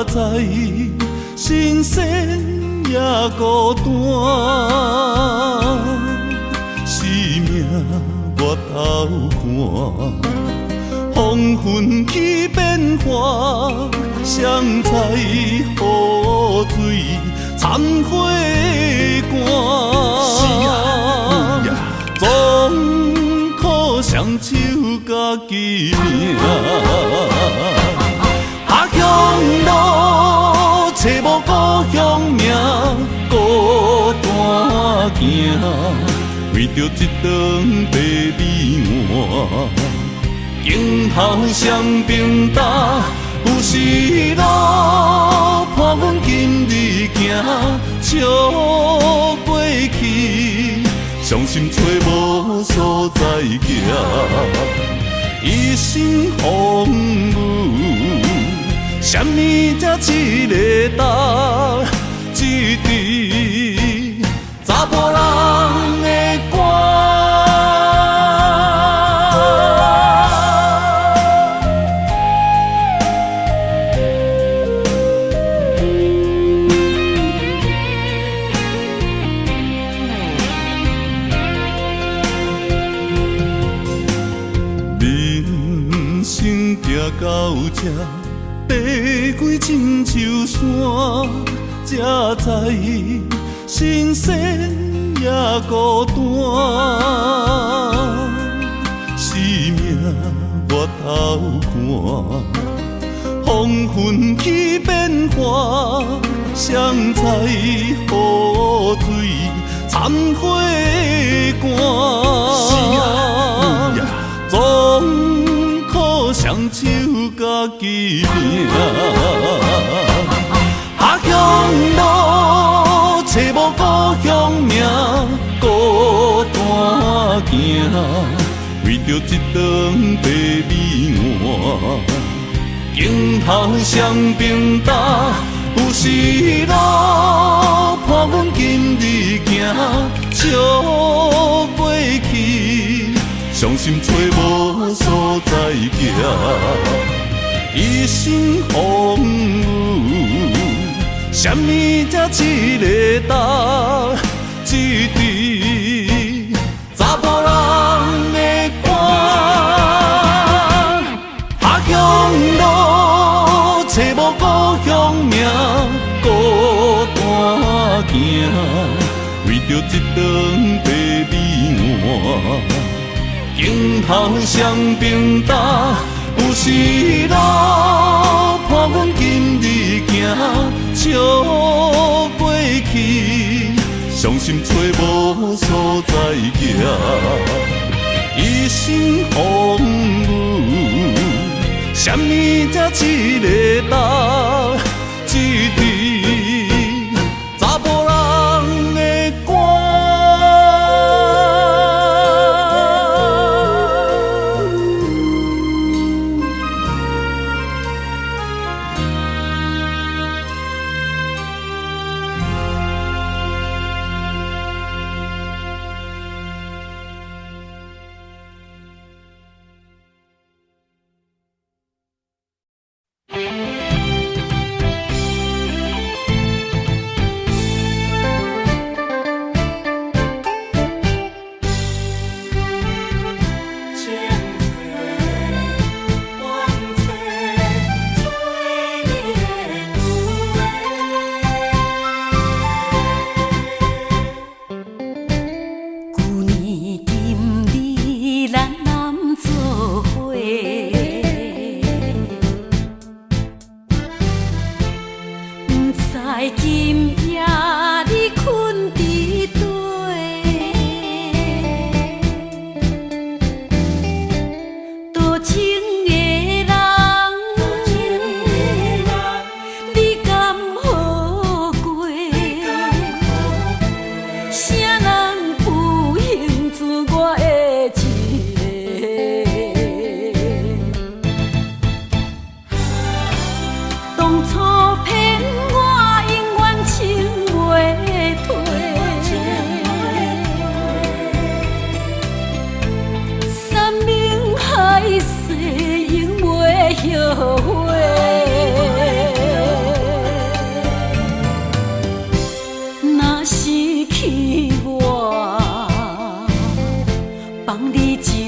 才知新鲜也孤单。生命越头寒，风云起变化，谁知雨水掺火寒。总靠双手家己命，下乡路找无故乡名，孤单行，为着一顿白米碗。镜头双平搭，有时路伴阮今日行，笑过去。伤心找无所在行，一生风雨，什么才一个答？一支查甫人的歌。到这爬过亲像山，才知新鲜也孤单。生命越头寒，风云起变化，谁知雨水掺火寒。总靠双手家己命，下乡路找无故乡名，孤单行，为着一顿白米碗。镜头双平搭，有时路伴阮今日行，笑袂去，伤心找无所在行，一生风雨，什么才一个答？一滴查甫人的肝，下乡路找无故乡名，孤单行，为着一顿白米碗，镜头双平担，有时路伴阮今日行，笑袂去，伤心找无所在行，一生风雨，什么才一个答？一滴查甫人的肝。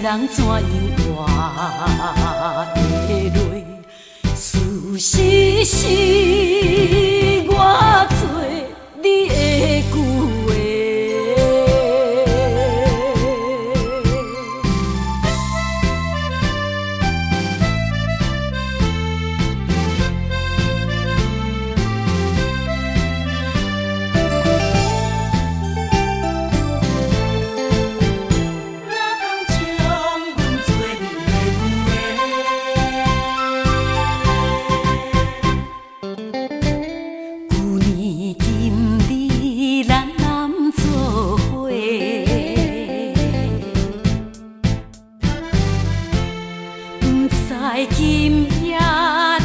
人怎样活会落？事实是我做你的旧话。今夜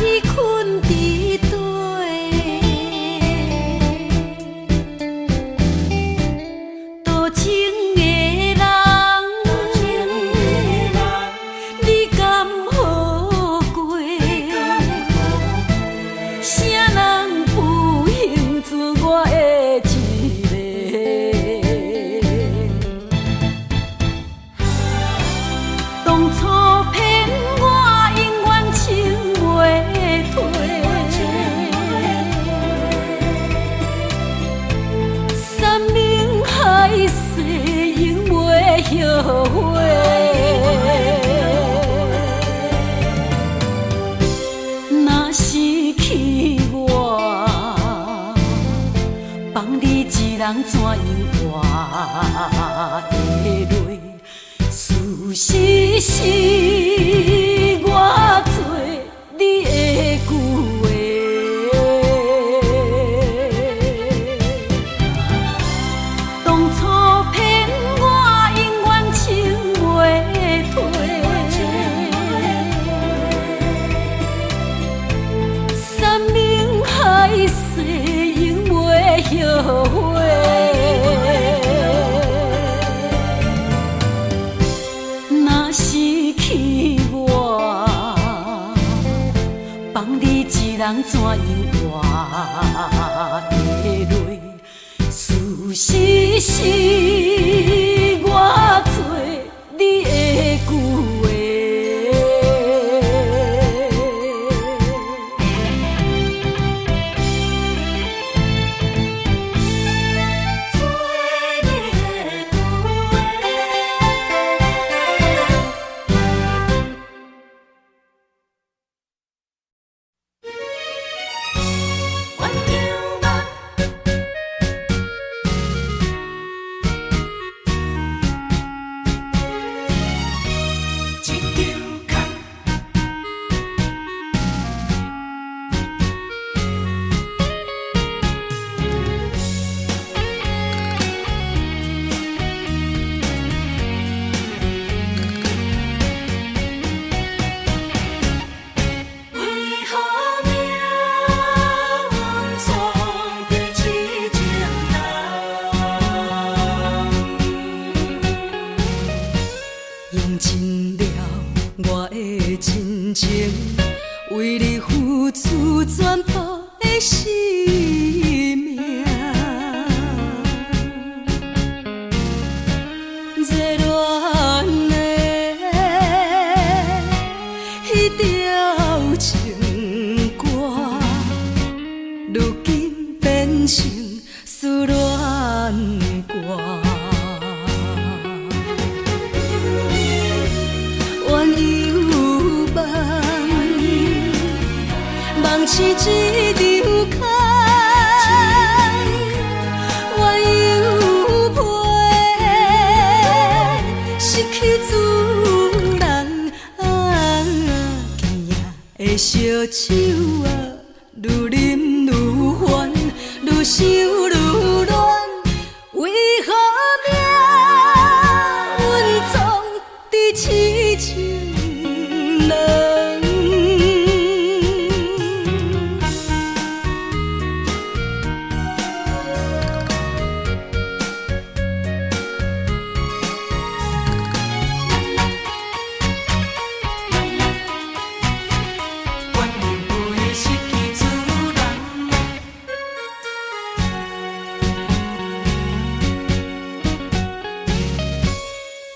你困伫底，多情的人，你敢好过？啥人有幸做我的一个？当初骗我。后悔，若失去我，放你一人怎样活会落？事实是我做你的旧话。当初骗我。生命海誓人怎样活的累？事实是我做你的旧话。用尽了我的真情，为你付出全部的生命。热恋的迄条情歌，如今变成思恋歌。梦是一场空，怨犹陪，失去自人。今夜的烧酒啊，愈饮愈烦，愈想愈乱。为何命运总在痴情人？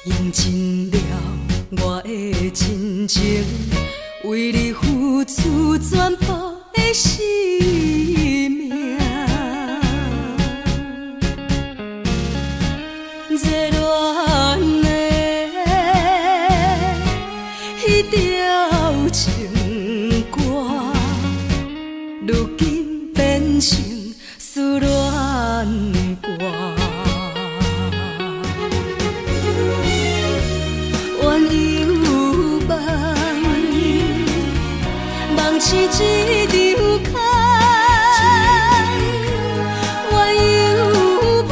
用尽了我的真情，为你付出全部的生命。热恋的迄条情歌，如今变成思恋歌。梦是一场空，怨犹陪，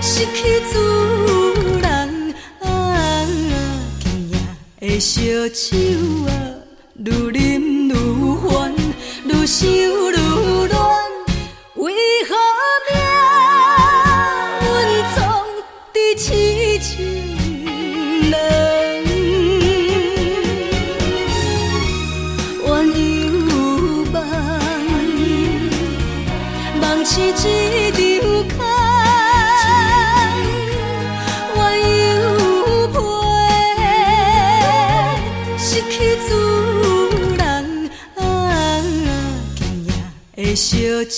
失去自人。今夜的烧酒啊，愈饮愈烦，愈想愈乱。为何命运总在痴情人？是一场空，怨犹陪，失去自人。今夜的烧酒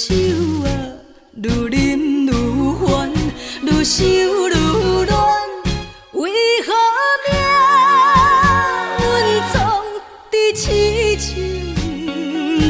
啊，愈饮愈烦，愈想愈乱。为何命运总在痴情人？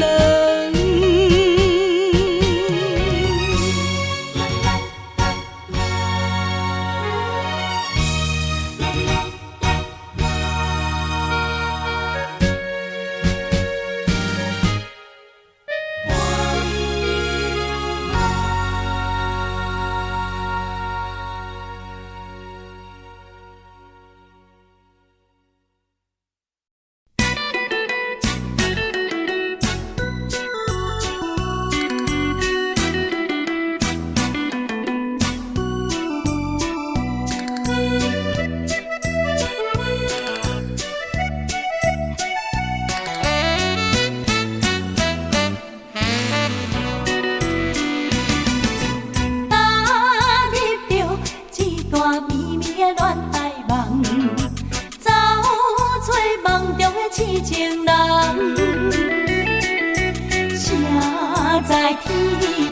在天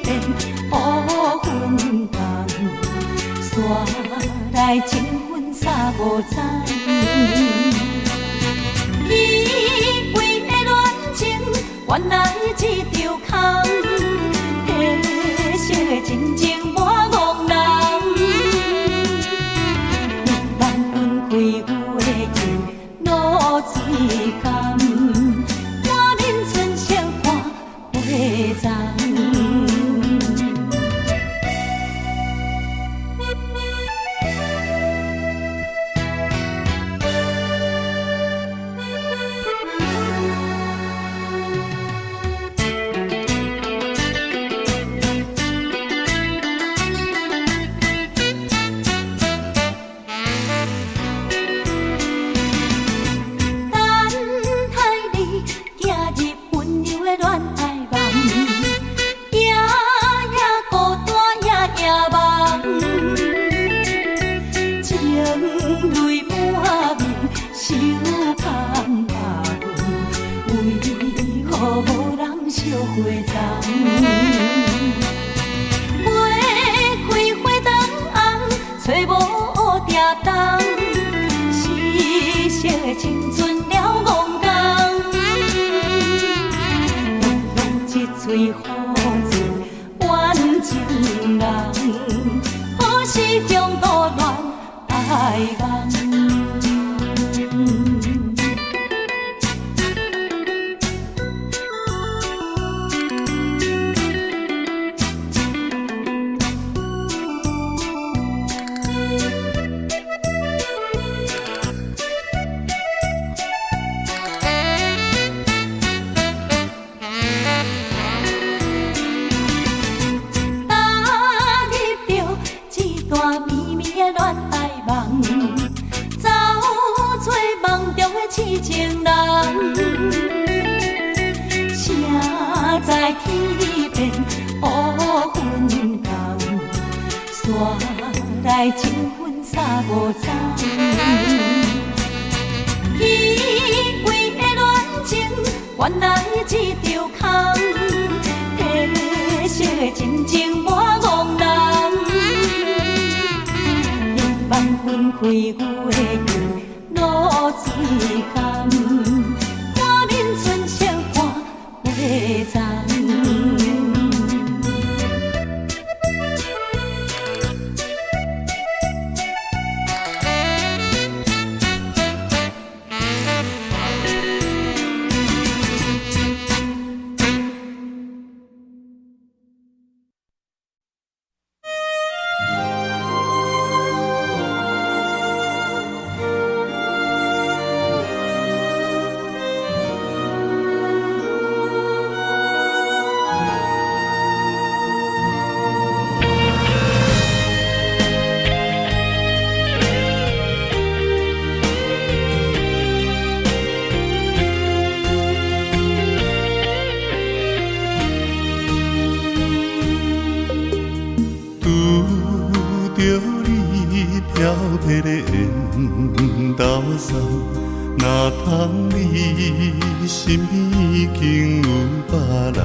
边乌云淡，山来情分三五层。以为的恋情，原来一场空。褪色的真情我憨人，万分开有的酒，露水甘。我面春色看花丛。青春了憨工，一嘴好字怨情人，可是中途乱爱梦。痴情人，谁在天边乌云淡，山来情分三五层。以为的恋情，原来一场空。褪色的真情我憨人，万分开有的酒。露水甘，我面春色看花丛。飘泊的缘投送，若通你身边已经有别人，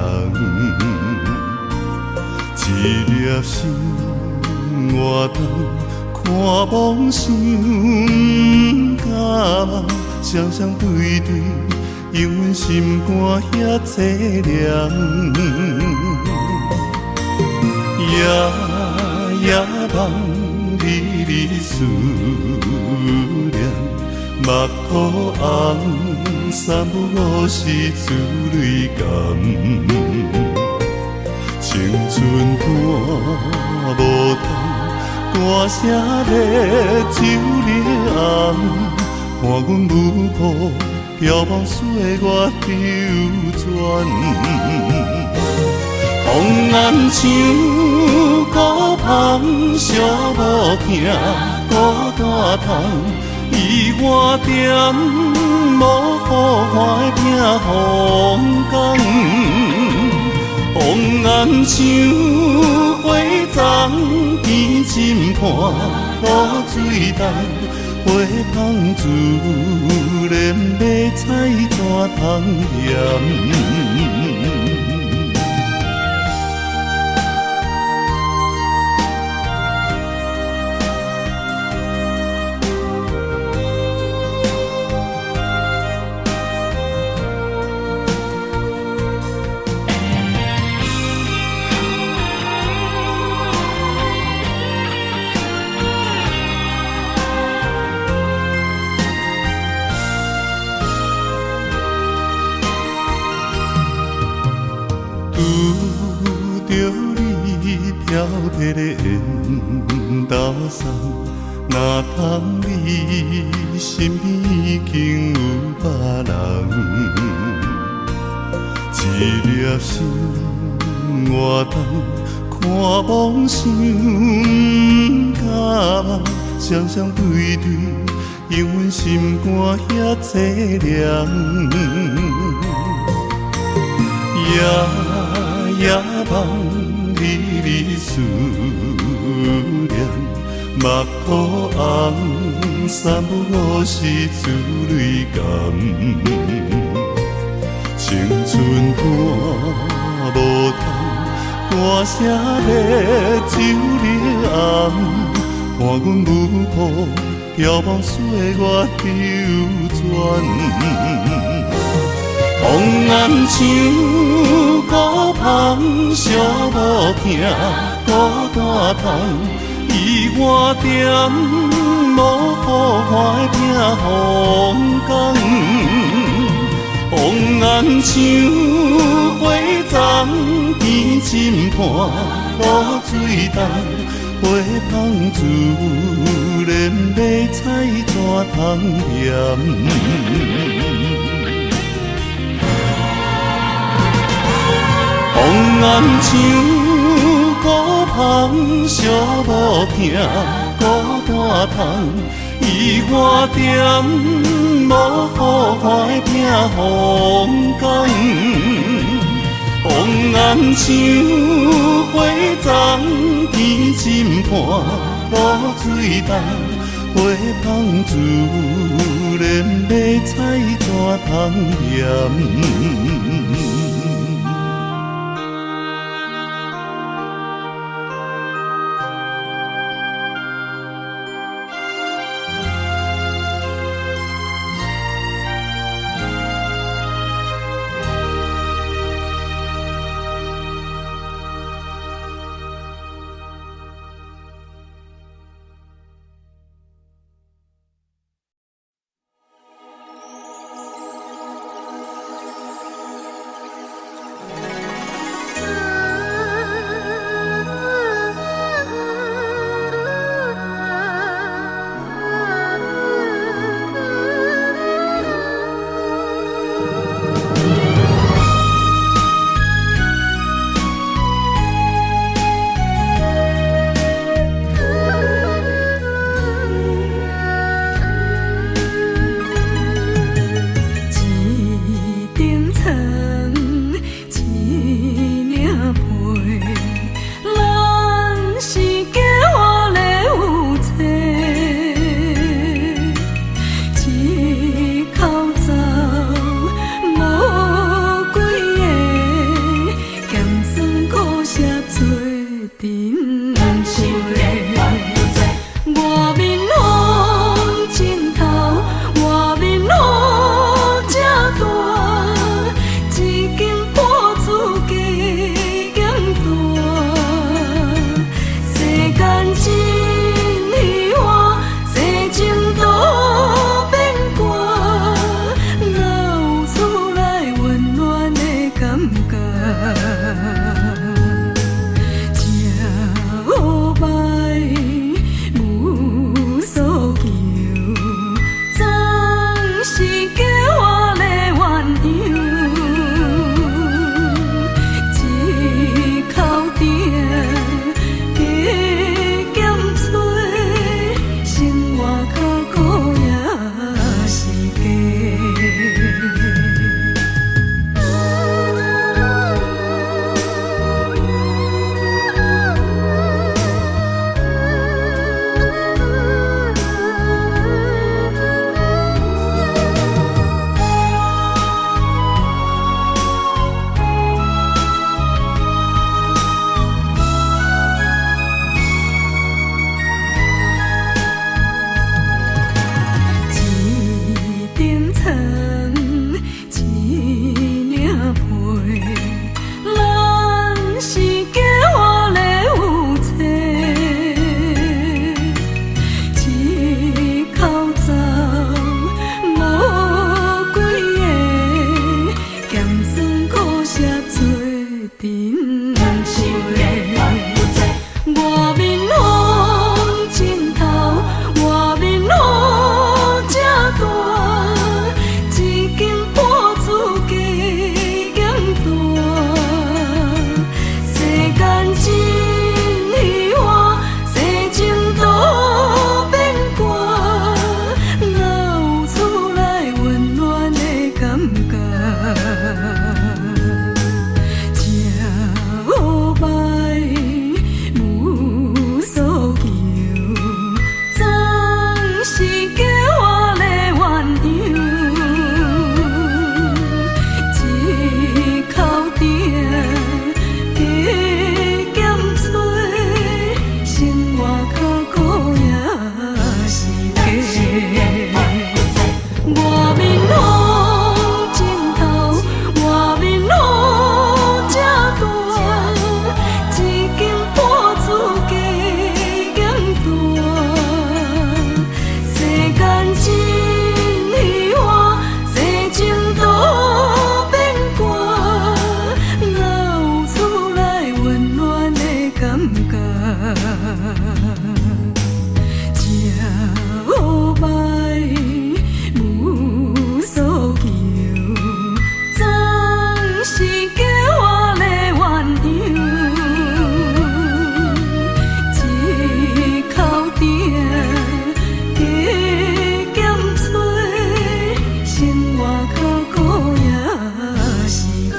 一粒心活动，看梦想甲梦，双双对对，永远心肝遐凄凉。夜夜梦，日日思念，目眶红，三不五时珠泪甘。青春看无通，歌声咧酒里红，看阮舞步飘往岁月流转。风眼像孤芳，寂寞行孤单窗，伊我点无雨花的风光。风眼像花丛边浸畔露水重，花香自然要采怎通嫌？飘撇的缘投送，若通你身边已经有别人，一粒心活动，看梦想甲梦，双双对对，永远心肝遐凄凉。夜夜梦，日日思念，目眶红，三不五时珠泪干。青春看无通，大声咧酒里暗，看阮舞步眺望岁月流转。风暗像孤芳，寂无听，孤单窗，伊我点，无雨花的风光。风暗像花丛，天浸伴，露水重，花香自然要采怎通念？风暗像孤芳，寂无听，孤单窗，伊我点，无雨花的风光。风暗像花丛，天浸伴，露水重，花香自然要采怎通念？做阵，人想的。外面雨真透，外面雨这大，一间破厝加嫌大。世间真虚幻，世情都变卦，哪有厝内温暖的感觉？这乌白无所求，总是叫我来鸳鸯，一口鼎加减吹，生活较苦也是假。外面雨真透，外面雨这大，一间破厝加嫌大。世间真虚幻，世情都变卦，哪有厝内温暖的感觉？这乌白无所求，总是叫我来鸳鸯，一口鼎加减吹，生活较苦也是假。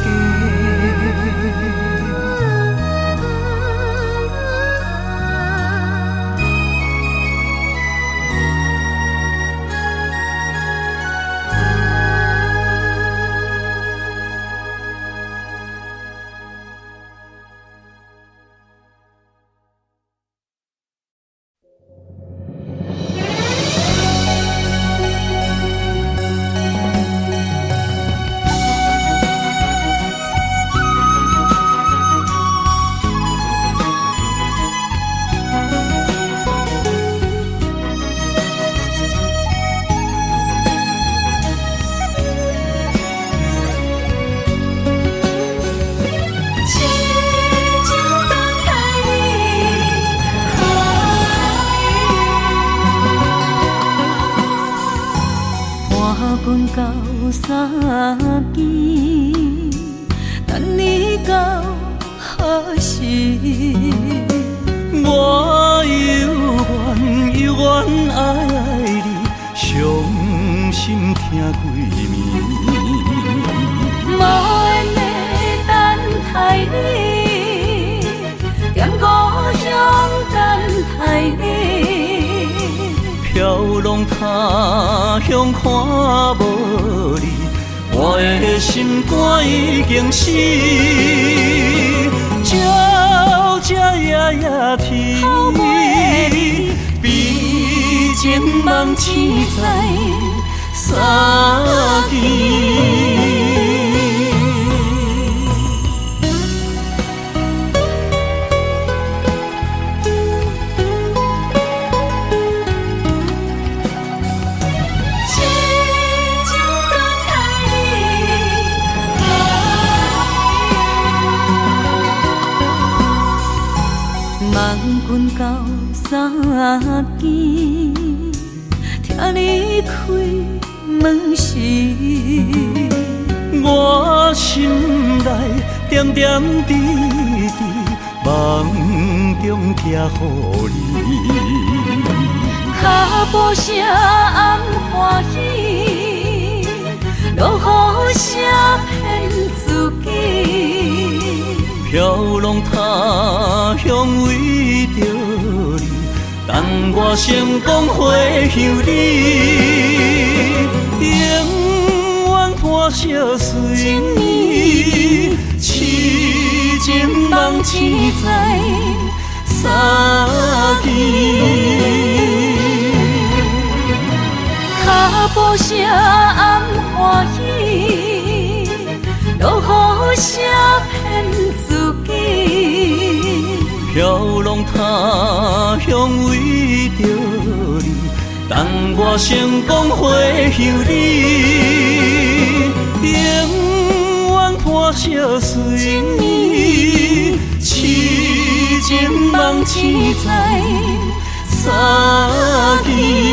阮到三更，等你到何时？我犹原爱你，伤心听几暝。无缘的等待你，踮故乡等待你。飘浪他乡看无你，我的心肝已经死。鸟只夜夜啼，比情梦痴在三更。望君到三更，听你开门时，我心内点点滴滴，梦中寄予你。脚步声暗欢喜，落雨声骗自己。飘浪他乡为着你，等我成功回乡你，永远伴相随你，痴情梦痴在三更。脚步声暗欢喜，落雨声骗自己。飘浪他乡为着你，等我成功回乡你，永远伴相随你，痴情梦人生在三更。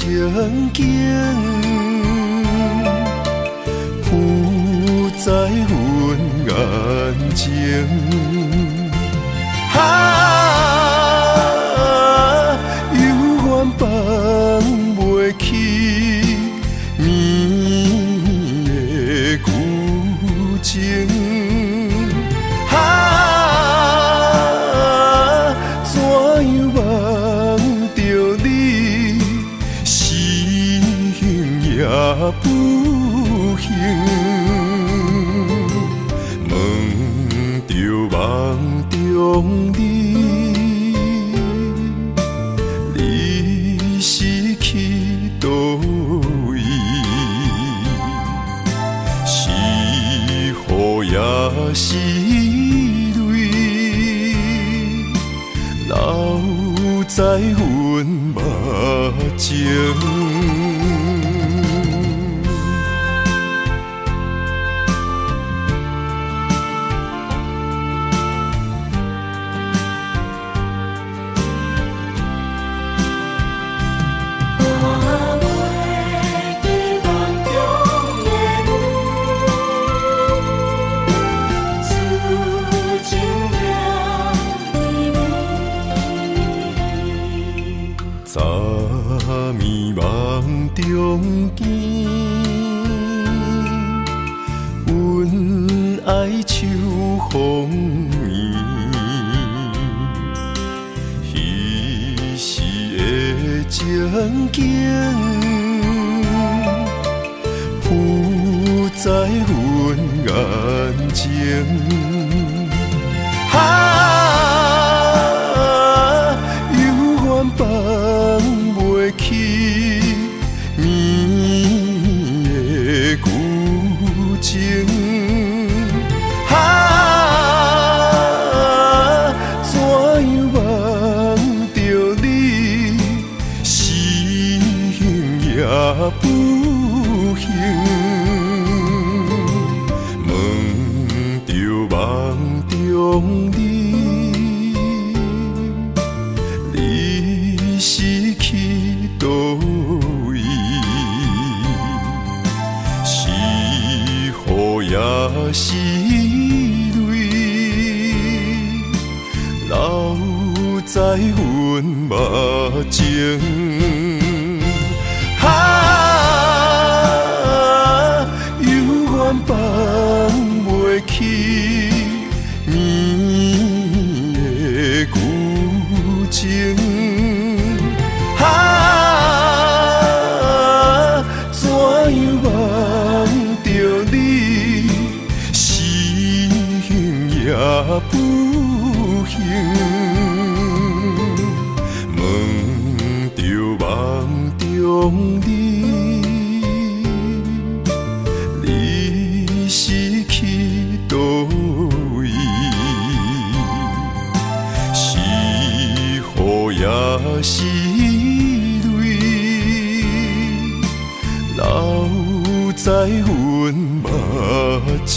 情景，浮在阮眼前。犹原放袂起绵的旧情。怎样忘着你，心也不行。问着梦中你，你是去倒位？是雨也是泪，留在阮目前。早暝梦中见，阮爱秋风眠。彼时的情景，浮在阮眼前。放袂起绵的旧情，怎样忘着你，心也不行。问着梦中你，你是去倒位？是雨也是泪，留在阮目前。犹原放袂起绵的旧情。怎样忘着你，心也不行。问着梦中你，你是去倒位？是雨也是泪，留在阮目前。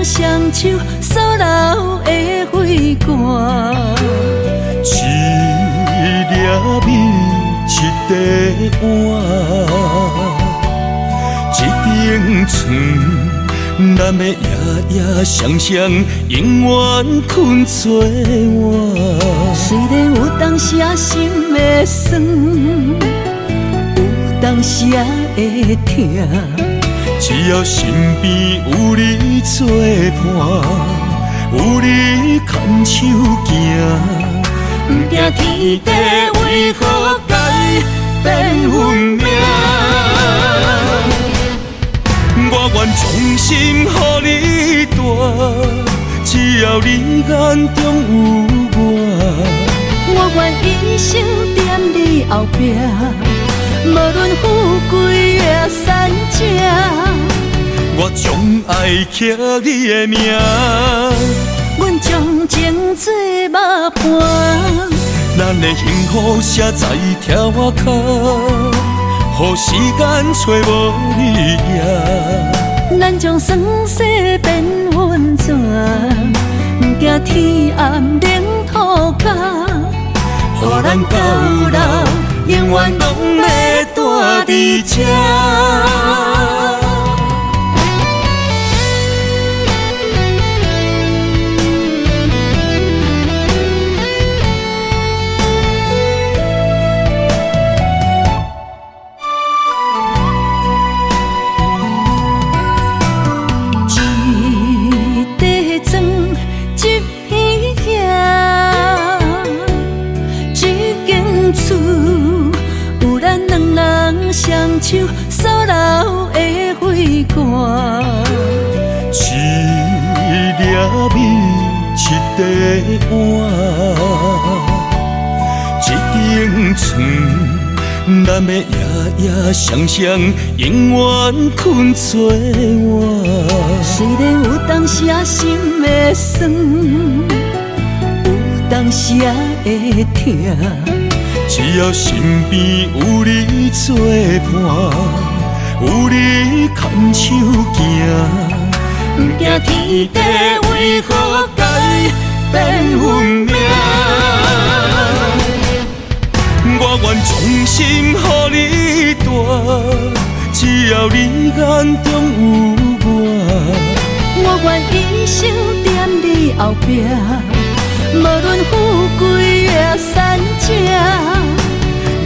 双手所留的花冠，一粒米，一块碗，一顶床，咱的夜夜双双，永远困做我。虽然有当时啊心会酸，有当时啊会痛，只要身边有你作伴，有你牵手行，不惊天地为何改变运命。我愿衷心予你大，只要你眼中有我。我愿一生踮你后壁，无论富贵也善者。我将爱刻你的名，阮将情做幕伴，咱的幸福写在条仔脚，予时间找无你影。咱将酸涩变温泉，不惊天暗冷土脚，予咱到老永远拢要住伫这。双手所留的花冠，一粒米，一块碗，一顶床，咱的夜夜双双，永远困做我。虽然有当时啊心会酸，有当时啊会痛。只要身边有你作伴，有你牵手行，不惊天地为何改变运命。我愿衷心予你大，只要你眼中有我。我愿一生踮你后壁，无论富贵也善者。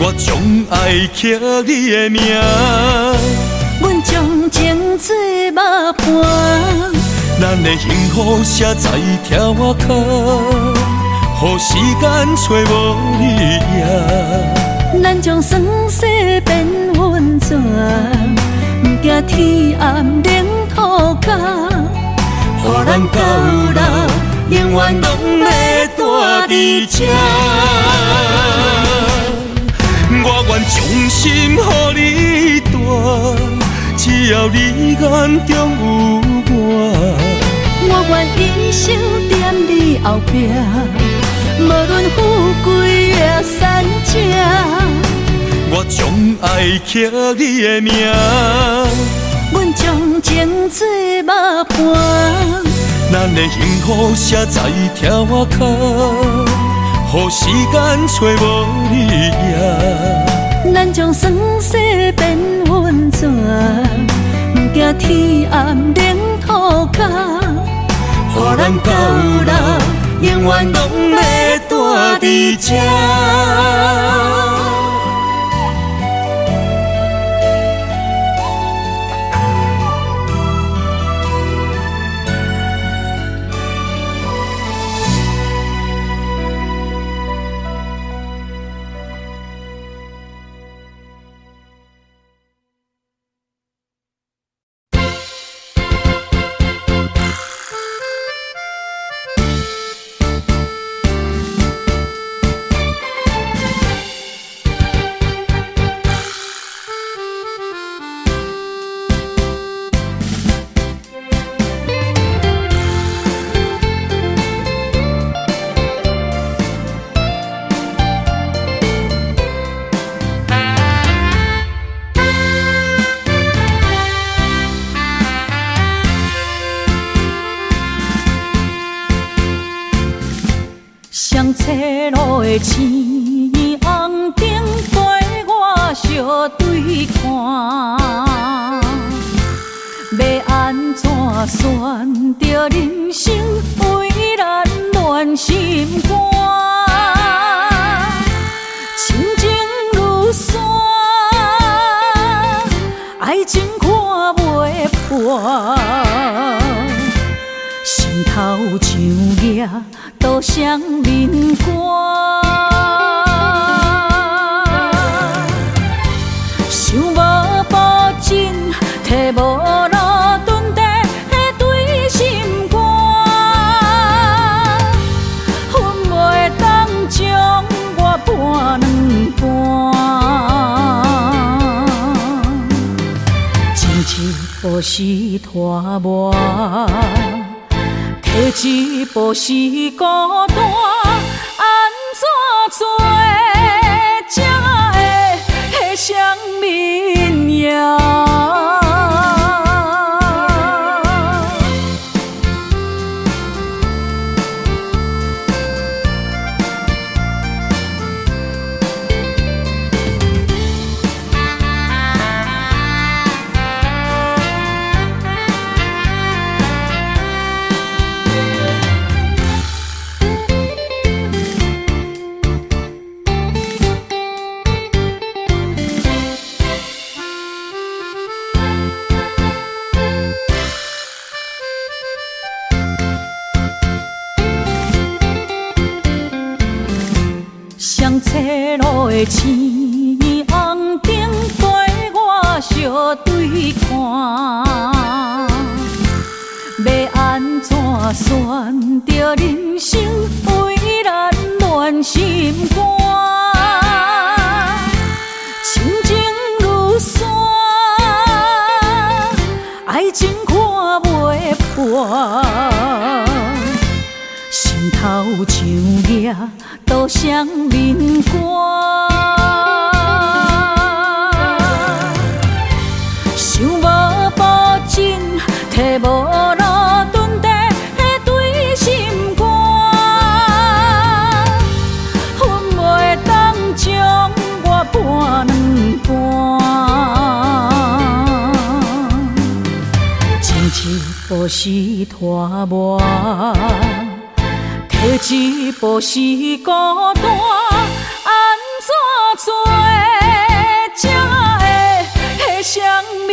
我将爱刻你的名，阮将情做幕伴，咱的幸福写在条仔脚，予时间找无你影。咱将酸涩变温泉，不惊天暗冷土脚，予咱到老永远拢要住伫这。我愿衷心予你大，只要你眼中有我。我愿一生踮你后壁，无论富贵也善者。我将爱刻你的名，阮将情做幕伴，咱的幸福写在条仔脚，予时间找无你影。咱将酸涩变温泉，不惊天暗冷土脚，予咱到老永远拢要住伫这。上车路的青红灯陪我相对看，要安安怎选择人生为咱暖心肝？亲情如山，爱情看袂破，心头像野都乡民歌。想无保证，摕无路蹲地对心肝，阮袂当将我搬两半，情一步是拖磨，提一步是孤单，安怎做才会乡民呀？上斜路的青红灯陪我相对看，要安怎选择人生为咱暖心肝？亲情如山，爱情看袂破，心头像野都乡民歌。想无保证，摕无路蹲地对心肝，阮袂当将我搬两半，情一步是拖磨，提一步是孤单，安怎做才会乡民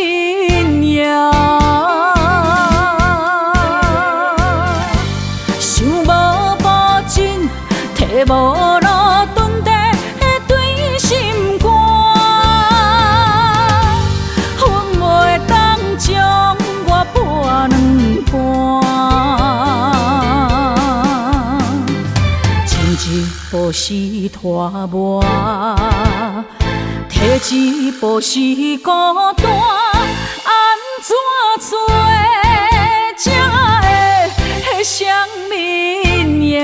呀？想无保证，摕无路蹲地对心肝，阮袂当将我搬两半，一步是拖磨，提一步是孤单，安怎做才会乡民呀？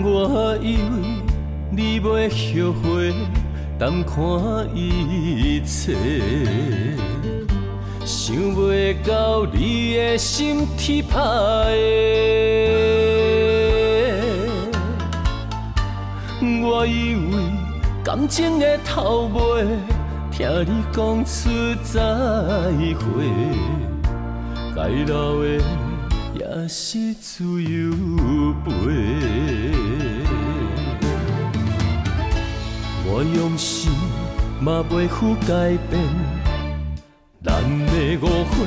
我以为你袂后悔，淡看一切，想袂到你的心铁打的。我以为感情的头尾，听你讲出再会，该留的也是自由飞。我用心嘛袂负改变，咱的误会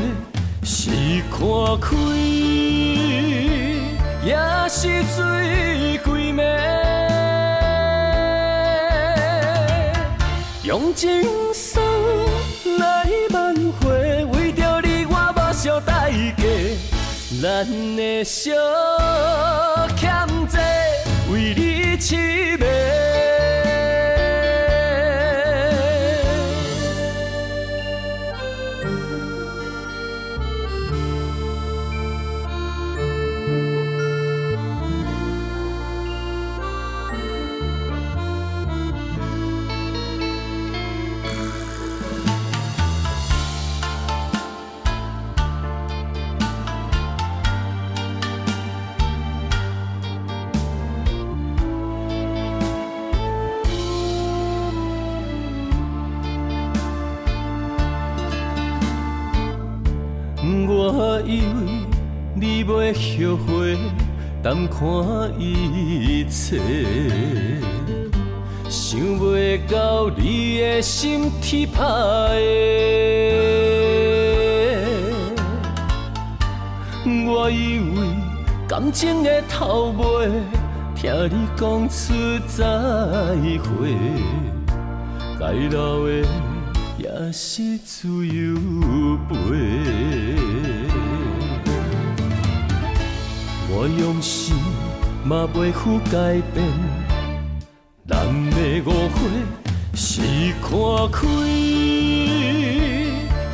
是看开，也是醉归暝。用情书来挽回，为着你我目烧代价。咱的小欠债，为你痴迷。我以为你袂后悔，淡看一切，想袂到你的心铁打的。我以为感情的头尾，听你讲出再会，该留的。也是自由飞，我用心嘛袂负改变，咱的误会是看开，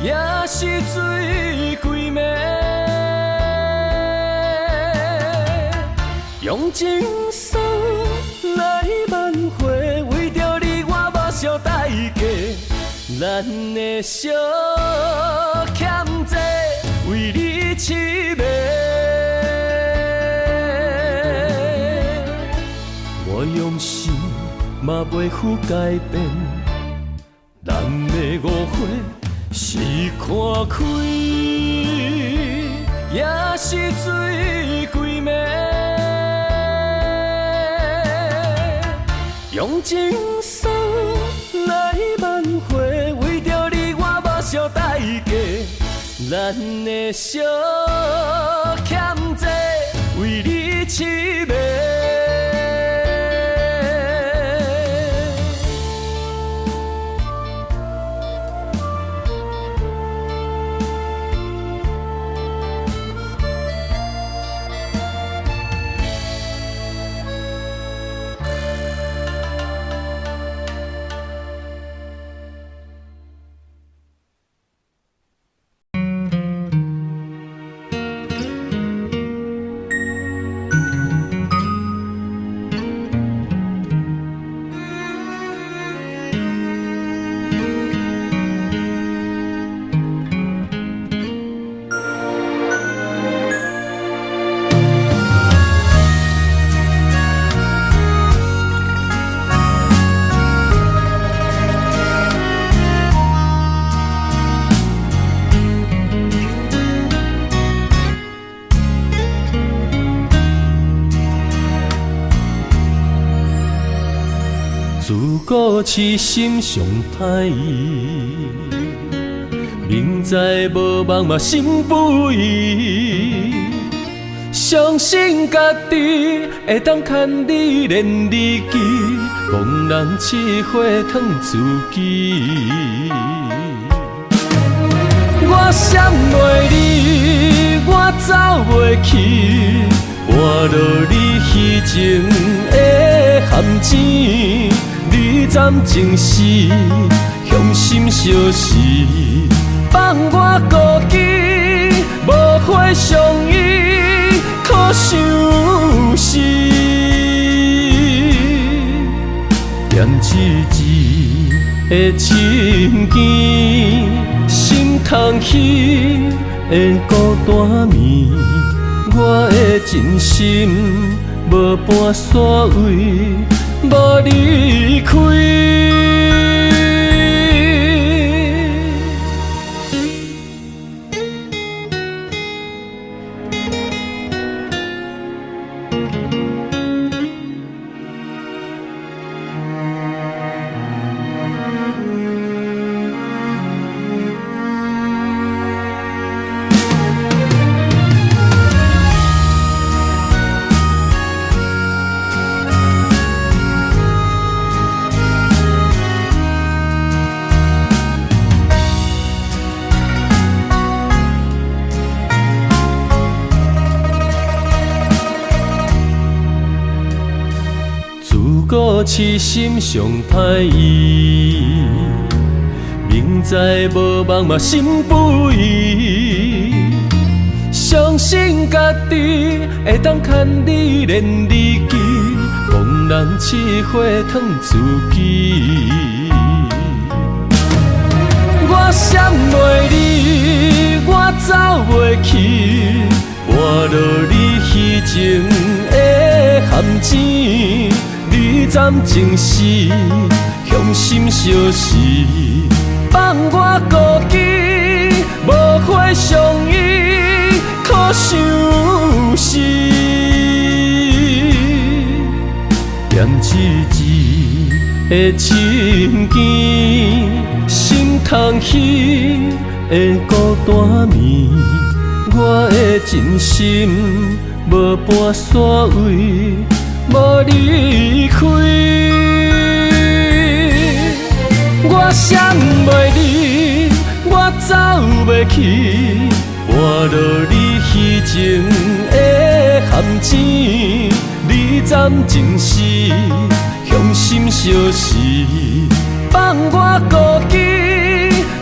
也是醉归暝，用情书来挽回，为着你我目烧代价。咱的小欠债，为你痴迷。我用心嘛袂负改变，咱的误会是看开，也是醉归暝。用情书来挽回，为着你我目烧代价。咱的小欠债，为你痴迷。自古痴心上歹意，明知无望嘛心不移。相信家己会当牵你连理记，憨人试火烫自己。我闪袂你，我走袂去，换落你虚情的陷阱。你暂情时，向心相视，放我孤己，无花相依，可相思。念一字的情ken心通起的孤单眠，我的真心无半线位。无离开，过痴心上歹意，明知无望嘛心不移，相信家己会当牵你连你记，茫然试火烫自己。我闪袂你，我走袂去，换落你虚情的陷阱。你暂情时，向心相视，放我孤己，无花相依，可相思。念一字的情ken心痛彼的孤单眠，我的真心无半线位，无离开。我闪袂你，我走袂去，换落你虚情的陷阱。你暂情时，向心相视，放我孤己，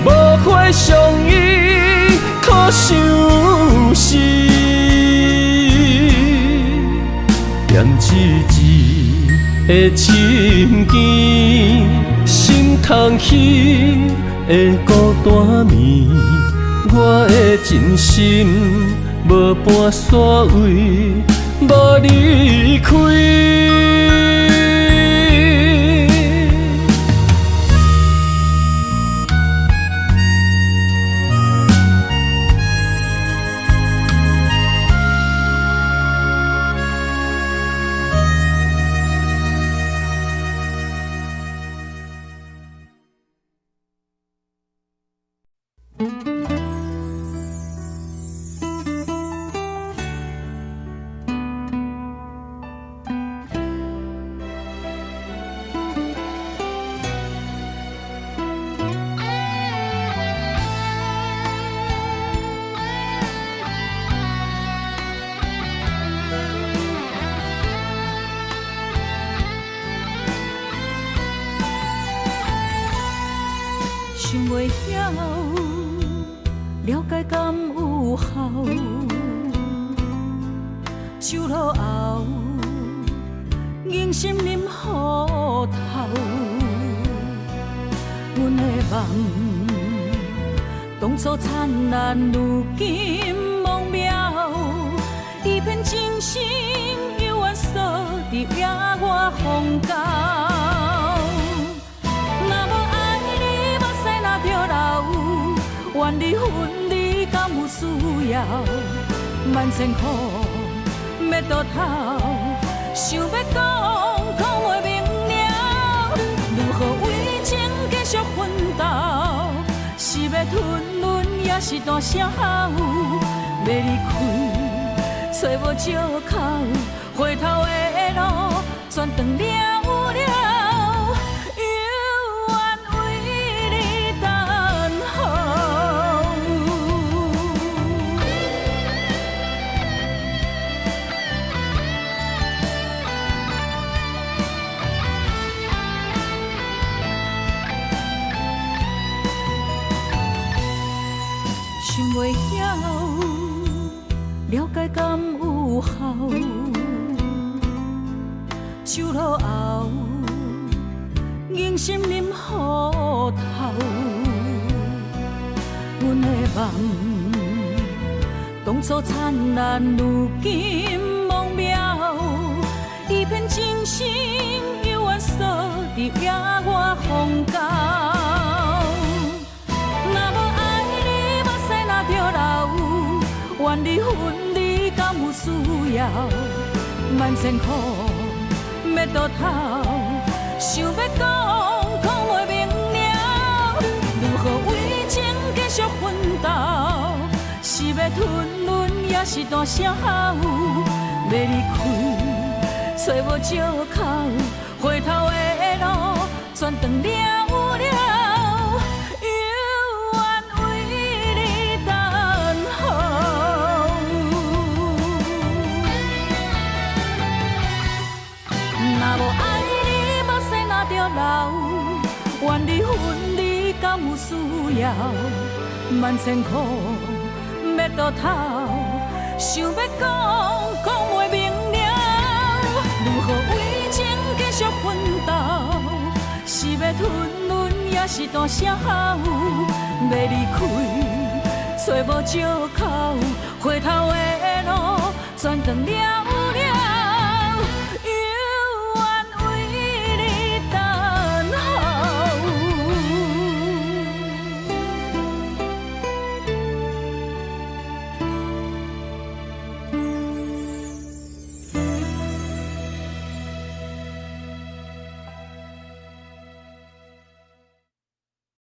无花相依，可相思。念一字的情ken心痛彼的孤单眠，我的真心无半线位，无离开。想袂晓，了解敢有效？酒路后，硬心啉雨透。阮的梦，当初灿烂，如今梦渺。一片真心，犹原锁伫野外荒郊。愿离分离，敢有需要？万千苦要倒头，想要讲袂明了。如何为情继续奋斗？是要吞忍，也是大声吼？要离开，找无借口，回头的路全断了。想袂晓，了解敢有效？酒路后，硬心啉雨透。阮的梦，当初灿烂，如今梦渺。一片真心，犹原锁伫野外荒郊。愿离分离，敢有需要？万千苦要倒头，想要讲袂明了。如何为情继续奋斗？是要吞忍，也是大声吼？要离开，找无借口，回头的路全断了。若无爱你，留，愿离分离敢有需要？万千苦要倒头，想要讲袂明了，如何为情继续奋斗？是要吞忍，也是大声吼？要离开，找无借口，回头的路全断了。